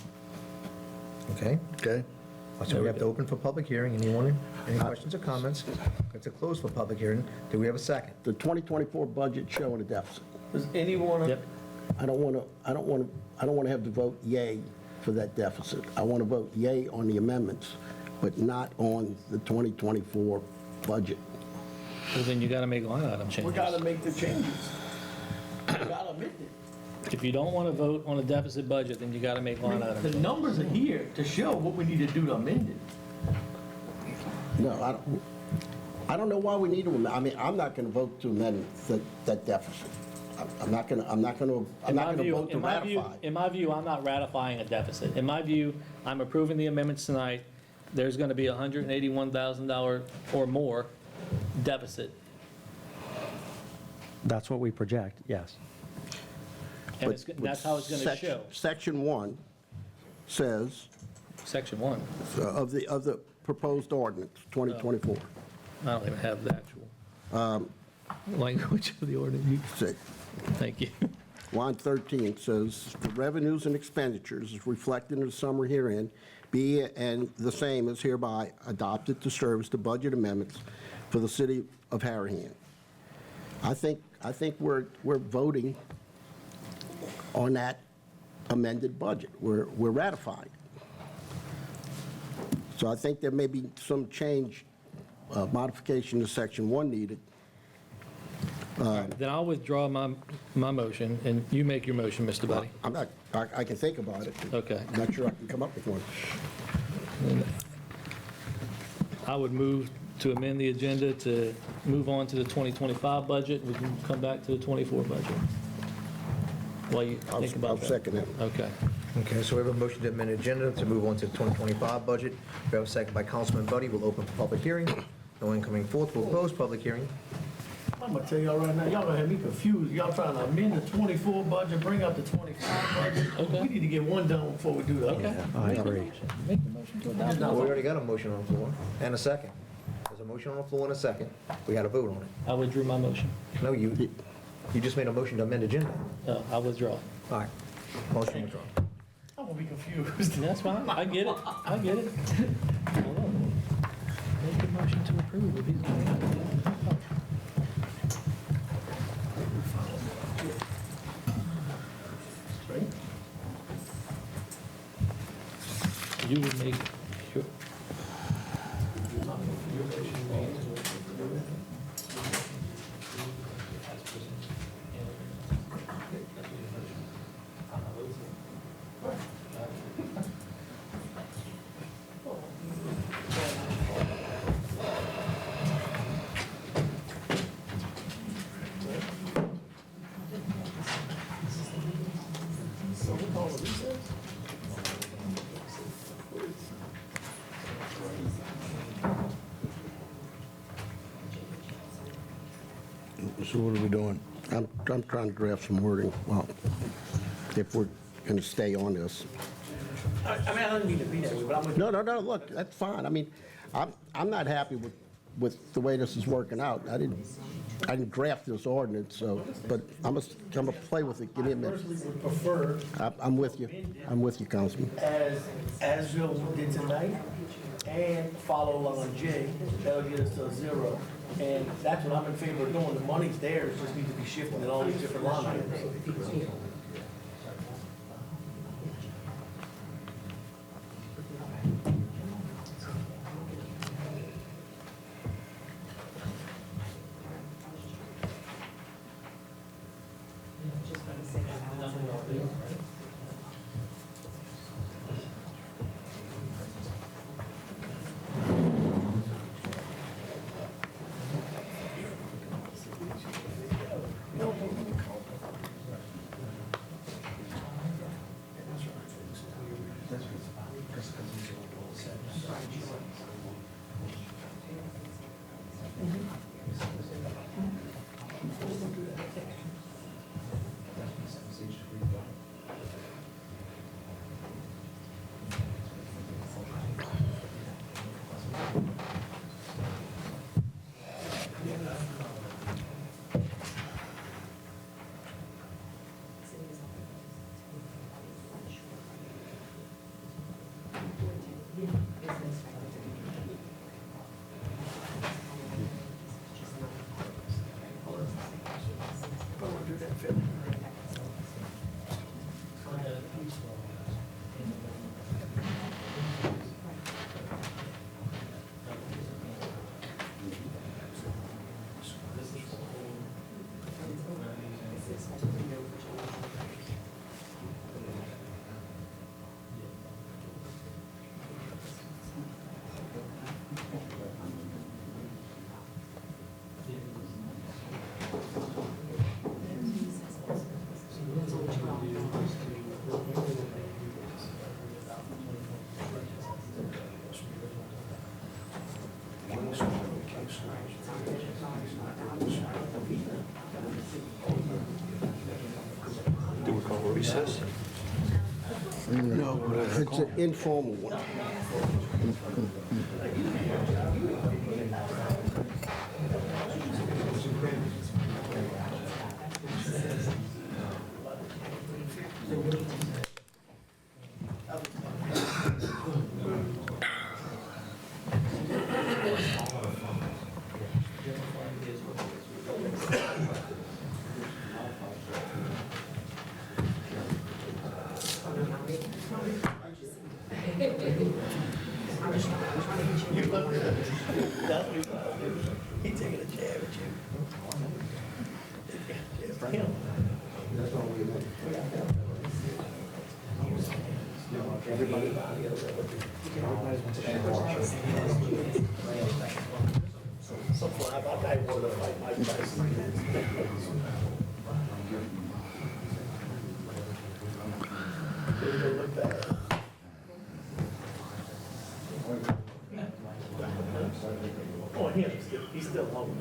Okay?
Okay?
So we have to open for public hearing. Anyone, any questions or comments? It's a close for public hearing. Do we have a second?
The 2024 budget showing a deficit.
Does anyone?
Yep.
I don't want to have to vote yay for that deficit. I want to vote yay on the amendments, but not on the 2024 budget.
Well, then you got to make line item changes.
We gotta make the changes. We gotta amend it.
If you don't want to vote on a deficit budget, then you got to make line item
The
changes.
numbers are here to show what we need to do to amend it.
No, I don't know why we need to amend. I mean, I'm not going to vote to amend that deficit. I'm not going to vote to ratify.
In my view, I'm not ratifying a deficit. In my view, I'm approving the amendments tonight. There's going to be a $181,000 or more deficit.
That's what we project, yes.
And
But
that's how it's going to show.
Section 1 says,
Section 1.
of the proposed ordinance, 2024,
I don't even have the actual language of the ordinance.
say,
Thank you.
line 13 says, "The revenues and expenditures as reflected in the summary herein be and the same as hereby adopted to serve as the budget amendments for the city of Harahan." I think we're voting on that amended budget. We're ratifying. So I think there may be some change, modification to Section 1 needed.
Then I'll withdraw my motion, and you make your motion, Mr. Buddy.
I'm not, I can think about it.
Okay.
I'm not sure I can come up with one.
I would move to amend the agenda to move on to the 2025 budget. We can come back to the 24 budget. While you think about
I'll
that.
second it.
Okay.
Okay, so we have a motion to amend the agenda to move on to the 2025 budget. We have a second by Councilman Buddy. We'll open for public hearing. No one coming forth. We'll close public hearing.
I'm gonna tell y'all right now, y'all gonna have me confused. Y'all trying to amend the 24 budget, bring up the 25 budget.
Okay.
We need to get one done before we do the other.
Okay.
I agree.
Make the motion to adopt.
No, we already got a motion on the floor and a second. There's a motion on the floor and a second. We got to vote on it.
I withdrew my motion.
No, you just made a motion to amend the agenda.
I withdraw.
All right. Motion withdrawn.
I'm gonna be confused.
That's fine. I get it. I get it. Hold on. Make a motion to approve if he's going to. You would make your.
So what are we doing?
I'm trying to draft some wording, well, if we're going to stay on this.
I mean, I don't mean to be that way, but I'm gonna.
No, look, that's fine. I mean, I'm not happy with the way this is working out. I didn't draft this ordinance, so, but I'm gonna play with it. Give me a minute.
Personally would prefer
I'm with you. I'm with you, Councilman.
as Bill did tonight, and follow line J, that'll get us to a 0. And that's what I'm in favor of doing. The money's there, it just needs to be shifted in all these different line items.
recess?
No, it's an informal one.
He taking a jab at you. So fly about that one of like Mike Tyson. Look bad. Oh, him, he's still home.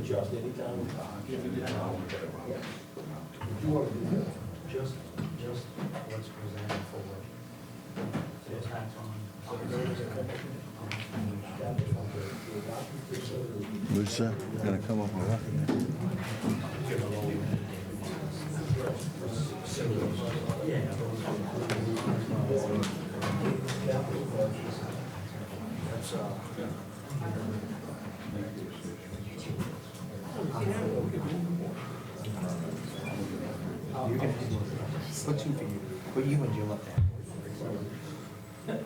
Just anytime. Just what's presented forward. So tax on.
Who's that? Gonna come up with that?
Put two for you. Put you and Jill up there.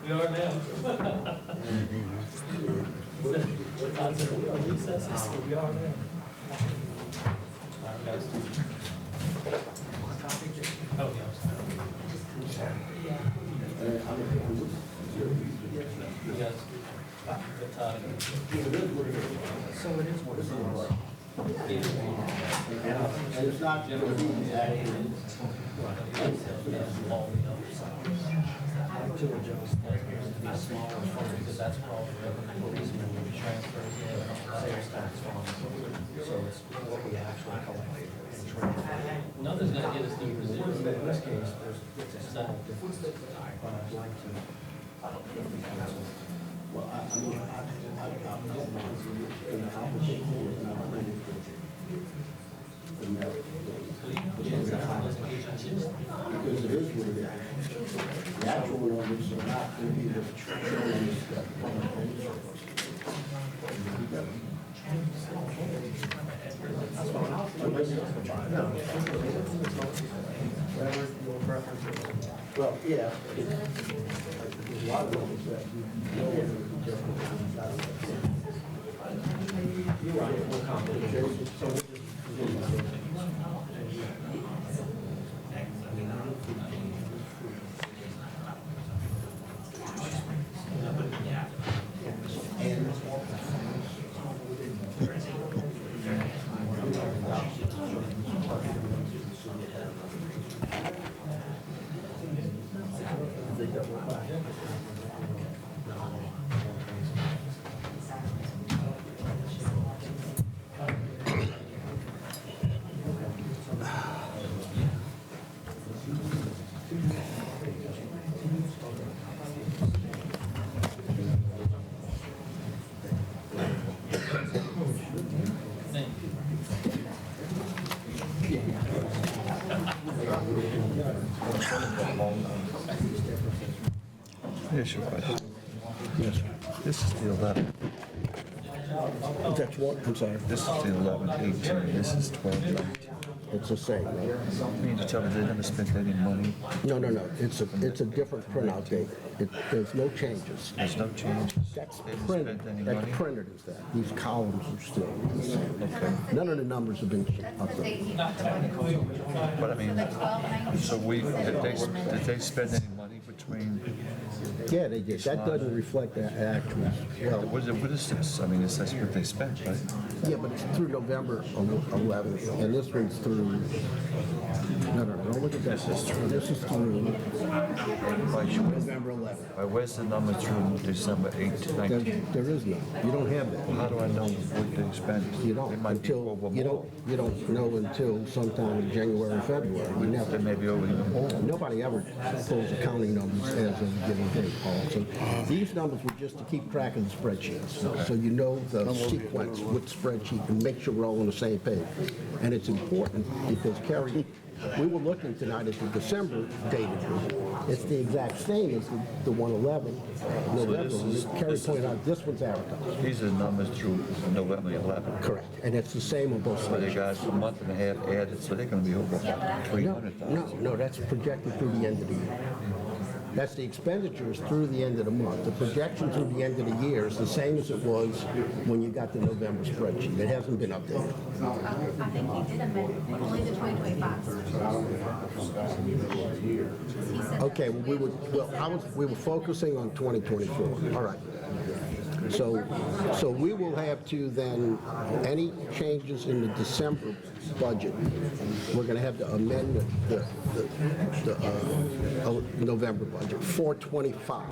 We are now. What time is it? We are recess? We are now. All right, guys. Oh, yeah. You guys, get tired of it.
So it is what it is. And it's not going to be accurate.
To adjust, to be smaller funds, because that's where all the revenue policemen will be transferred in, sales tax funds. So it's what we actually collect and transfer. Nothing's gonna get us through the zero, but in this case, there's that difference. But I'd like to.
Well, I mean, I'm not in the opposition. Because it is what it is. The actual numbers are not going to be the true numbers Well, yeah. There's a lot of numbers that you know are different. You're right, more complicated. So we'll just
Here's your question. This is the 11.
That's what, I'm sorry.
This is the 11/18. This is 12/19.
It's the same, right?
You mean to tell me they never spent any money?
No. It's a different printout date. There's no changes.
There's no changes?
That's
They didn't
printed.
spend any
That's
money?
printed as that. These columns are still the same.
Okay.
None of the numbers have been updated.
But I mean, so did they spend any money with between,
Yeah, they did. That doesn't reflect the actuals. Well,
what is this? I mean, that's what they spent, right?
yeah, but it's through November 11th, and this one's through, no, look at this. This is through November 11th.
Where's the number through December 8th, 19th?
There is none. You don't have that.
How do I know what they spent?
You don't,
It might be
until,
over
you
more.
don't know until sometime in January or February. You
They
never,
may be over more.
nobody ever pulls accounting numbers as of a given date, Paul. So these numbers were just to keep track of the spreadsheets, so you know the sequence with the spreadsheet and make sure we're all on the same page. And it's important because Kerry, we were looking tonight at the December dated one. It's the exact same as the 111 November. Kerry pointed out this one's advertised.
These are numbers through November 11th.
Correct. And it's the same on both
So they
sides.
got a month and a half added, so they're gonna be over 300,000.
No, that's projected through the end of the year. That's the expenditures through the end of the month. The projection through the end of the year is the same as it was when you got the November spreadsheet. It hasn't been updated.
I think he did amend only the 2025. He said
Okay, we were focusing on 2024. All right. So we will have to then, any changes in the December budget, we're going to have to amend the November budget for 25.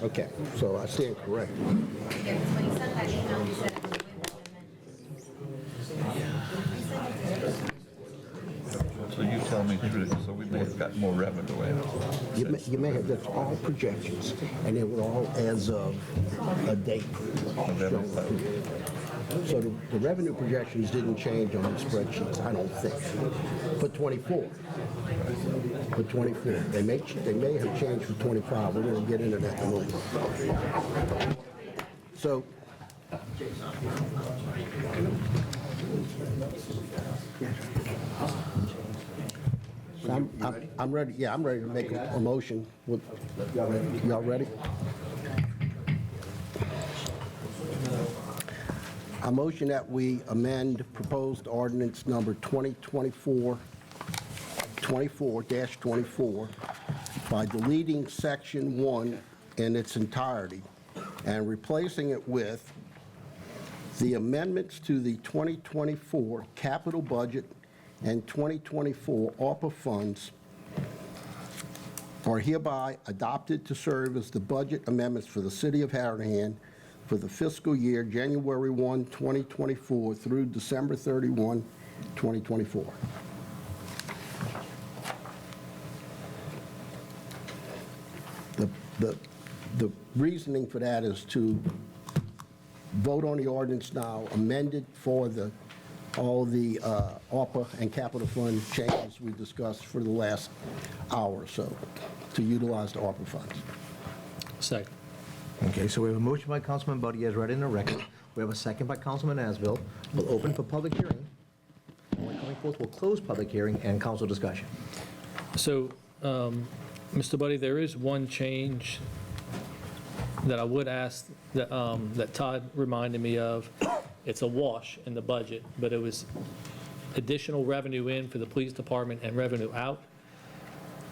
Okay, so I stand corrected.
Yeah, because when he sent that email, he said it was with the amendment.
So you tell me through this, so we may have got more revenue in.
You may have, that's all projections, and it would all as of a date. So the revenue projections didn't change on the spreadsheets, I don't think, for 24. For 24. They may have changed for 25, we're going to get into that in a moment. So, I'm ready, yeah, I'm ready to make a motion. Y'all ready? A motion that we amend proposed ordinance number 24-24 by deleting section 1 in its entirety and replacing it with the amendments to the 2024 capital budget and 2024 ARPA funds are hereby adopted to serve as the budget amendments for the city of Harahan for the fiscal year January 1, 2024 through December 31, 2024. The reasoning for that is to vote on the ordinance now, amended for all the ARPA and capital fund changes we discussed for the last hour or so, to utilize the ARPA funds.
Second.
Okay, so we have a motion by Councilman Buddy as read in the record. We have a second by Councilman Asbill. We'll open for public hearing. Only coming forth, we'll close public hearing and council discussion.
So, Mr. Buddy, there is one change that I would ask that that Todd reminded me of. It's a wash in the budget, but it was additional revenue in for the police department and revenue out.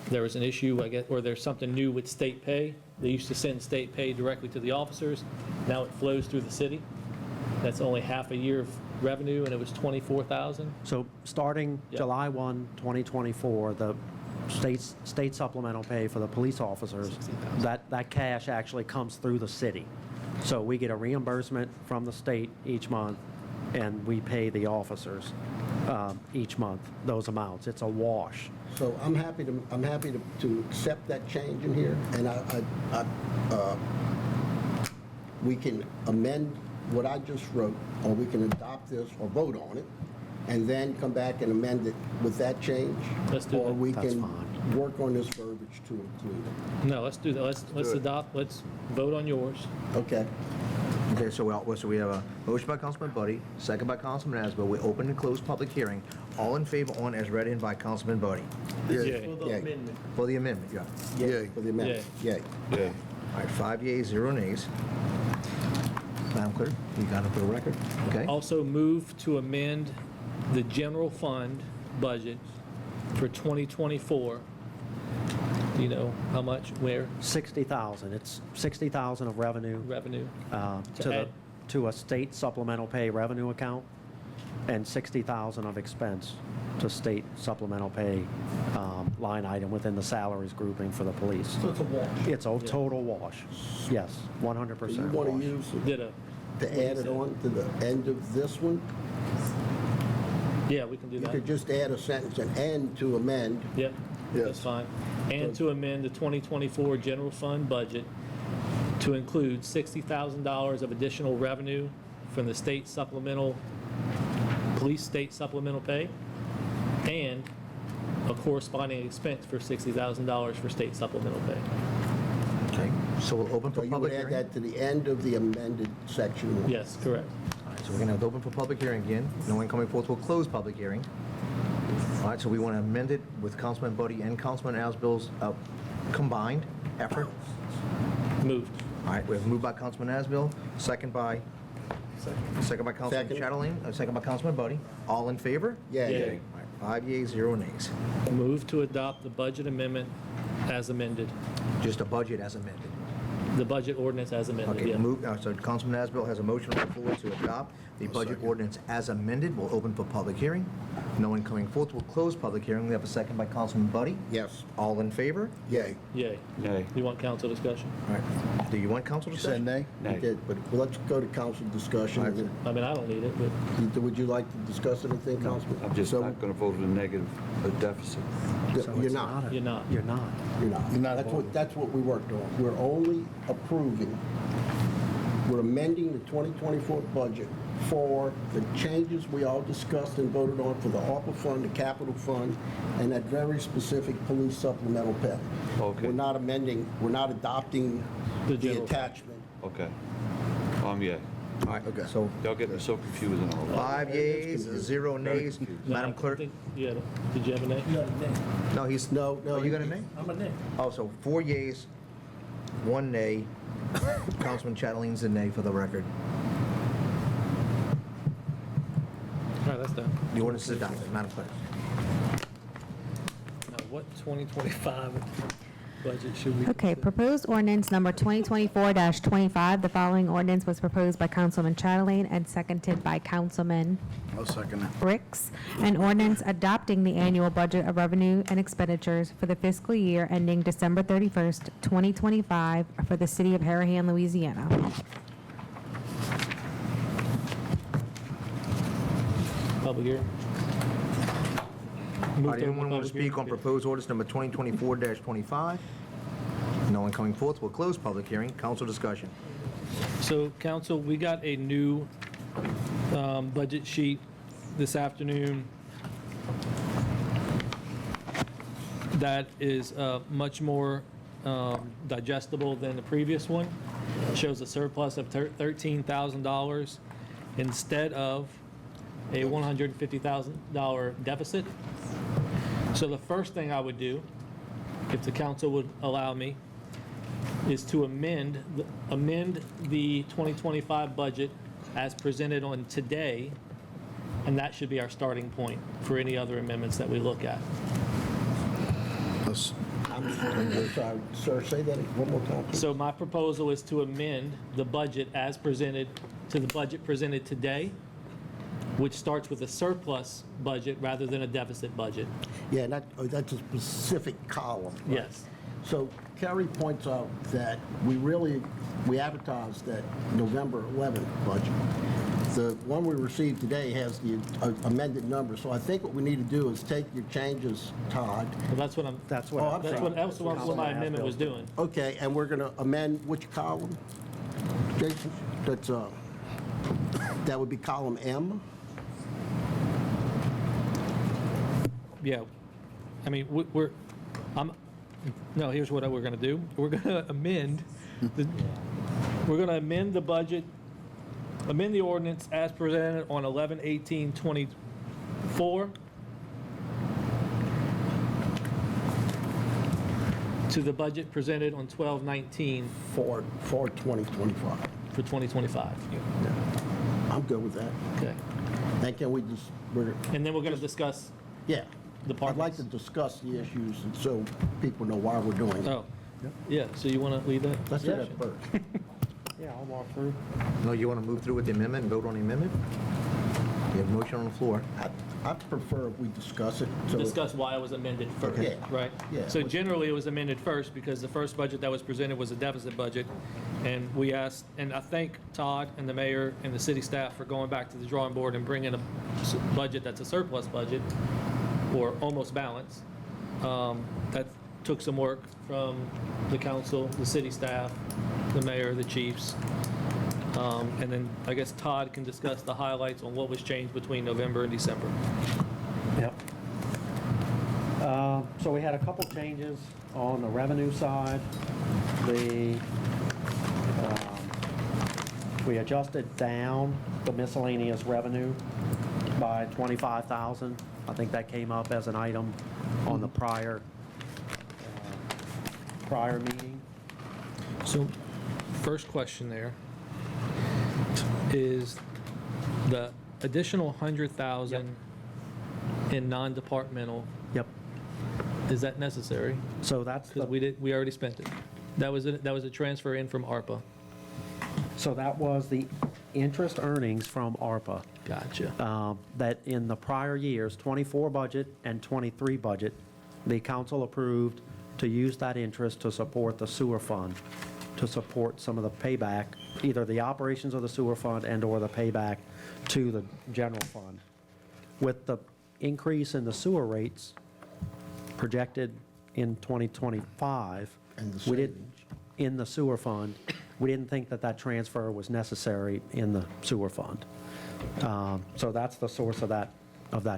There was an issue, I guess, or there's something new with state pay. They used to send state pay directly to the officers. Now it flows through the city. That's only half a year of revenue, and it was $24,000.
So starting
Yeah.
July 1, 2024, the state supplemental pay for the police officers, that cash actually comes through the city. So we get a reimbursement from the state each month, and we pay the officers each month those amounts. It's a wash.
So I'm happy to accept that change in here, and we can amend what I just wrote, or we can adopt this or vote on it, and then come back and amend it with that change.
Let's do
Or
that.
we
That's
can
fine.
work on this verbiage to include it.
No, let's do that. Let's adopt, let's vote on yours.
Okay.
Okay, so we have a motion by Councilman Buddy, second by Councilman Asbill. We open and close public hearing. All in favor on as read in by Councilman Buddy.
Yay.
For the
Yeah.
amendment.
For the amendment, yeah.
Yay. For the amendment. Yay.
Yeah.
All right, 5 yeas, 0 nays. Madam Clerk, you got it for the record? Okay.
Also move to amend the general fund budget for 2024 Do you know how much, where,
60,000, it's 60,000 of revenue
revenue?
to
add-
to a state supplemental pay revenue account, and 60,000 of expense to state supplemental pay line item within the salaries grouping for the police.
So it's a wash.
It's a total wash, yes, 100%
Do you want
wash.
to use,
Did a,
to add it on to the end of this one?
yeah, we can do
You
that.
could just add a sentence, an end to amend.
Yep, that's
Yes.
fine. And to amend the 2024 general fund budget to include $60,000 of additional revenue from the state supplemental, police state supplemental pay, and a corresponding expense for $60,000 for state supplemental pay.
Okay, so we'll open
So
for
you would
public
add
hearing.
that to the end of the amended section one.
Yes, correct.
All right, so we're going to open for public hearing again. No one coming forth, we'll close public hearing. All right, so we want to amend it with Councilman Buddy and Councilman Asbill's combined effort.
Moved.
All right, we have moved by Councilman Asbill, second by Councilman
Second.
Chatelain, second by Councilman Buddy. All in favor?
Yeah.
Yay.
All right, 5 yeas, 0 nays.
Move to adopt the budget amendment as amended,
Just a budget as amended.
the budget ordinance as amended,
Okay,
yeah.
move, so Councilman Asbill has a motion on the floor to adopt the budget ordinance as amended. We'll open for public hearing. No one coming forth, we'll close public hearing. We have a second by Councilman Buddy.
Yes.
All in favor?
Yay.
Yay.
Nay.
You want council discussion?
All right. Do you want council
You said
discussion?
nay?
We
Nay.
did, but let's go to council discussion.
All right.
I mean, I don't need it, but
Would you like to discuss anything, Councilman?
I'm just
So-
not going to vote in a negative deficit.
You're not.
you're not.
You're not.
You're not.
You're not
That's what we worked on. We're only approving, we're amending the 2024 budget for the changes we all discussed and voted on for the ARPA fund, the capital fund, and that very specific police supplemental pay.
Okay.
We're not amending, we're not adopting
The
the
general fund.
attachment.
Okay. Yeah.
All right,
Okay.
so
Y'all get me so confused and all that.
5 yeas, 0 nays.
No,
Madam
I
Clerk?
think you had did you have a name?
No, he's,
No,
oh, you got a
he-
name?
I'm a nay.
Oh, so 4 yeas, 1 nay. Councilman Chatelain's a nay for the record.
All right, that's done.
The ordinance is adopted. Madam Clerk.
Now, what 2025 budget should we?
Okay,
consider?
proposed ordinance number 2024-25. The following ordinance was proposed by Councilman Chatelain and seconded by Councilman
I'll second that.
Ricks. An ordinance adopting the annual budget of revenue and expenditures for the fiscal year ending December 31st, 2025 for the city of Harahan, Louisiana.
Public hearing.
All right, anyone want to speak on proposed ordinance number 2024-25? No one coming forth, we'll close public hearing. Council discussion.
So, council, we got a new budget sheet this afternoon that is much more digestible than the previous one. It shows a surplus of $13,000 instead of a $150,000 deficit. So the first thing I would do, if the council would allow me, is to amend the 2025 budget as presented on today, and that should be our starting point for any other amendments that we look at.
I'm sorry, sir, say that one more time, please.
So my proposal is to amend the budget as presented to the budget presented today, which starts with a surplus budget rather than a deficit budget.
Yeah, that's a specific column. right?
Yes.
So Kerry points out that we advertised that November 11th budget. The one we received today has the amended number, so I think what we need to do is take your changes, Todd.
Well, that's what
Oh, I'm sorry.
that's what my amendment was doing.
Okay, and we're going to amend which column? Jason, that would be column M?
Yeah. I mean, no, here's what we're going to do. We're going to amend, the budget, amend the ordinance as presented on 11/18/24 to the budget presented on 12/19
For 2025.
for 2025.
I'm good with that.
Okay.
And can we just,
And then we're going to discuss
yeah, I'd like
departments.
to discuss the issues and so people know why we're doing it.
Oh, yeah, so you want to lead that?
Let's do that
discussion?
first.
Yeah, I'll walk through.
No, you want to move through with the amendment and vote on the amendment? You have a motion on the floor.
I prefer if we discuss it. So
Discuss why it was amended first,
Okay.
right?
Yeah.
So generally, it was amended first because the first budget that was presented was a deficit budget. And we asked, and I thank Todd and the mayor and the city staff for going back to the drawing board and bringing a budget that's a surplus budget, or almost balanced. That took some work from the council, the city staff, the mayor, the chiefs. And then I guess Todd can discuss the highlights on what was changed between November and December.
Yep. So we had a couple changes on the revenue side. We adjusted down the miscellaneous revenue by 25,000. I think that came up as an item on the prior meeting.
So, first question there is the additional 100,000 in non-departmental,
Yep.
is that necessary?
So that's
Because
the,
we already spent it. That was a transfer in from ARPA.
so that was the interest earnings from ARPA.
Gotcha.
That in the prior years, 24 budget and 23 budget, the council approved to use that interest to support the sewer fund, to support some of the payback, either the operations of the sewer fund and/or the payback to the general fund. With the increase in the sewer rates projected in 2025,
And the
we didn't, in the sewer fund, we didn't think that that transfer was necessary in the sewer fund. So that's the source of that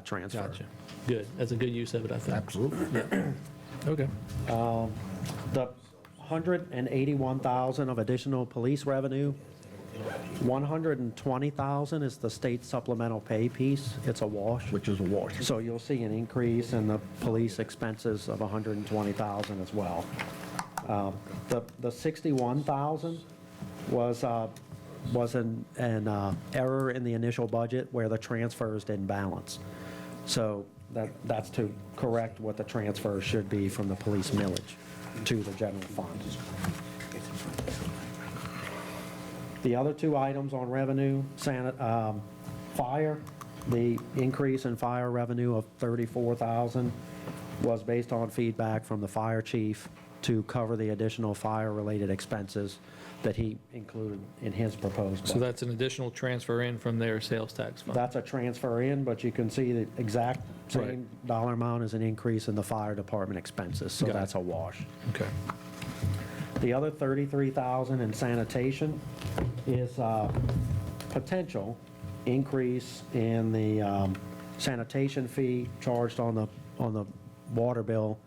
transfer.
Gotcha. Good. That's a good use of it, I think.
Absolutely.
Okay.
The 181,000 of additional police revenue, 120,000 is the state supplemental pay piece. It's a wash.
Which is a wash.
So you'll see an increase in the police expenses of 120,000 as well. The 61,000 was an error in the initial budget where the transfers didn't balance. So that's to correct what the transfers should be from the police millage to the general fund. The other two items on revenue, fire, the increase in fire revenue of 34,000 was based on feedback from the fire chief to cover the additional fire-related expenses that he included in his proposed budget.
So that's an additional transfer in from their sales tax fund.
That's a transfer in, but you can see the exact same
Right.
dollar amount as an increase in the fire department expenses, so
Got it.
that's a wash.
Okay.
The other 33,000 in sanitation is potential increase in the sanitation fee charged on the water bill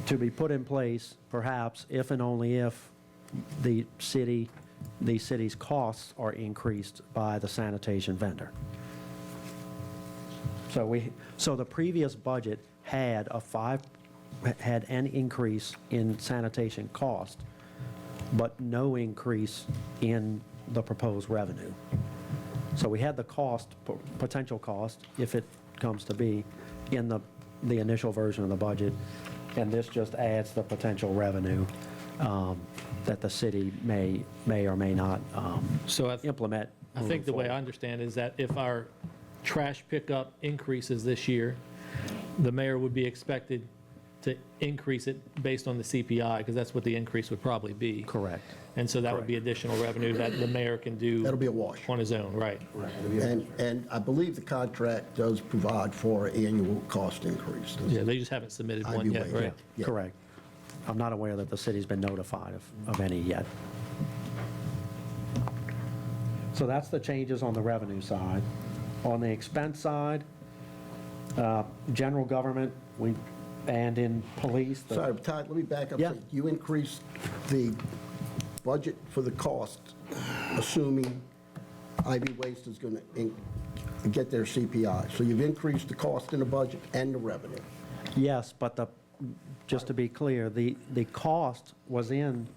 to be put in place, perhaps, if and only if the city's costs are increased by the sanitation vendor. So the previous budget had an increase in sanitation cost, but no increase in the proposed revenue. So we had the cost, potential cost, if it comes to be, in the initial version of the budget, and this just adds the potential revenue that the city may or may not
So
implement.
I think the way I understand is that if our trash pickup increases this year, the mayor would be expected to increase it based on the CPI, because that's what the increase would probably be.
Correct.
And so that would be additional revenue that the mayor can do.
That'll be a wash.
On his own, right.
And I believe the contract does provide for annual cost increase.
Yeah, they just haven't submitted
I'd
one
be
yet,
waiting.
right?
Yeah.
Correct. I'm not aware that the city's been notified of any yet. So that's the changes on the revenue side. On the expense side, general government, and in police.
Sorry, Todd, let me back up.
Yeah.
You increased the budget for the cost, assuming IB Waste is going to get their CPI. So you've increased the cost in the budget and the revenue.
Yes, but just to be clear, the cost was in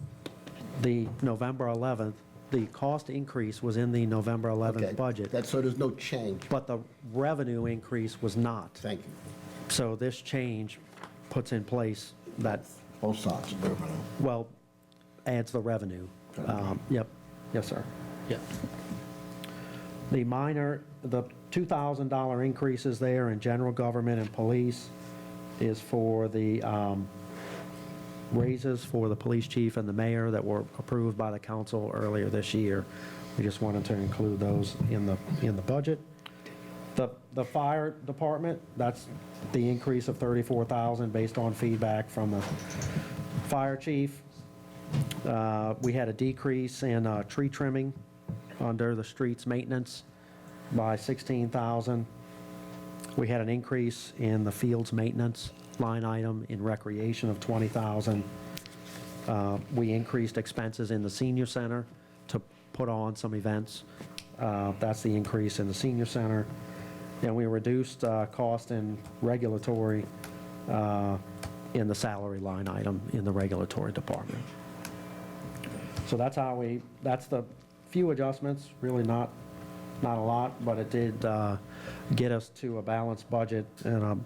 the November 11th, the cost increase was in the November
Okay.
11th budget,
So there's no change.
but the revenue increase was not.
Thank you.
So this change puts in place that,
Both sides of revenue.
well, adds the revenue. Yep, yes, sir.
Yeah.
The $2,000 increases there in general government and police is for the raises for the police chief and the mayor that were approved by the council earlier this year. We just wanted to include those in the budget. The fire department, that's the increase of $34,000 based on feedback from the fire chief. We had a decrease in tree trimming under the streets maintenance by $16,000. We had an increase in the fields maintenance line item in recreation of $20,000. We increased expenses in the senior center to put on some events. That's the increase in the senior center. And we reduced cost in regulatory in the salary line item in the regulatory department. So that's that's the few adjustments, really not a lot, but it did get us to a balanced budget, and I'm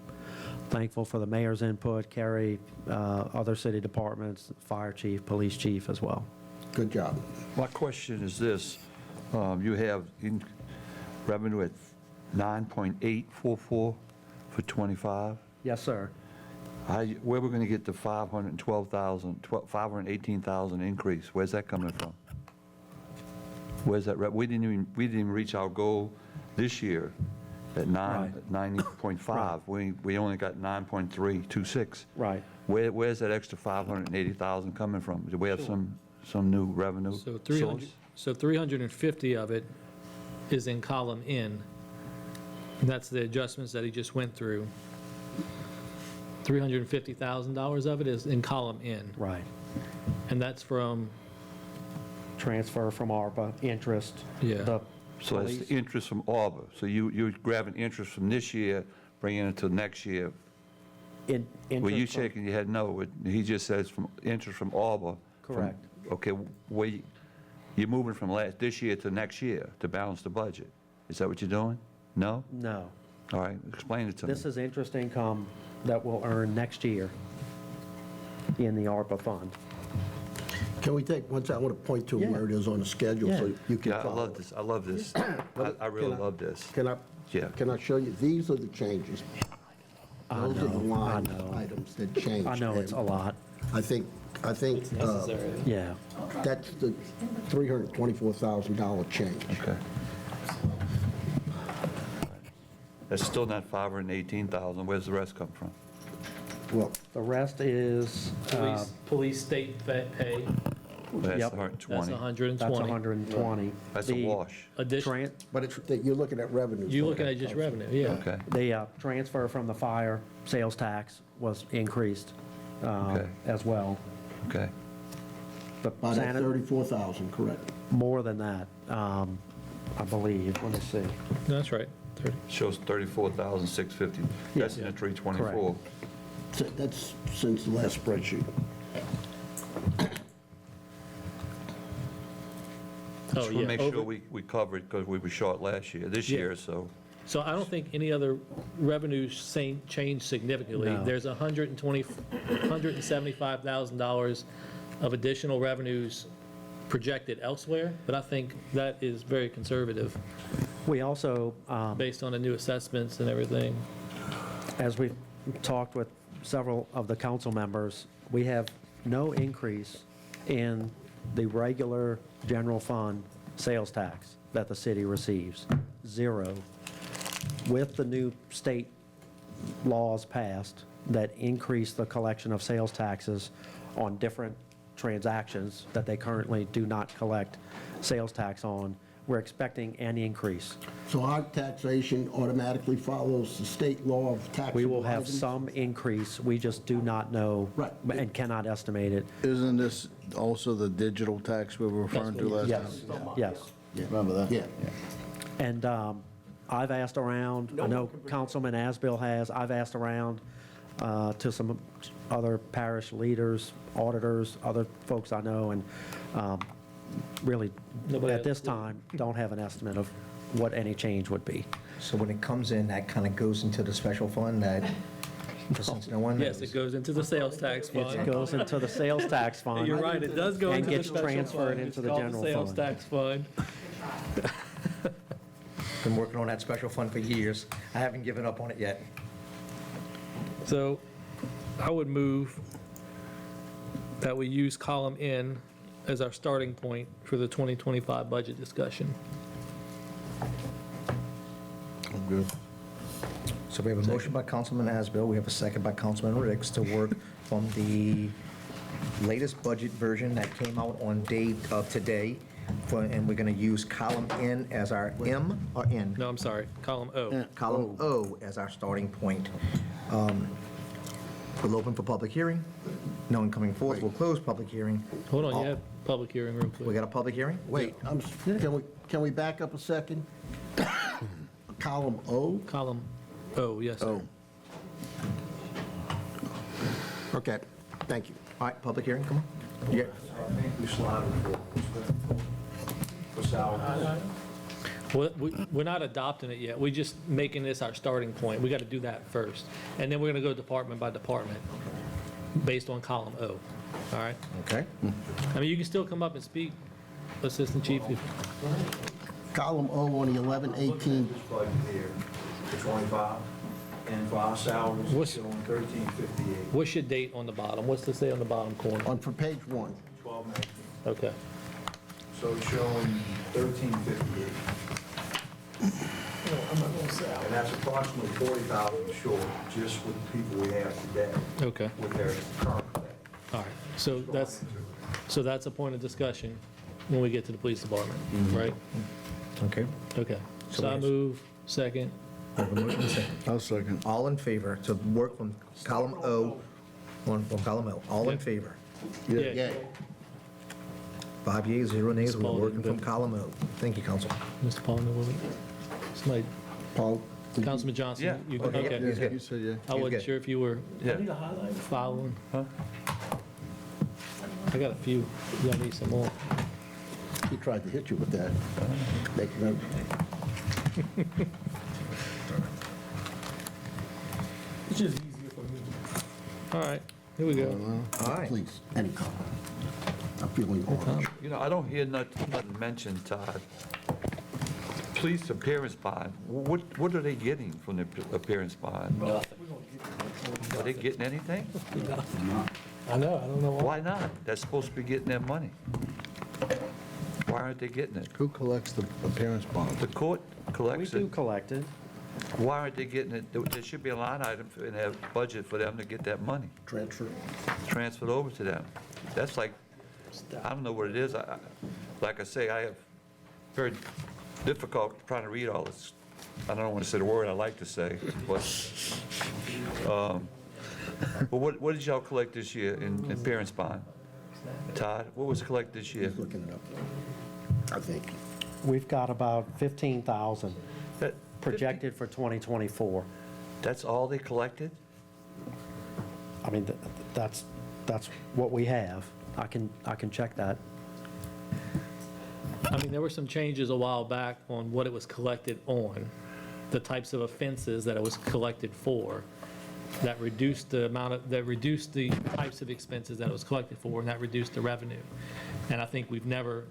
thankful for the mayor's input, Kerry, other city departments, fire chief, police chief as well.
Good job.
My question is this, you have revenue at 9.844 for '25?
Yes, sir.
Where we're going to get the 518,000 increase? Where's that coming from? Where's that? We didn't even reach our goal this year at 90.5. We only got 9.326.
Right.
Where's that extra 580,000 coming from? Do we have some new revenue
So
source?
350 of it is in column N. And that's the adjustments that he just went through. $350,000 of it is in column N.
Right.
And that's from,
Transfer from ARPA, interest.
Yeah.
The
So that's
police.
the interest from ARPA. So you're grabbing interest from this year, bringing it to next year. Were you
Interest from-
shaking your head no? He just says from interest from ARPA.
Correct.
Okay, you're moving from this year to next year to balance the budget. Is that what you're doing? No?
No.
All right, explain it to me.
This is interest income that we'll earn next year in the ARPA fund.
Can we take, once I want to point to
Yeah.
where it is on the schedule so
Yeah.
you can
Yeah, I
follow.
love this, I love this. I really
Can
love this.
Can
Yeah.
I show you? These are the changes. Those are the line
know.
items that changed.
I know it's a
and
lot.
I think
Yeah.
that's the $324,000 change.
Okay. That's still not 518,000. Where's the rest come from?
Well,
The rest is,
police state pay,
That's
Yep.
120.
that's 120.
that's 120.
That's a
The
wash.
Addition,
but you're looking at revenue.
you're looking at just revenue, yeah.
Okay.
The transfer from the fire sales tax was increased
Okay.
as well.
Okay.
The
By that 34,000, correct.
more than that, I believe. Let me see.
No, that's right. 30.
Shows 34,650. That's in the 324.
So that's since the last spreadsheet.
Oh,
Just want to
yeah.
make
over-
sure we cover it because we were short last year, this
Yeah.
year, so.
So I don't think any other revenues changed significantly.
No.
There's $175,000 of additional revenues projected elsewhere, but I think that is very conservative
We also,
based on the new assessments and everything.
as we've talked with several of the council members, we have no increase in the regular general fund sales tax that the city receives. Zero. With the new state laws passed that increase the collection of sales taxes on different transactions that they currently do not collect sales tax on, we're expecting an increase.
So our taxation automatically follows the state law of taxable
We will have
items?
some increase, we just do not know
Right.
and cannot estimate it.
Isn't this also the digital tax we were referring to last time?
Yes, yes.
Remember that?
Yeah.
And I've asked around, I know Councilman Asbill has, I've asked around to some other parish leaders, auditors, other folks I know, and really,
Nobody
at
has-
this time, don't have an estimate of what any change would be.
So when it comes in, that kind of goes into the special fund that Since no one
Yes,
knows.
it goes into the sales tax
It
fund.
goes into the sales tax fund.
You're right, it does go
And
into the
gets
special
transferred
fund.
into
It's
the
called
general
sales
fund.
tax fund.
Been working on that special fund for years. I haven't given up on it yet.
So I would move that we use column N as our starting point for the 2025 budget discussion.
I'm good.
So we have a motion by Councilman Asbill, we have a second by Councilman Ricks to work from the latest budget version that came out on day of today, and we're going to use column N as our M or N?
No, I'm sorry, column O.
Column O as our starting point. We'll open for public hearing. No one coming forth, we'll close public hearing.
Hold on, you have public hearing real
We
quick.
got a public hearing?
Wait, can we back up a second? Column O?
Column O, yes, sir.
Okay, thank you.
All right, public hearing, come on. Yeah.
I think we slotted for salary.
Well, we're not adopting it yet, we're just making this our starting point. We got to do that first. And then we're going to go department by department, based on column O, all right?
Okay.
I mean, you can still come up and speak, Assistant Chief.
Column O on the 11-18,
This budget here, for 25, and for our salaries,
What's-
it's on 1358,
What's your date on the bottom? What's the say on the bottom corner?
for page 1.
1219.
Okay.
So it's showing 1358. And that's approximately 40,000 short, just with the people we have today,
Okay,
with their current pay.
all right. So that's a point of discussion when we get to the police department, right?
Okay.
Okay.
So
So I
yes.
move second.
We have a motion and a second.
I'll second.
All in favor to work from column O, from column O. All in
Yeah.
favor?
Yeah.
5 yeas, 0 nays, we're
Spalding,
working from
good.
column O. Thank you, Council.
Mr. Paul, somebody,
Paul?
Councilman Johnson?
Yeah.
you-
Okay,
Okay.
he's good.
You said yeah.
I
He's
wasn't
good.
sure if you were
Yeah.
following.
Huh?
I got a few. Y'all need some more.
He tried to hit you with that. Make note.
It's just easier for me.
All right, here we go.
All right.
Please, any comment? I'm feeling orange.
You know, I don't hear nothing mentioned, Todd. Police appearance bond, what are they getting from the appearance bond? Are they getting anything?
I know, I don't know why.
Why not? They're supposed to be getting their money. Why aren't they getting it?
Who collects the appearance bond?
The court
We
collects
do
it.
collect it.
Why aren't they getting it? There should be a line item in their budget for them to get that money
Transfer.
transferred over to them. That's like, I don't know what it is. Like I say, I have very difficult trying to read all this. I don't want to say the word I like to say, but what did y'all collect this year in appearance bond? Todd, what was collected this year?
He's looking it up. I think.
We've got about 15,000
That-
projected for 2024.
That's all they collected?
I mean, that's what we have. I can check that.
I mean, there were some changes a while back on what it was collected on, the types of offenses that it was collected for, that reduced the types of expenses that it was collected for, and that reduced the revenue. And I think we've never,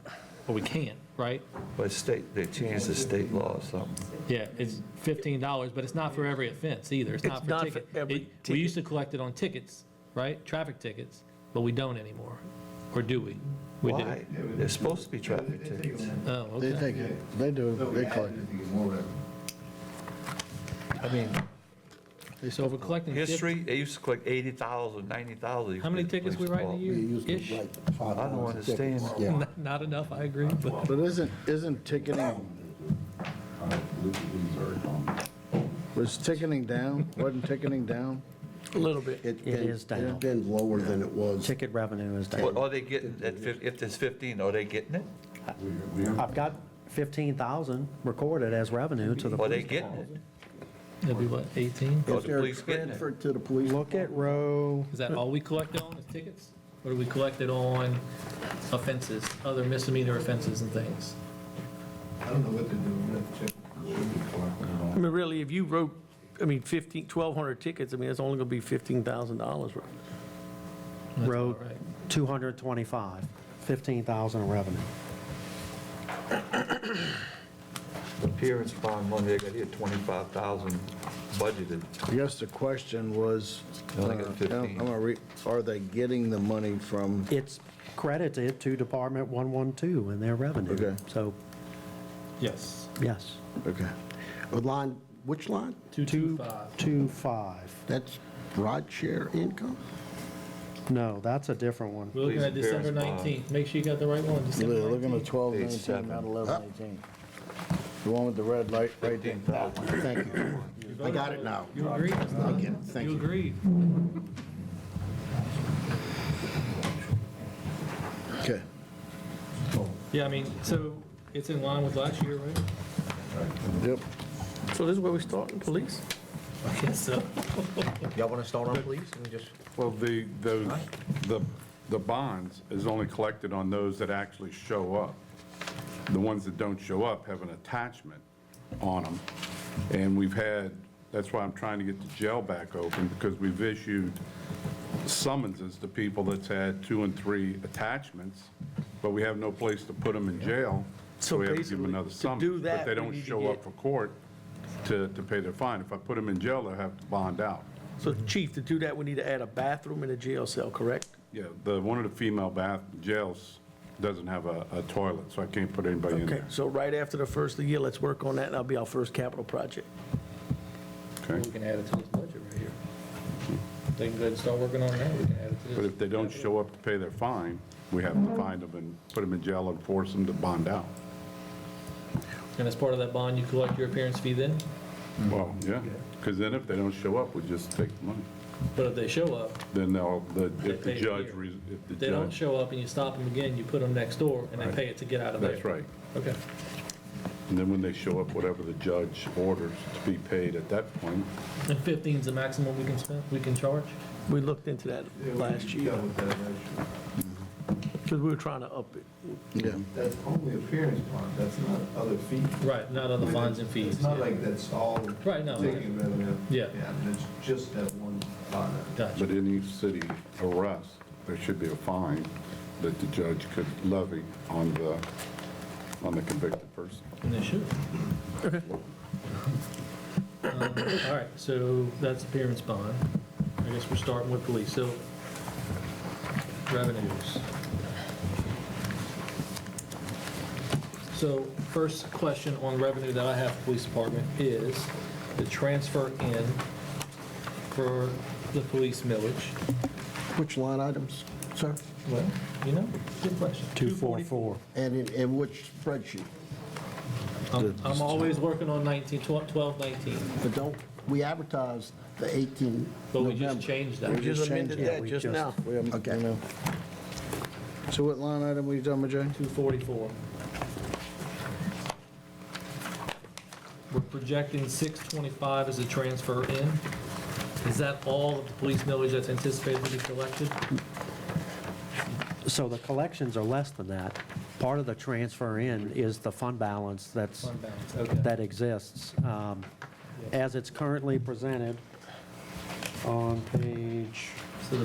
or we can't, right?
But they changed the state law or something.
Yeah, it's $15, but it's not for every offense either. It's not
It's
for
not for
ticket.
every
We used to collect it on tickets, right? Traffic tickets, but we don't anymore. Or do we? We do.
Why? They're supposed to be traffic tickets.
Oh,
They
okay.
take it. They do. They collect it.
To get more revenue.
I mean,
So if we're collecting.
history, they used to collect 80,000, 90,000.
How many tickets we write in a
We
year?
used to
Ish?
write
I
5,000
don't understand.
tickets. Yeah.
Not enough, I agree, but
But isn't ticketing, was ticketing down? Wasn't ticketing down?
A little bit.
It's
It
been-
is down.
It's been lower than it was.
Ticket revenue is
What
down.
are they getting, if there's 15, are they getting it?
I've got 15,000 recorded as revenue to the
Are they
police
getting
department.
it?
it'd be what, 18?
Or
Is
the
there a
police getting it?
transfer to the police?
Look at row,
Is that all we collected on is tickets? Or do we collect it on offenses, other misdemeanor offenses and things?
I don't know what to do with that check.
I mean, really, if you wrote 1,200 tickets, I mean, it's only gonna be $15,000.
Road,
all right.
225, 15,000 in revenue.
Appearance bond money, I got here 25,000 budgeted.
I guess the question was,
I only got
I'm
15.
gonna are they getting the money from,
It's credited to Department 112 in their revenue.
Okay.
So,
Yes,
yes.
okay.
Line, which line?
225.
225.
That's ride share income?
No, that's a different one.
We're looking at
Please,
December
appearance bond.
19th. Make sure you got the right one, December
They're looking
19th.
at 1219,
Page 7.
not 1118. The one with the red light right there.
Thank you. I got it now.
You agreed?
Okay, thank
You
you.
agreed.
Okay.
Yeah, I mean, so it's in line with last year, right?
Yep.
So this is where we start, police?
I guess so.
Y'all want to start on police and just,
Well, the bonds is only collected on those that actually show up. The ones that don't show up have an attachment on them. And that's why I'm trying to get the jail back open, because we've issued summonses to people that's had 2 and 3 attachments, but we have no place to put them in jail, so
So
we have to give them
basically,
another
to
summons.
do that,
But they
we
don't
need to
show
get-
up for court to pay their fine. If I put them in jail, they'll have to bond out.
So Chief, to do that, we need to add a bathroom in a jail cell, correct?
Yeah, one of the female jails doesn't have a toilet, so I can't put anybody in
Okay,
there.
so right after the first of the year, let's work on that, and that'll be our first capital project.
Okay?
We can add it to this budget right here. They can go ahead and start working on it now, we can add it to this.
But if they don't show up to pay their fine, we have to find them and put them in jail and force them to bond out.
And as part of that bond, you collect your appearance fee then?
Well, yeah, because then if they don't show up, we just take the money.
But if they show up,
Then
They
if the
pay
judge,
here.
if the
if they don't
judge,
show up and you stop them again, you put them next door and they
Right.
pay it to get out of there.
that's right.
Okay.
And then when they show up, whatever the judge orders to be paid at that point,
And 15 is the maximum we can spend, we can charge?
We looked into that last year,
with that actually.
because we were trying to up it.
Yeah.
That's only appearance bond, that's not other fees.
Right, not other fines and fees.
It's not
yeah.
like that's all
Right, no.
taking revenue.
Yeah.
And it's just that one bond.
Gotcha.
but any city arrest, there should be a fine that the judge could levy on the convicted person.
And they should. Okay. All right, so that's appearance bond. I guess we're starting with police. So revenues. So first question on revenue that I have for police department is the transfer in for the police millage.
Which line items, sir?
Well, you know, good question.
244.
And in which spreadsheet?
I'm always working on 12, 19,
But don't, we advertised the 18
but we just
November.
changed that.
We just amended
Yeah,
that
we
just
just-
now.
We haven't,
Okay.
you know. So what line item we done with, Jay?
244. We're projecting 625 as a transfer in. Is that all of the police millage that's anticipated to be collected?
So the collections are less than that. Part of the transfer in is the fund balance
Fund balance, okay.
that exists. As it's currently presented on page,
So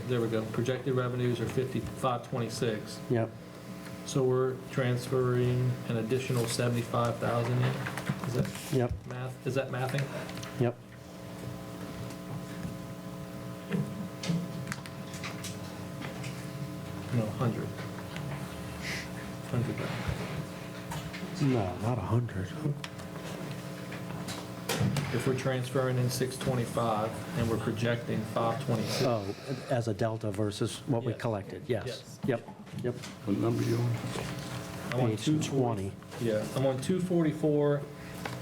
there we go. Projected revenues are 526.
yep,
So we're transferring an additional 75,000 in? Is that
yep,
math? Is that mathing?
yep.
No, 100. 100.
No, not 100.
If we're transferring in 625 and we're projecting 526.
Oh, as a delta versus what we
Yes.
collected, yes.
Yes.
Yep, yep.
What number you on?
I'm on
Page
240.
20.
Yeah, I'm on 244.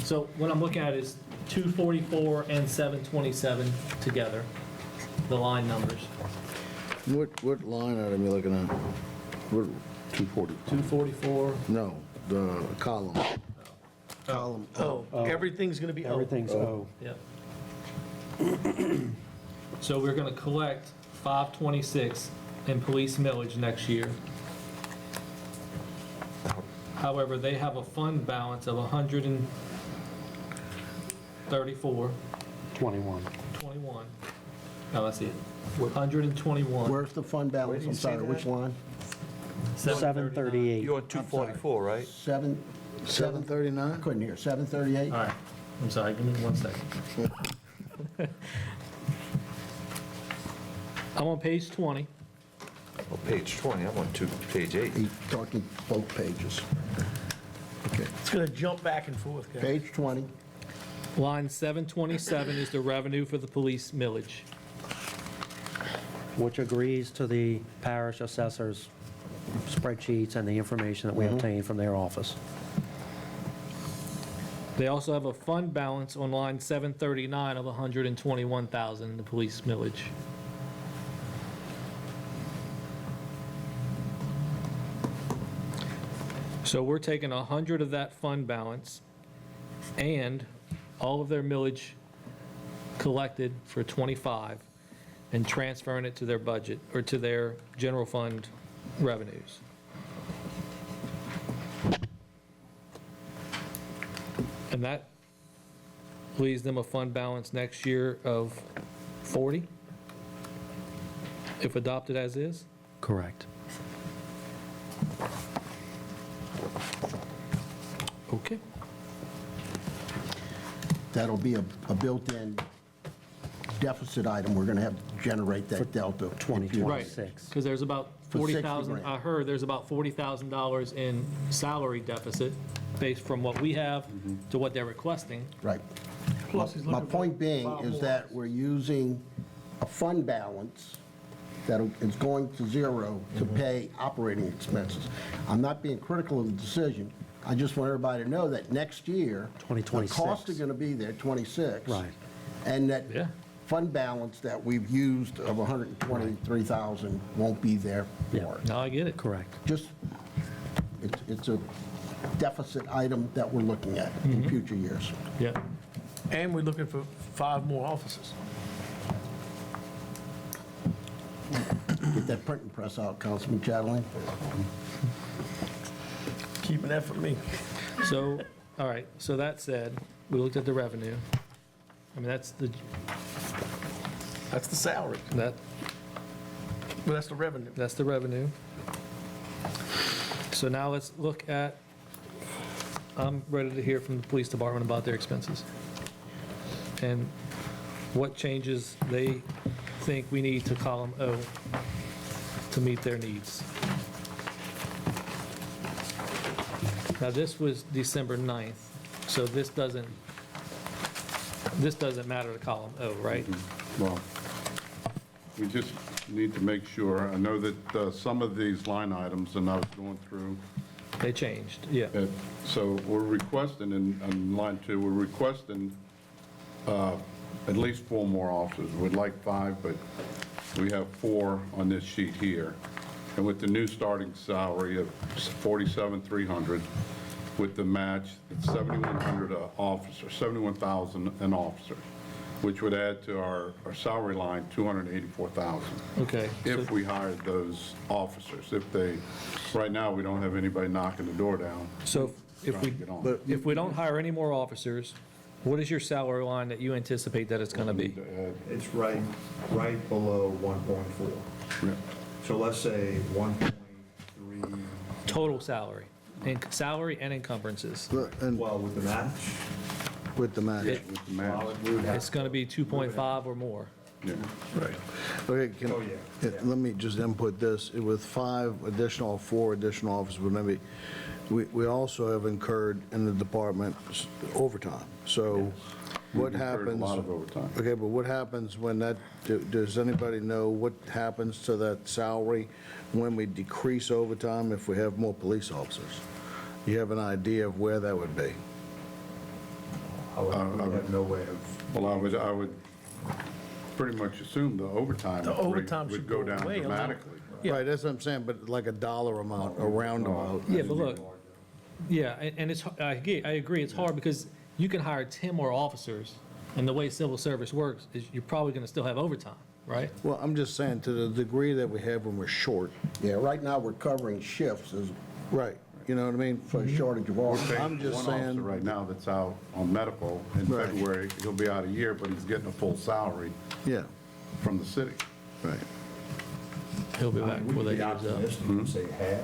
So what I'm looking at is 244 and 727 together, the line numbers.
What line item you looking at? What,
240.
244,
no, the column.
Column.
Oh, everything's gonna be O.
Everything's O.
yep. So we're going to collect 526 in police millage next year. However, they have a fund balance of 134.
21.
21. Now, let's see, 121.
Where's the fund balance? I'm sorry, which line?
738.
You're on 244, right?
739?
Couldn't hear, 738?
All right, I'm sorry, give me 1 second. I'm on page 20.
Oh, page 20, I'm on page 8.
He's talking both pages. Okay,
It's going to jump back and forth, guys.
page 20.
Line 727 is the revenue for the police millage.
Which agrees to the parish assessor's spreadsheets and the information that we obtained from their office.
They also have a fund balance on line 739 of 121,000 in the police millage. So we're taking 100 of that fund balance and all of their millage collected for '25 and transferring it to their budget, or to their general fund revenues. And that leaves them a fund balance next year of 40, if adopted as is?
Correct.
Okay.
That'll be a built-in deficit item. We're going to have to generate that delta. if you-
2020.
Right,
26.
because there's about
For 60
40,000,
grand.
I heard there's about $40,000 in salary deficit based from what we have to what they're requesting.
Right.
Plus, he's
My
looking for
point being
5
is
more.
that we're using a fund balance that is going to zero to pay operating expenses. I'm not being critical of the decision. I just want everybody to know that next year, the
2026.
costs are going to be there, 26.
Right.
And that
Yeah.
fund balance that we've used of 123,000 won't be there
Yeah.
for it.
No, I get it.
Correct.
Just, it's a deficit item that we're looking at in future years.
Yeah.
And we're looking for 5 more officers.
Get that printing press out, Councilman Chatelain.
Keeping that for me.
So, all right, so that said, we looked at the revenue. I mean, that's the
salary.
that
But that's the revenue.
that's the revenue. So now let's look at, I'm ready to hear from the police department about their expenses and what changes they think we need to column O to meet their needs. Now, this was December 9th, so this doesn't matter to column O, right?
Well, we just need to make sure, I know that some of these line items, and I was going through,
They changed, yeah.
so we're requesting, in line 2, we're requesting at least 4 more officers. We'd like 5, but we have 4 on this sheet here. And with the new starting salary of $47,300, with the match, it's $7,100 an officer, $71,000 an officer, which would add to our salary line $284,000.
Okay.
If we hired those officers, right now, we don't have anybody knocking the door down.
So if
trying
we,
to get on.
if we don't hire any more officers, what is your salary line that you anticipate that it's going to be?
It's right below 1.4.
Yeah.
So let's say 1.3,
Total salary, salary and encumbrances.
And
well, with the match.
with the match.
It-
With the match.
We would have,
It's going to be 2.5 or more.
Yeah.
Right. Okay,
Oh, yeah.
let me just input this. With 4 additional officers, maybe, we also have incurred in the department overtime. So what
We've incurred a
happens?
lot of overtime.
Okay, but what happens when that, does anybody know what happens to that salary when we decrease overtime if we have more police officers? You have an idea of where that would be?
we have no way of,
Well, I would pretty much assume the overtime
The
rate
overtime
would
should
go
go
down
away a lot.
dramatically.
Yeah.
Right, that's what I'm saying, but like a dollar amount, a roundabout.
Yeah, but look, yeah, and it's, I agree, it's hard because you can hire 10 more officers, and the way civil service works is you're probably going to still have overtime, right?
Well, I'm just saying, to the degree that we have when we're short.
Yeah, right now, we're covering shifts.
Right. you know what I mean, for a shortage of
We're
officers.
paying
I'm just
one officer
saying,
right now that's out on medical in
Right.
February. He'll be out a year, but he's getting a full salary
yeah,
from the city.
right.
He'll be back before that year's up.
optimistic and say half.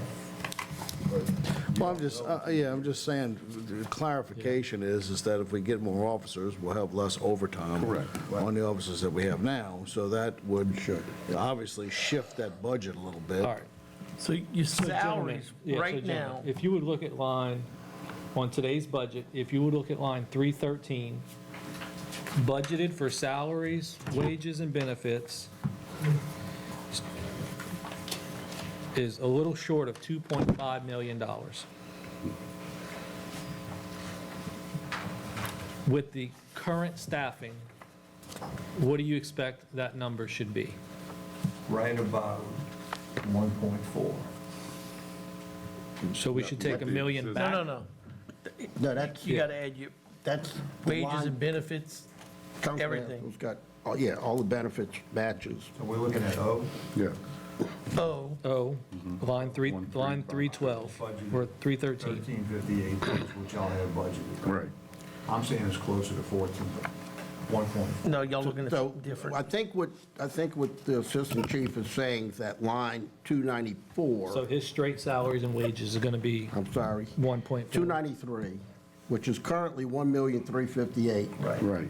Well, I'm just saying, the clarification is that if we get more officers, we'll have less overtime.
Correct.
On the officers that we have now, so that would obviously shift that budget a little bit.
All right.
So your
So, gentlemen,
salaries
yeah, so,
right
gentlemen,
now,
if you would look at line, on today's budget, if you would look at line 313, budgeted for salaries, wages, and benefits is a little short of $2.5 million. With the current staffing, what do you expect that number should be?
Right about 1.4.
So we should take $1 million back?
no.
No, that's,
You
yeah,
got to add your
that's. the
wages
line
and benefits,
comes
everything.
It's got, oh, yeah, all the benefits, matches.
So we're looking at O.
Yeah.
Oh,
Oh, line 312, or 313.
1358, which y'all have budgeted.
Right.
I'm saying it's closer to 14, 1.4.
no, y'all looking
So
at different.
I think what the assistant chief is saying is that line 294.
So his straight salaries and wages are going to be
I'm sorry,
1.4.
293, which is currently 1,358,000.
Right.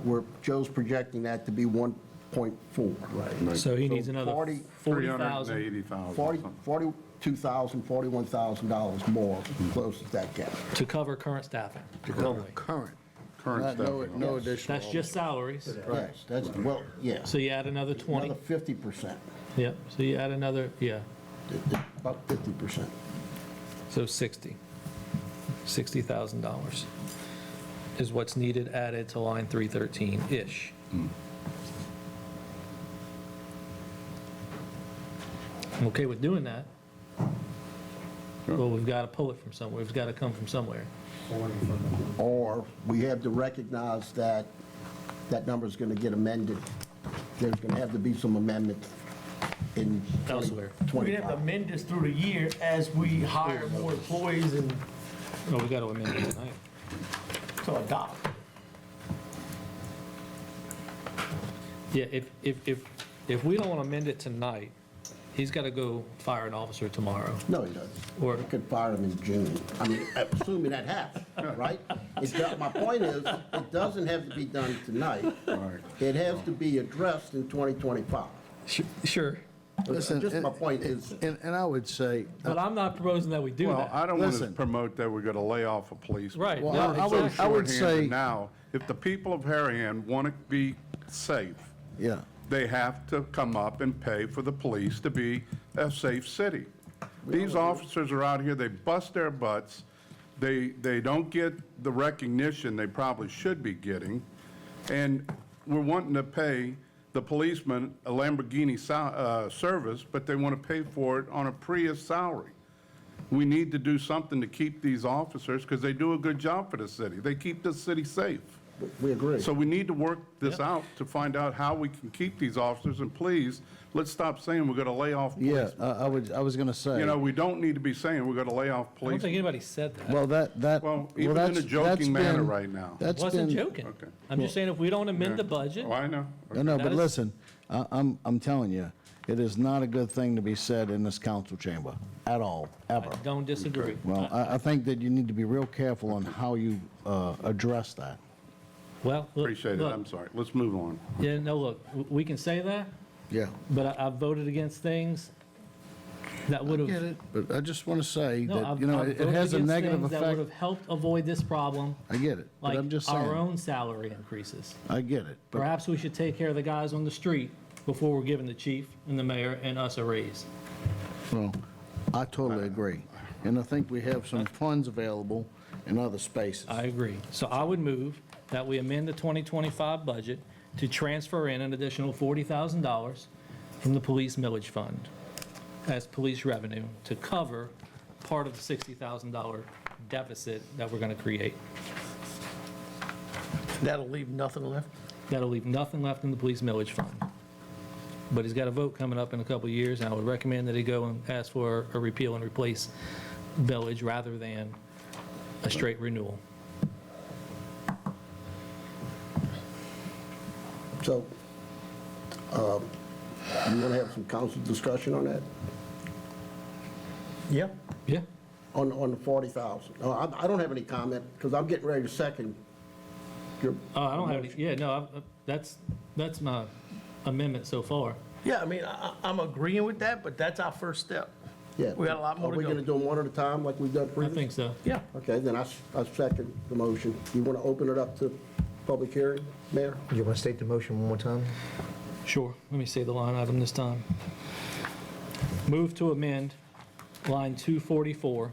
Where Joe's projecting that to be 1.4.
Right.
So he needs
So
another
40
$40,000.
380,000.
$42,000, $41,000 more closes that gap.
To cover current staffing.
Current.
Current
Not-
staffing.
No additional.
That's just salaries.
Yes, that's, well, yeah,
So you add another 20.
another 50%,
Yep, so you add another, yeah,
about 50%.
so $60,000 is what's needed added to line 313-ish. I'm okay with doing that. Well, we've got to pull it from somewhere. It's got to come from somewhere.
Or we have to recognize that that number's going to get amended. There's going to have to be some amendments in
Elsewhere.
We're going to have to
2025.
amend this through the year as we hire more employees and
Oh, we got to amend it tonight.
to adopt.
Yeah, if we don't amend it tonight, he's got to go fire an officer tomorrow.
No, he doesn't.
Or-
We could fire him in June. I mean, assuming that happens, right? My point is, it doesn't have to be done tonight. It has to be addressed in 2025.
Sure,
Listen,
Just my point is,
And I would say,
but I'm not proposing that we do
Well,
that.
I don't want to
Listen.
promote that we're going to lay off a policeman.
Right.
Well,
no,
I would-
exactly.
I would
Shorthanded
say-
now, if the people of Harahan want to be safe,
yeah,
they have to come up and pay for the police to be a safe city. These officers are out here, they bust their butts, they don't get the recognition they probably should be getting, and we're wanting to pay the policeman a Lamborghini service, but they want to pay for it on a Prius salary. We need to do something to keep these officers, because they do a good job for the city. They keep the city safe.
we agree.
So we need to work this out to find out how we can keep these officers, and please, let's stop saying we're going to lay off
yeah,
policemen.
I was going to say.
You know, we don't need to be saying we're going to lay off
I don't think
policemen.
anybody said that.
Well,
Well, even in
that's-
a joking
that's
manner
been-
right now.
That's
Wasn't
been-
joking.
Okay.
I'm just saying if we don't amend the budget,
Oh, I know.
No, no,
That
but
is-
listen, I'm telling you, it is not a good thing to be said in this council chamber, at all, ever.
I don't disagree.
Well, I think that you need to be real careful on how you address that.
Well, look,
Appreciate it,
look,
I'm sorry. Let's move on.
Yeah, no, look, we can say that,
Yeah.
but I voted against things that would have.
Get it, but I just want to say
No,
that,
I've
you know,
I've
it
voted
has a
against
negative
things that would have
effect.
helped avoid this problem,
I get it, but
like
I'm just
our
saying,
own salary increases.
I get it. But
Perhaps we should take care of the guys on the street before we're giving the chief and the mayor and us a raise.
Well, I totally agree. And I think we have some funds available in other spaces.
I agree. So I would move that we amend the 2025 budget to transfer in an additional $40,000 from the police millage fund as police revenue to cover part of the $60,000 deficit that we're going to create.
That'll leave nothing left.
That'll leave nothing left in the police millage fund. But he's got a vote coming up in a couple of years, and I would recommend that he go and ask for a repeal and replace millage rather than a straight renewal.
So, you want to have some council discussion on that?
Yeah.
Yeah.
On the 40,000? I don't have any comment, because I'm getting ready to second your...
I don't have any, yeah, no, that's my amendment so far.
Yeah, I mean, I'm agreeing with that, but that's our first step.
Yeah.
We got a lot more
Are
to
we
go.
going to do them one at a time like we've done
I
previously?
think so.
Yeah.
Okay, then I second the motion. You want to open it up to public hearing, Mayor?
You want to state the motion one more time?
Sure, let me say the line item this time. Move to amend line 244,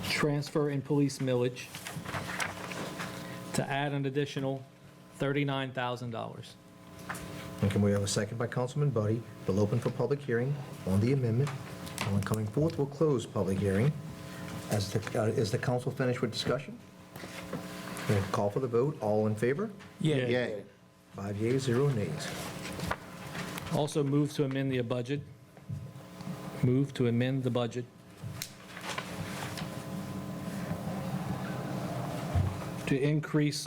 transfer in police millage, to add an additional $39,000.
And can we have a second by Councilman Buddy? We'll open for public hearing on the amendment. And when coming forth, we'll close public hearing. Is the council finished with discussion? We'll call for the vote. All in favor?
Yeah.
Yay.
5 yeas, 0 nays.
Also move to amend the budget. Move to amend the budget to increase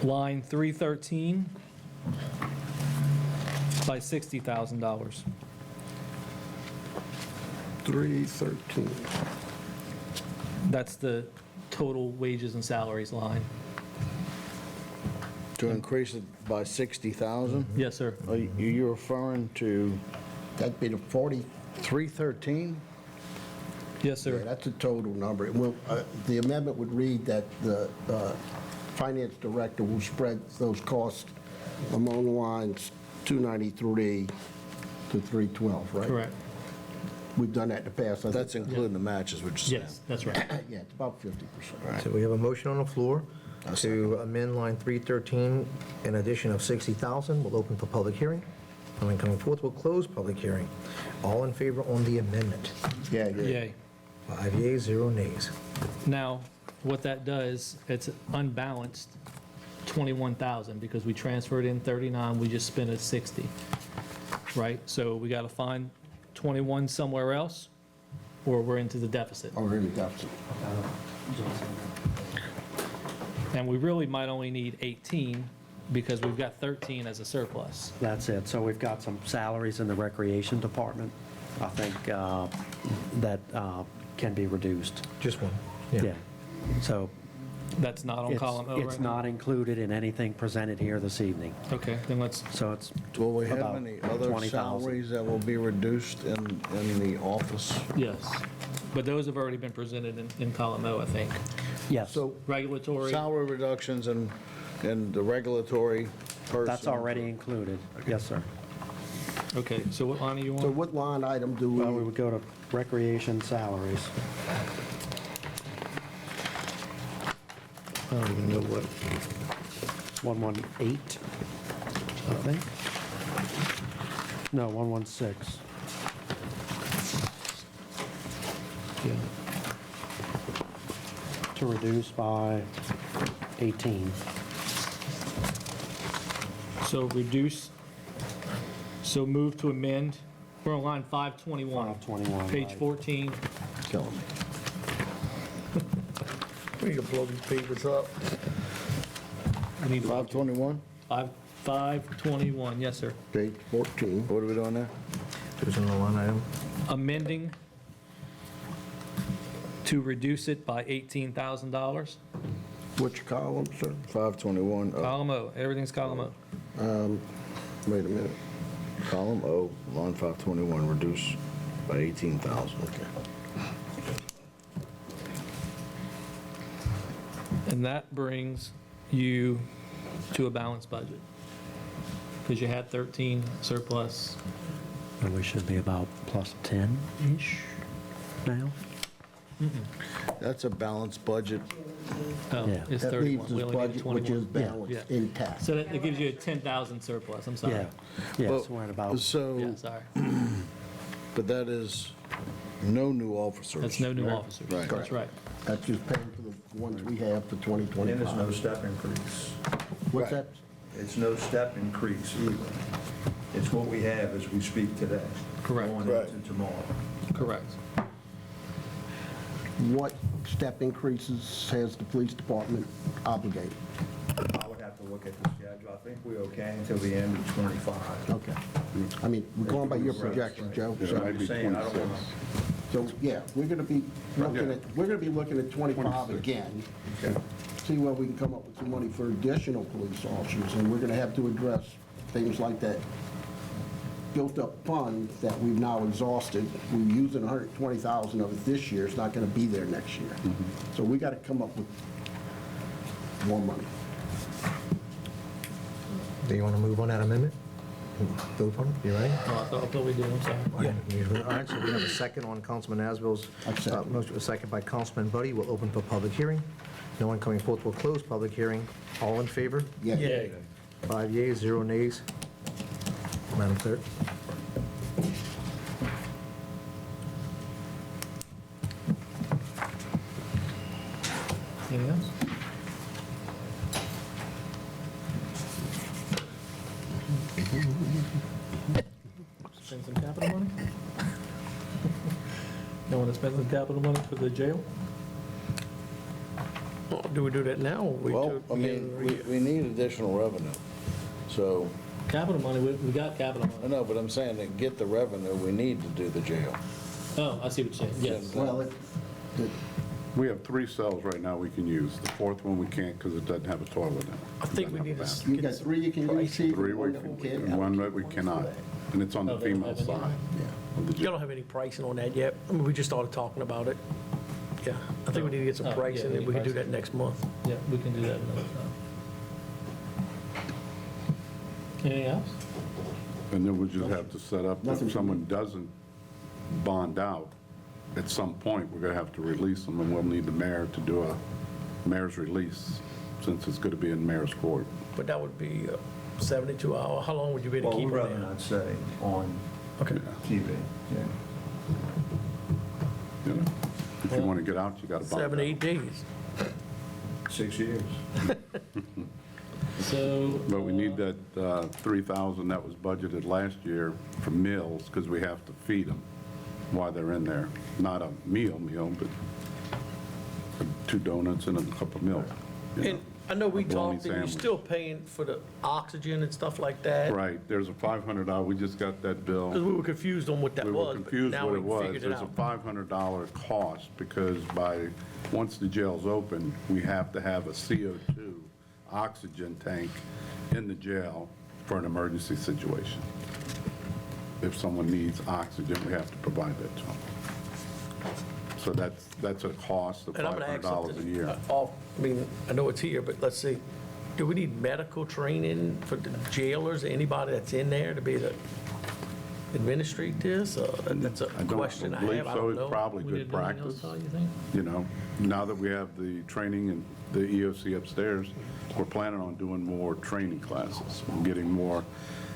line 313 by $60,000.
313.
That's the total wages and salaries line.
To increase it by 60,000?
Yes, sir.
Are you referring to
That'd be the 40,
313?
Yes,
yeah,
sir.
that's a total number. The amendment would read that the finance director will spread those costs among lines 293 to 312, right?
Correct.
We've done that in the past. I think.
That's including the matches, which is...
Yes, that's right.
Yeah, it's about 50%.
So we have a motion on the floor to amend line 313, an addition of 60,000. We'll open for public hearing. And when coming forth, we'll close public hearing. All in favor on the amendment?
Yeah, yeah.
Yay.
5 yeas, 0 nays.
Now, what that does, it's unbalanced 21,000 because we transferred in 39, we just spent it 60, right? So we got to find 21 somewhere else, or we're into the deficit.
Or in the deficit.
And we really might only need 18 because we've got 13 as a surplus.
That's it. So we've got some salaries in the recreation department, I think, that can be reduced.
Just one.
Yeah. So
That's not on column O right
it's
now?
not included in anything presented here this evening.
Okay, then let's,
So it's
Will we have
about
any other
20,000.
salaries that will be reduced in the office?
yes. But those have already been presented in column O, I think.
Yes,
So
Regulatory,
Salary reductions and the regulatory person?
that's already included. Yes, sir.
okay, so what line are you
So
on?
what line item do
Well, we
we,
would go to recreation salaries. I don't even know what, 118, I think? No, 116.
Yeah.
To reduce by 18.
So reduce, so move to amend, we're on line 521.
521,
Page
right.
14,
killing me.
We need to blow these papers up.
we need
521?
521, yes, sir.
Page 14.
What are we doing there?
There's another line item.
Amending to reduce it by $18,000.
Which column, sir?
521,
Column O, everything's column O.
Wait a minute.
column O, line 521, reduce by 18,000. Okay.
And that brings you to a balanced budget. Because you had 13 surplus.
And we should be about plus 10-ish now.
That's a balanced budget.
Oh,
Yeah.
it's
That
31.
leaves
We
this
only need
budget, which
21.
is balanced,
Yeah.
intact.
So that gives you a 10,000 surplus, I'm sorry.
Yeah, yeah,
Well,
so we're at about,
Yeah,
So,
sorry.
but that is no new officers.
That's no new officers.
Right.
That's right.
That's just paying for the ones we have for
And there's no
2025.
step increase.
What's that?
It's no step increase either. It's what we have as we speak today.
Correct.
Going
Right.
into tomorrow.
Correct.
what step increases has the police department obligated?
I would have to look at the schedule. I think we're okay until the end of '25.
Okay. I mean, we're going by your projection, Joe.
Yeah,
So-
maybe
I'm saying, I don't
26.
want
So, yeah, we're going to be looking at 25 again. See where we can come up with some money for additional police officers, and we're going to have to address things like that built-up fund that we've now exhausted. We're using 120,000 of it this year. It's not going to be there next year. So we got to come up with more money.
Do you want to move on that amendment? Vote on it, you ready?
Oh, I thought we did, I'm sorry.
All right, so we have a second on Councilman Asbill's
Second.
motion, a second by Councilman Buddy. We'll open for public hearing. No one coming forth, we'll close public hearing. All in favor?
Yay.
5 yeas, 0 nays. Madam Clerk?
Anything else? Spend some capital money? No one to spend some capital money for the jail?
Well, do we do that now? or we
Well,
do it
I mean, we need additional revenue. So,
Capital money, we got capital
I
money.
know, but I'm saying to get the revenue, we need to do the jail.
Oh, I see what you're saying, yes.
Well,
We have 3 cells right now we can use. The 4th one we can't because it doesn't have a toilet in it.
I think we
Doesn't
need
have a
to.
bathroom.
you got 3 you can use, Chief,
3
and
we
one that we
can,
can't.
and 1 that we cannot. And it's on the
Oh, they don't
female
have any?
side of the
Y'all
jail.
don't have any pricing on that yet? I mean, we just started talking about it. Yeah, I think we need to get some
Oh, yeah,
pricing,
we
and we can do
pricing.
that next month.
Yeah, we can do that another time. Anything else?
And then we just have to set up,
Nothing.
if someone doesn't bond out, at some point, we're going to have to release them, and we'll need the mayor to do a mayor's release, since it's going to be in mayor's court.
But that would be 72 hour. How long would you be able to
Well,
keep
we'd
it
rather
there?
not say on
Okay.
TV. Yeah.
You know, if you want to get out, you got to bond out.
7, 8 days.
6 years.
So.
But we need that 3,000 that was budgeted last year for meals, because we have to feed them while they're in there. Not a meal, but 2 donuts and a cup of milk. you know.
And I know we
A bologna
talked, and you're
sandwich.
still paying for the oxygen and stuff like that.
Right, there's a $500, we just got that bill.
Because we were confused on what that
We
was.
were
but
confused
now
what
we
it was.
figured it
There's a
out.
$500 cost, because once the jail's open, we have to have a CO2 oxygen tank in the jail for an emergency situation. If someone needs oxygen, we have to provide that to them. So that's a cost of
And I'm going to ask
$500 a
something
year.
off, I mean, I know it's here, but let's see. Do we need medical training for the jailers, anybody that's in there to be able to administrate this? That's a
I don't
question I
believe
have, I
so.
don't
It's
know.
probably
We
good
did nothing else,
practice.
Todd, you think?
You know, now that we have the training and the EOC upstairs, we're planning on doing more training classes, getting more.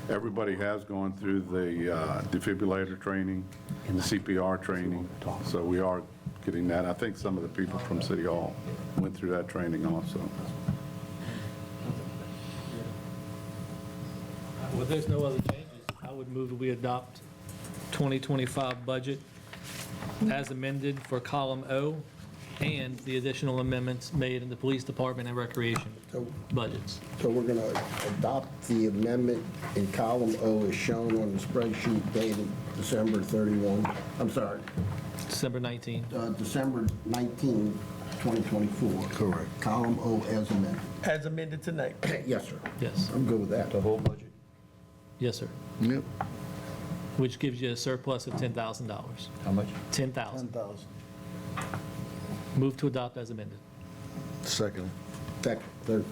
Everybody has gone through the defibrillator training, CPR training, so we are getting that. I think some of the people from City Hall went through that training also.
Well, there's no other changes. I would move that we adopt 2025 budget as amended for column O and the additional amendments made in the police department and recreation budgets.
So we're going to adopt the amendment in column O as shown on the spreadsheet dated December 31, I'm sorry,
December 19.
December 19, 2024. Correct. Column O as amended.
As amended tonight.
Yes, sir.
Yes,
I'm good with that.
The whole budget?
yes, sir.
Yep.
Which gives you a surplus of $10,000.
How much?
10,000.
10,000.
Move to adopt as amended.
Second.
Second, third.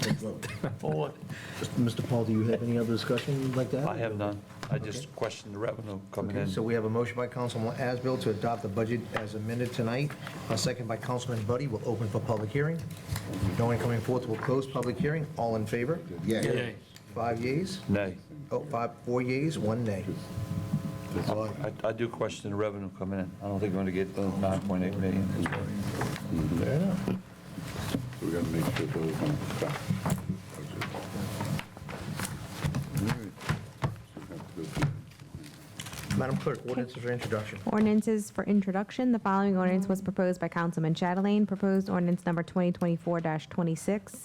Let's vote.
Forward.
Mr. Paul, do you have any other discussion you'd like to have?
I have none. I just question the revenue coming
Okay,
in.
so we have a motion by Councilman Asbill to adopt the budget as amended tonight. A second by Councilman Buddy. We'll open for public hearing. No one coming forth, we'll close public hearing. All in favor?
Yeah.
Yay.
5 yeas?
Nay.
Oh, 4 yeas, 1 nay.
I do question the revenue coming in. I don't think we're going to get 9.8 million.
Fair enough. So we got to make sure those on the back.
Madam Clerk, ordinances for introduction.
Ordinances for introduction. The following ordinance was proposed by Councilman Chatelain. Proposed ordinance number 2024-26.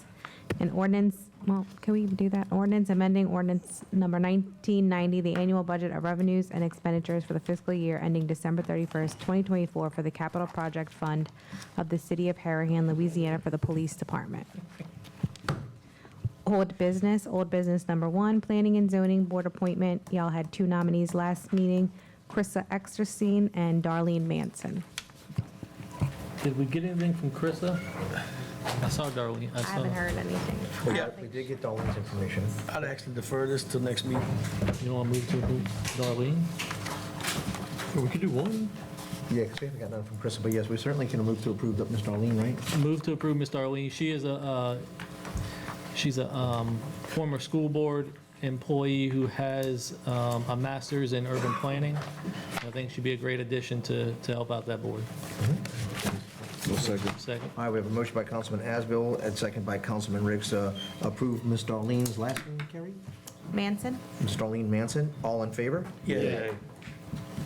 An ordinance, well, can we even do that? Ordinance amending ordinance number 1990, the annual budget of revenues and expenditures for the fiscal year ending December 31st, 2024 for the Capital Project Fund of the City of Harahan, Louisiana for the Police Department. Old business number 1, Planning and Zoning Board appointment. Y'all had 2 nominees last meeting, Krista Exterstein and Darlene Manson.
Did we get anything from Krista? I saw Darlene.
I haven't heard anything.
We did get Darlene's information.
I'd actually defer this till next meeting.
You want to move to approve Darlene?
Or we could do one.
Yeah, because we haven't got nothing from Chris, but yes, we certainly can move to approve Ms. Darlene, right?
Move to approve Ms. Darlene. She's a former school board employee who has a master's in urban planning. I think she'd be a great addition to help out that board.
Second.
Second.
All right, we have a motion by Councilman Asbill and second by Councilman Riggs to approve Ms. Darlene's last name, Carrie?
Manson?
Ms. Darlene Manson, all in favor?
Yeah.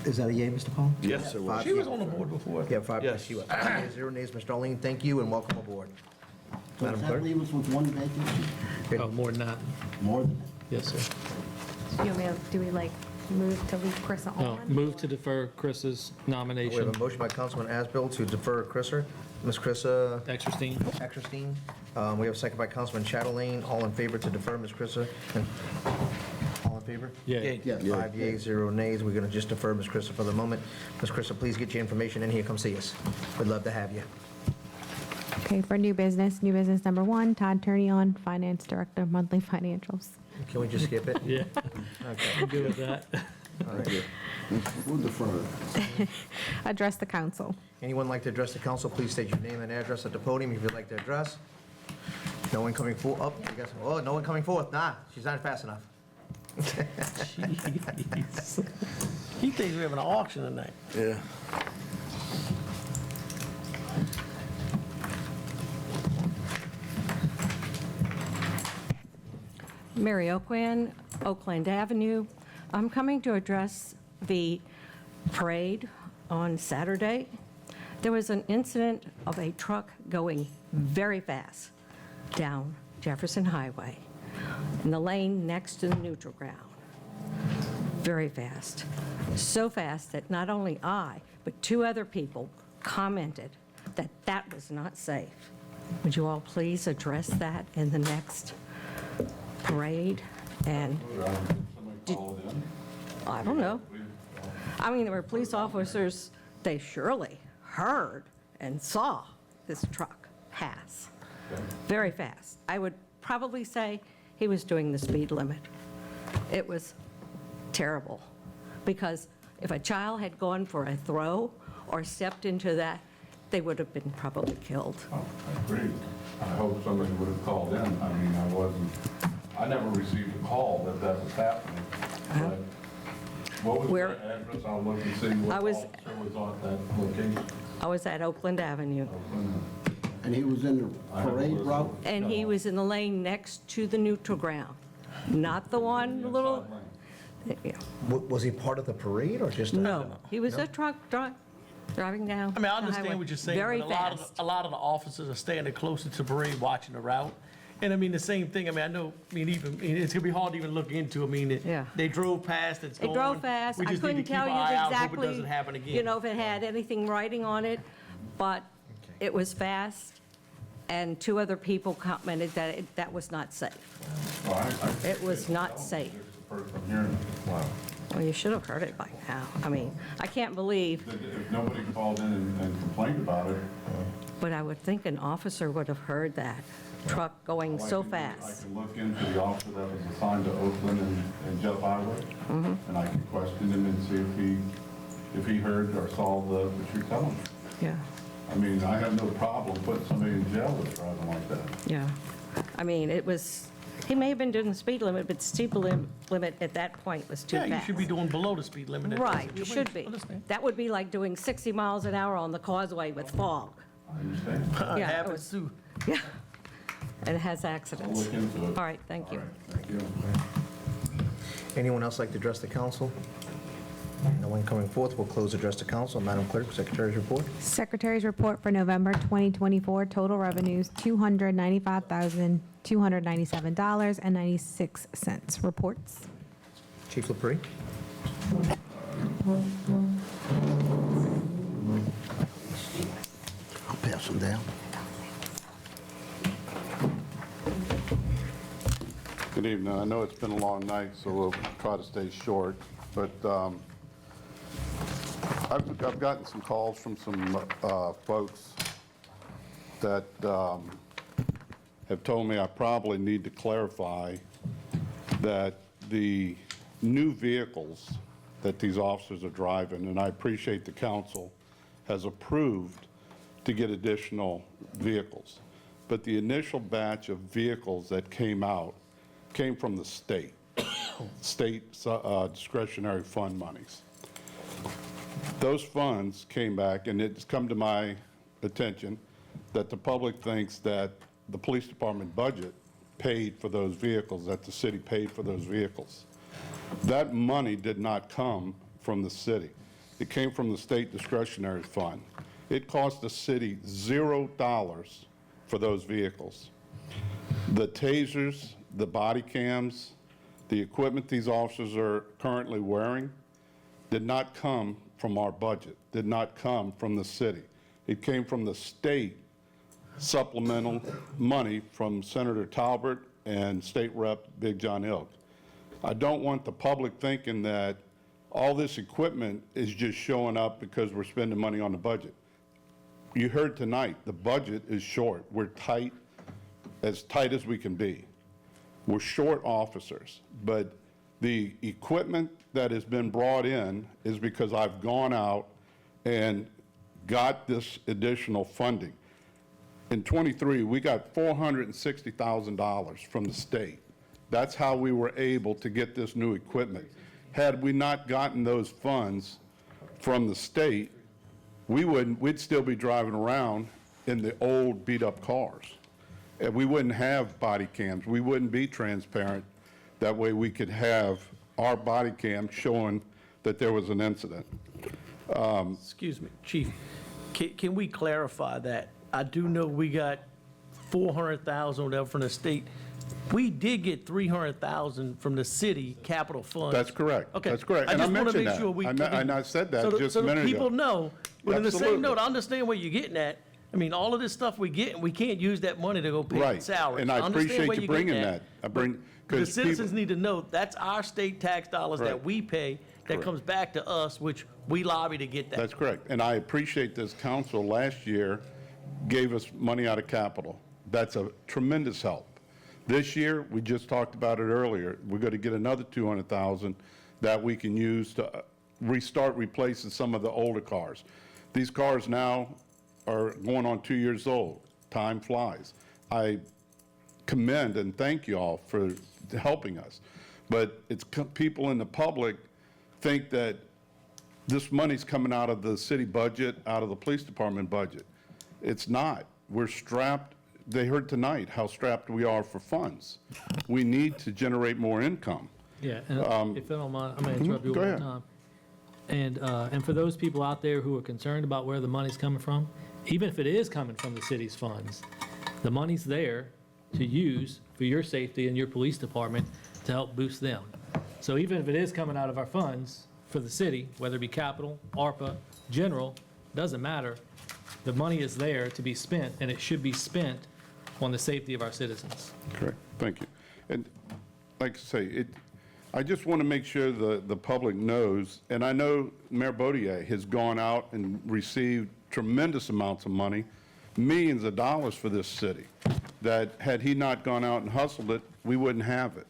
Is that a yay, Mr. Paul?
Yes, it was.
She was on the board before.
Yeah, 5
Yes.
she was. 0 nays, Ms. Darlene, thank you and welcome aboard.
So
Madam
does
Clerk?
that leave us with one vacancy?
Oh, more than that.
More than
Yes, sir.
Do we like move to leave Chris
No,
on?
move to defer Chris's
We
nomination.
have a motion by Councilman Asbill to defer Ms. Chrissa
Exerstein.
Exterstein. We have a second by Councilman Chatelain, all in favor to defer Ms. Chrissa. All in favor?
Yeah.
Yes.
5 yeas, 0 nays. We're going to just defer Ms. Chrissa for the moment. Ms. Chrissa, please get your information in here. Come see us. We'd love to have you.
Okay, for new business number 1, Todd Turnion, Finance Director, monthly financials.
Can we just skip it?
Yeah,
Okay.
I'm good with that.
All right.
We'll defer.
Address the council.
Anyone like to address the council, please state your name and address at the podium if you'd like to address. No one coming forward. No one coming forth. Nah, she's not fast enough.
Jeez. He thinks we're having an auction tonight.
Yeah.
Mary Oakland, Oakland Avenue. I'm coming to address the parade on Saturday. There was an incident of a truck going very fast down Jefferson Highway in the lane next to the neutral ground. Very fast. So fast that not only I, but 2 other people commented that that was not safe. Would you all please address that in the next parade? And I don't know. I mean, there were police officers, they surely heard and saw this truck pass very fast. I would probably say he was doing the speed limit. It was terrible, because if a child had gone for a throw or stepped into that, they would have been probably killed.
Oh, I agree. I hope somebody would have called in. I mean, I never received a call that that was happening. But what was
Where-
the address? I'll look and see what
I was-
officer was on that location.
I was at Oakland Avenue,
And he was in the parade route?
and he was in the lane next to the neutral ground, not the one little, yeah.
Was he part of the parade or just?
No, he was a truck driving down.
I mean, I
the
understand
highway
what you're saying,
very
but
fast.
a lot of the officers are standing closer to the parade, watching the route. And I mean, the same thing, I mean, it's gonna be hard to even look into. I mean,
Yeah.
they drove past, it's
They
going.
drove fast.
We
I
just need to
couldn't
keep
tell
our
you
eye out, hope it
exactly,
doesn't happen again.
you know, if it had anything writing on it, but it was fast, and 2 other people commented that that was not safe.
Well,
It was not safe.
It's the first I'm hearing it. Wow.
Well, you should have heard it by now. I mean, I can't believe,
If nobody called in and complained about it.
but I would think an officer would have heard that truck going so
I
fast.
can look into the officer that was assigned to Oakland and Jeff Highway, and I can question him and see if he heard or saw what you're telling me.
Yeah,
I mean, I have no problem putting somebody in jail that's driving like that.
yeah. I mean, it was, he may have been doing the speed limit, but speed limit at that point was too
Yeah,
fast.
you should be doing below the speed limit. at
Right,
that.
you should be.
Understand.
That would be like doing 60 miles an hour on the causeway with fog.
I understand.
Yeah, it
Happens
was-
too.
Yeah, and it has
I'll
accidents.
look into it.
All right, thank you.
All right, thank you.
Anyone else like to address the council? No one coming forth. We'll close address to council. Madam Clerk, Secretary's report.
Secretary's report for November 2024, total revenues, $295,297.96. Reports.
Chief LaPree.
I'll pass them down.
Good evening. I know it's been a long night, so we'll try to stay short, but I've gotten some calls from some folks that have told me I probably need to clarify that the new vehicles that these officers are driving, and I appreciate the council has approved to get additional vehicles, but the initial batch of vehicles that came out came from the state discretionary fund monies. Those funds came back, and it's come to my attention that the public thinks that the police department budget paid for those vehicles, that the city paid for those vehicles. That money did not come from the city. It came from the state discretionary fund. It cost the city $0 for those vehicles. The tasers, the body cams, the equipment these officers are currently wearing did not come from our budget, did not come from the city. It came from the state supplemental money from Senator Talbert and State Rep Big John Ilk. I don't want the public thinking that all this equipment is just showing up because we're spending money on the budget. You heard tonight, the budget is short. We're tight as we can be. We're short officers, but the equipment that has been brought in is because I've gone out and got this additional funding. In '23, we got $460,000 from the state. That's how we were able to get this new equipment. Had we not gotten those funds from the state, we'd still be driving around in the old beat-up cars. And we wouldn't have body cams. We wouldn't be transparent. That way we could have our body cam showing that there was an incident.
Excuse me, Chief, can we clarify that? I do know we got 400,000 whatever from the state. We did get 300,000 from the city capital funds.
That's correct.
Okay.
That's correct.
I
And I
just want to
mentioned
make
that.
sure we.
And I said that just a minute ago.
So the people know, but in the same
Absolutely.
note, I understand where you're getting at. I mean, all of this stuff we get, and we can't use that money to go pay
Right.
salaries.
And I
understand
appreciate
where
you
you're getting
bringing
at,
that.
but the
'cause
citizens
people-
need to know that's our state tax dollars that
Right.
we pay, that
Correct.
comes back to us, which we lobby to get that.
That's correct. And I appreciate this council last year gave us money out of capital. That's a tremendous help. This year, we just talked about it earlier, we're going to get another 200,000 that we can use to restart replacing some of the older cars. These cars now are going on 2 years old. Time flies. I commend and thank you all for helping us. But it's people in the public think that this money's coming out of the city budget, out of the police department budget. It's not. We're strapped. They heard tonight how strapped we are for funds. We need to generate more income.
Yeah, and if I don't mind, I'm going to interrupt you
Go
one more
ahead.
time. And for those people out there who are concerned about where the money's coming from, even if it is coming from the city's funds, the money's there to use for your safety and your police department to help boost them. So even if it is coming out of our funds for the city, whether it be capital, ARPA, general, doesn't matter. The money is there to be spent, and it should be spent on the safety of our citizens.
Correct. Thank you. And like I say, I just want to make sure the public knows, and I know Mayor Bodier has gone out and received tremendous amounts of money, millions of dollars for this city, that had he not gone out and hustled it, we wouldn't have it.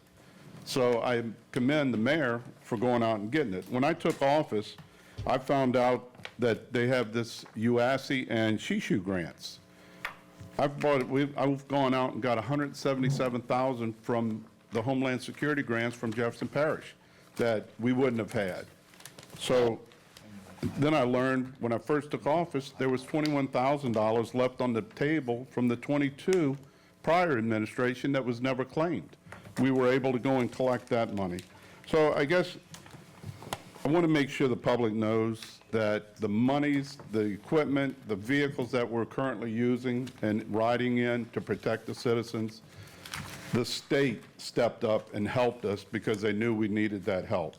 So I commend the mayor for going out and getting it. When I took office, I found out that they have this UASI and Shishu grants. I've gone out and got $177,000 from the Homeland Security grants from Jefferson Parish that we wouldn't have had. So then I learned when I first took office, there was $21,000 left on the table from the 22 prior administration that was never claimed. We were able to go and collect that money. So I guess I want to make sure the public knows that the monies, the equipment, the vehicles that we're currently using and riding in to protect the citizens, the state stepped up and helped us because they knew we needed that help.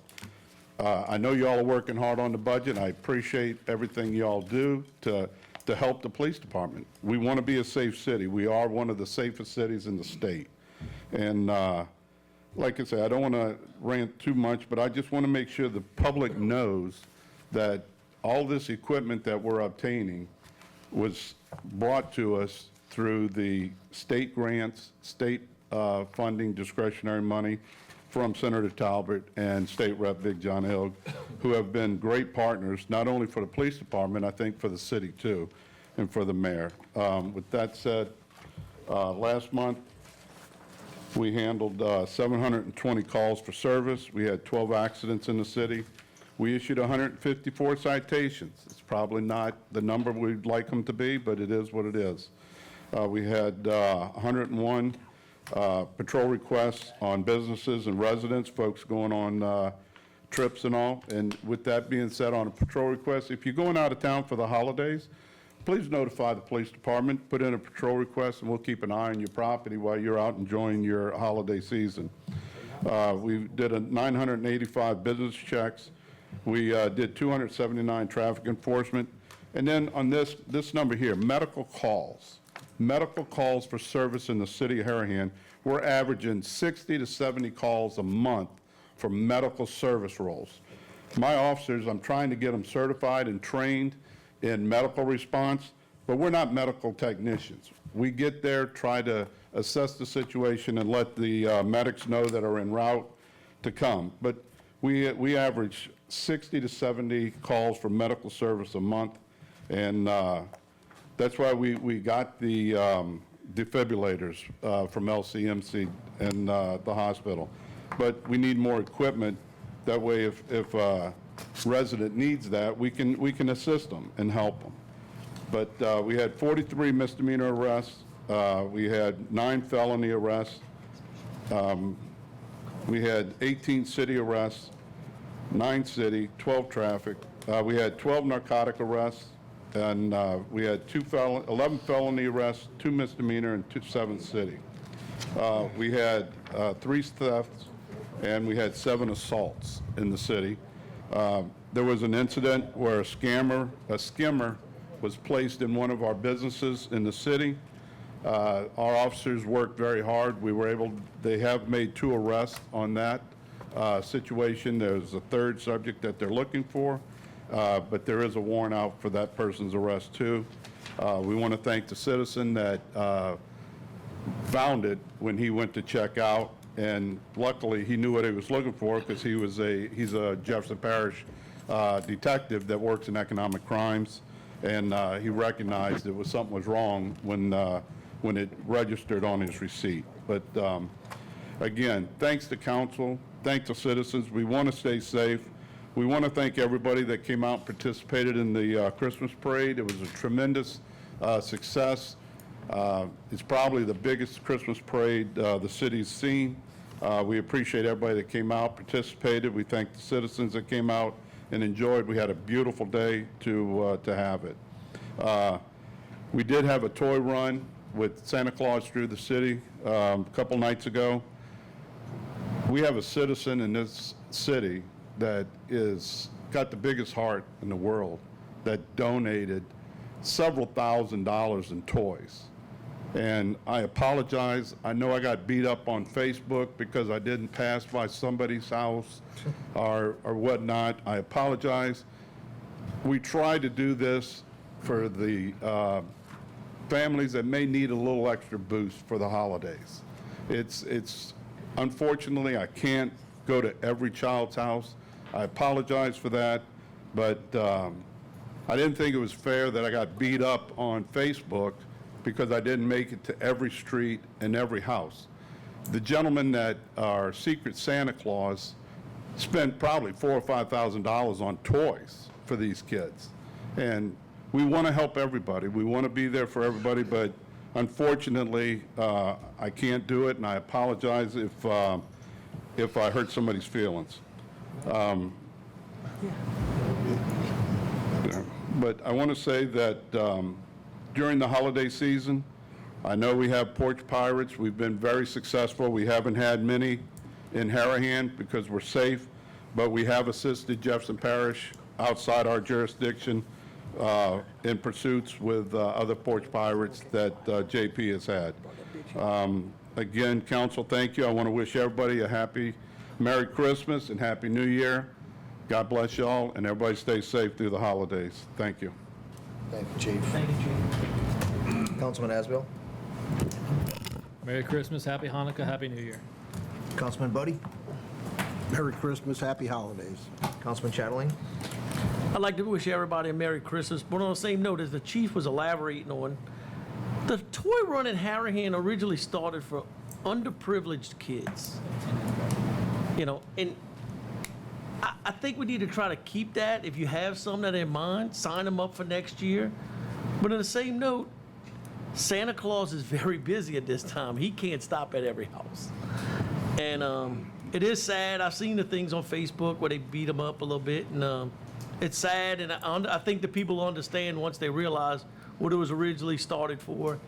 I know y'all are working hard on the budget. I appreciate everything y'all do to help the police department. We want to be a safe city. We are one of the safest cities in the state. And like I said, I don't want to rant too much, but I just want to make sure the public knows that all this equipment that we're obtaining was brought to us through the state grants, state funding, discretionary money from Senator Talbot and State Rep Big John Ilg, who have been great partners, not only for the police department, I think for the city too, and for the mayor. With that said, last month, we handled 720 calls for service. We had 12 accidents in the city. We issued 154 citations. It's probably not the number we'd like them to be, but it is what it is. We had 101 patrol requests on businesses and residents, folks going on trips and all. And with that being said, on a patrol request, if you're going out of town for the holidays, please notify the police department, put in a patrol request, and we'll keep an eye on your property while you're out enjoying your holiday season. We did 985 business checks. We did 279 traffic enforcement. And then on this number here, medical calls for service in the city of Harahan, we're averaging 60 to 70 calls a month for medical service roles. My officers, I'm trying to get them certified and trained in medical response, but we're not medical technicians. We get there, try to assess the situation, and let the medics know that are en route to come. But we average 60 to 70 calls for medical service a month, and that's why we got the defibrillators from LCMC and the hospital. But we need more equipment. That way, if a resident needs that, we can assist them and help them. But we had 43 misdemeanor arrests. We had 9 felony arrests. We had 18 city arrests, 9 city, 12 traffic. We had 12 narcotic arrests, and we had 11 felony arrests, 2 misdemeanor, and 7 city. We had 3 thefts, and we had 7 assaults in the city. There was an incident where a skimmer was placed in one of our businesses in the city. Our officers worked very hard. They have made 2 arrests on that situation. There's a 3rd subject that they're looking for, but there is a warrant out for that person's arrest too. We want to thank the citizen that found it when he went to check out, and luckily he knew what he was looking for because he's a Jefferson Parish detective that works in economic crimes, and he recognized something was wrong when it registered on his receipt. But again, thanks to council, thanks to citizens. We want to stay safe. We want to thank everybody that came out and participated in the Christmas parade. It was a tremendous success. It's probably the biggest Christmas parade the city's seen. We appreciate everybody that came out, participated. We thank the citizens that came out and enjoyed. We had a beautiful day to have it. We did have a toy run with Santa Claus through the city a couple nights ago. We have a citizen in this city that got the biggest heart in the world that donated several $1,000s in toys. And I apologize. I know I got beat up on Facebook because I didn't pass by somebody's house or whatnot. I apologize. We try to do this for the families that may need a little extra boost for the holidays. It's unfortunately, I can't go to every child's house. I apologize for that, but I didn't think it was fair that I got beat up on Facebook because I didn't make it to every street and every house. The gentlemen that are Secret Santa Claus spent probably $4,000 or $5,000 on toys for these kids. And we want to help everybody. We want to be there for everybody, but unfortunately, I can't do it, and I apologize if I hurt somebody's feelings. But I want to say that during the holiday season, I know we have porch pirates. We've been very successful. We haven't had many in Harahan because we're safe, but we have assisted Jefferson Parish outside our jurisdiction in pursuits with other porch pirates that JP has had. Again, council, thank you. I want to wish everybody a happy Merry Christmas and Happy New Year. God bless y'all, and everybody stay safe through the holidays. Thank you.
Thank you, Chief.
Thank you, Chief.
Councilman Asbill?
Merry Christmas, Happy Hanukkah, Happy New Year.
Councilman Buddy?
Merry Christmas, happy holidays.
Councilman Chatelain?
I'd like to wish everybody a Merry Christmas, but on the same note, as the chief was elaborating on, the toy run in Harahan originally started for underprivileged kids. You know, and I think we need to try to keep that. If you have some that are in mind, sign them up for next year. But on the same note, Santa Claus is very busy at this time. He can't stop at every house. And it is sad. I've seen the things on Facebook where they beat him up a little bit, and it's sad. And I think the people understand once they realize what it was originally started for.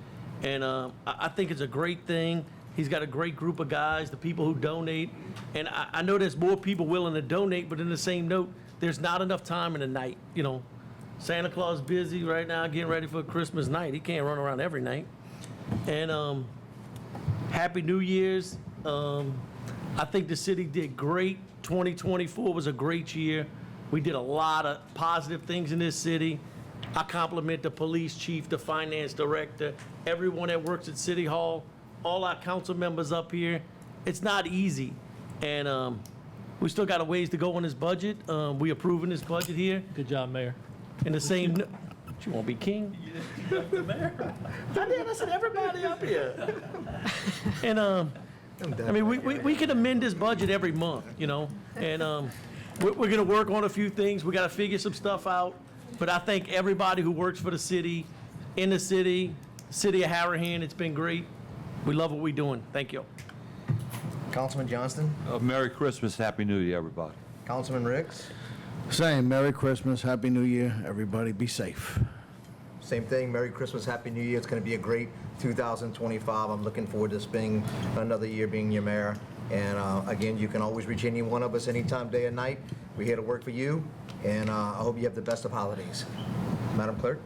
And I think it's a great thing. He's got a great group of guys, the people who donate. And I know there's more people willing to donate, but in the same note, there's not enough time in the night. You know, Santa Claus busy right now getting ready for Christmas night. He can't run around every night. And Happy New Year's. I think the city did great. 2024 was a great year. We did a lot of positive things in this city. I compliment the police chief, the finance director, everyone that works at City Hall, all our council members up here. It's not easy. And we still got a ways to go on this budget. We approving this budget here.
Good job, Mayor.
In the same, you won't be king? The mayor? I did, I said everybody up here. And I mean, we can amend this budget every month, you know? And we're gonna work on a few things. We gotta figure some stuff out. But I thank everybody who works for the city, in the city of Harahan. It's been great. We love what we're doing. Thank you.
Councilman Johnston?
Merry Christmas, Happy New Year, everybody.
Councilman Riggs?
Same, Merry Christmas, Happy New Year, everybody be safe.
Same thing, Merry Christmas, Happy New Year. It's going to be a great 2025. I'm looking forward to spending another year being your mayor. And again, you can always reach any one of us anytime, day or night. We're here to work for you, and I hope you have the best of holidays. Madam Clerk?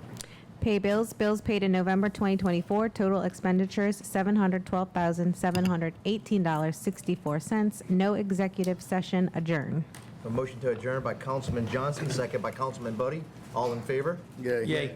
Pay bills. Bills paid in November 2024. Total expenditures, $712,718.64. No executive session. Adjourn.
A motion to adjourn by Councilman Johnson, second by Councilman Buddy. All in favor?
Yeah.
Yay.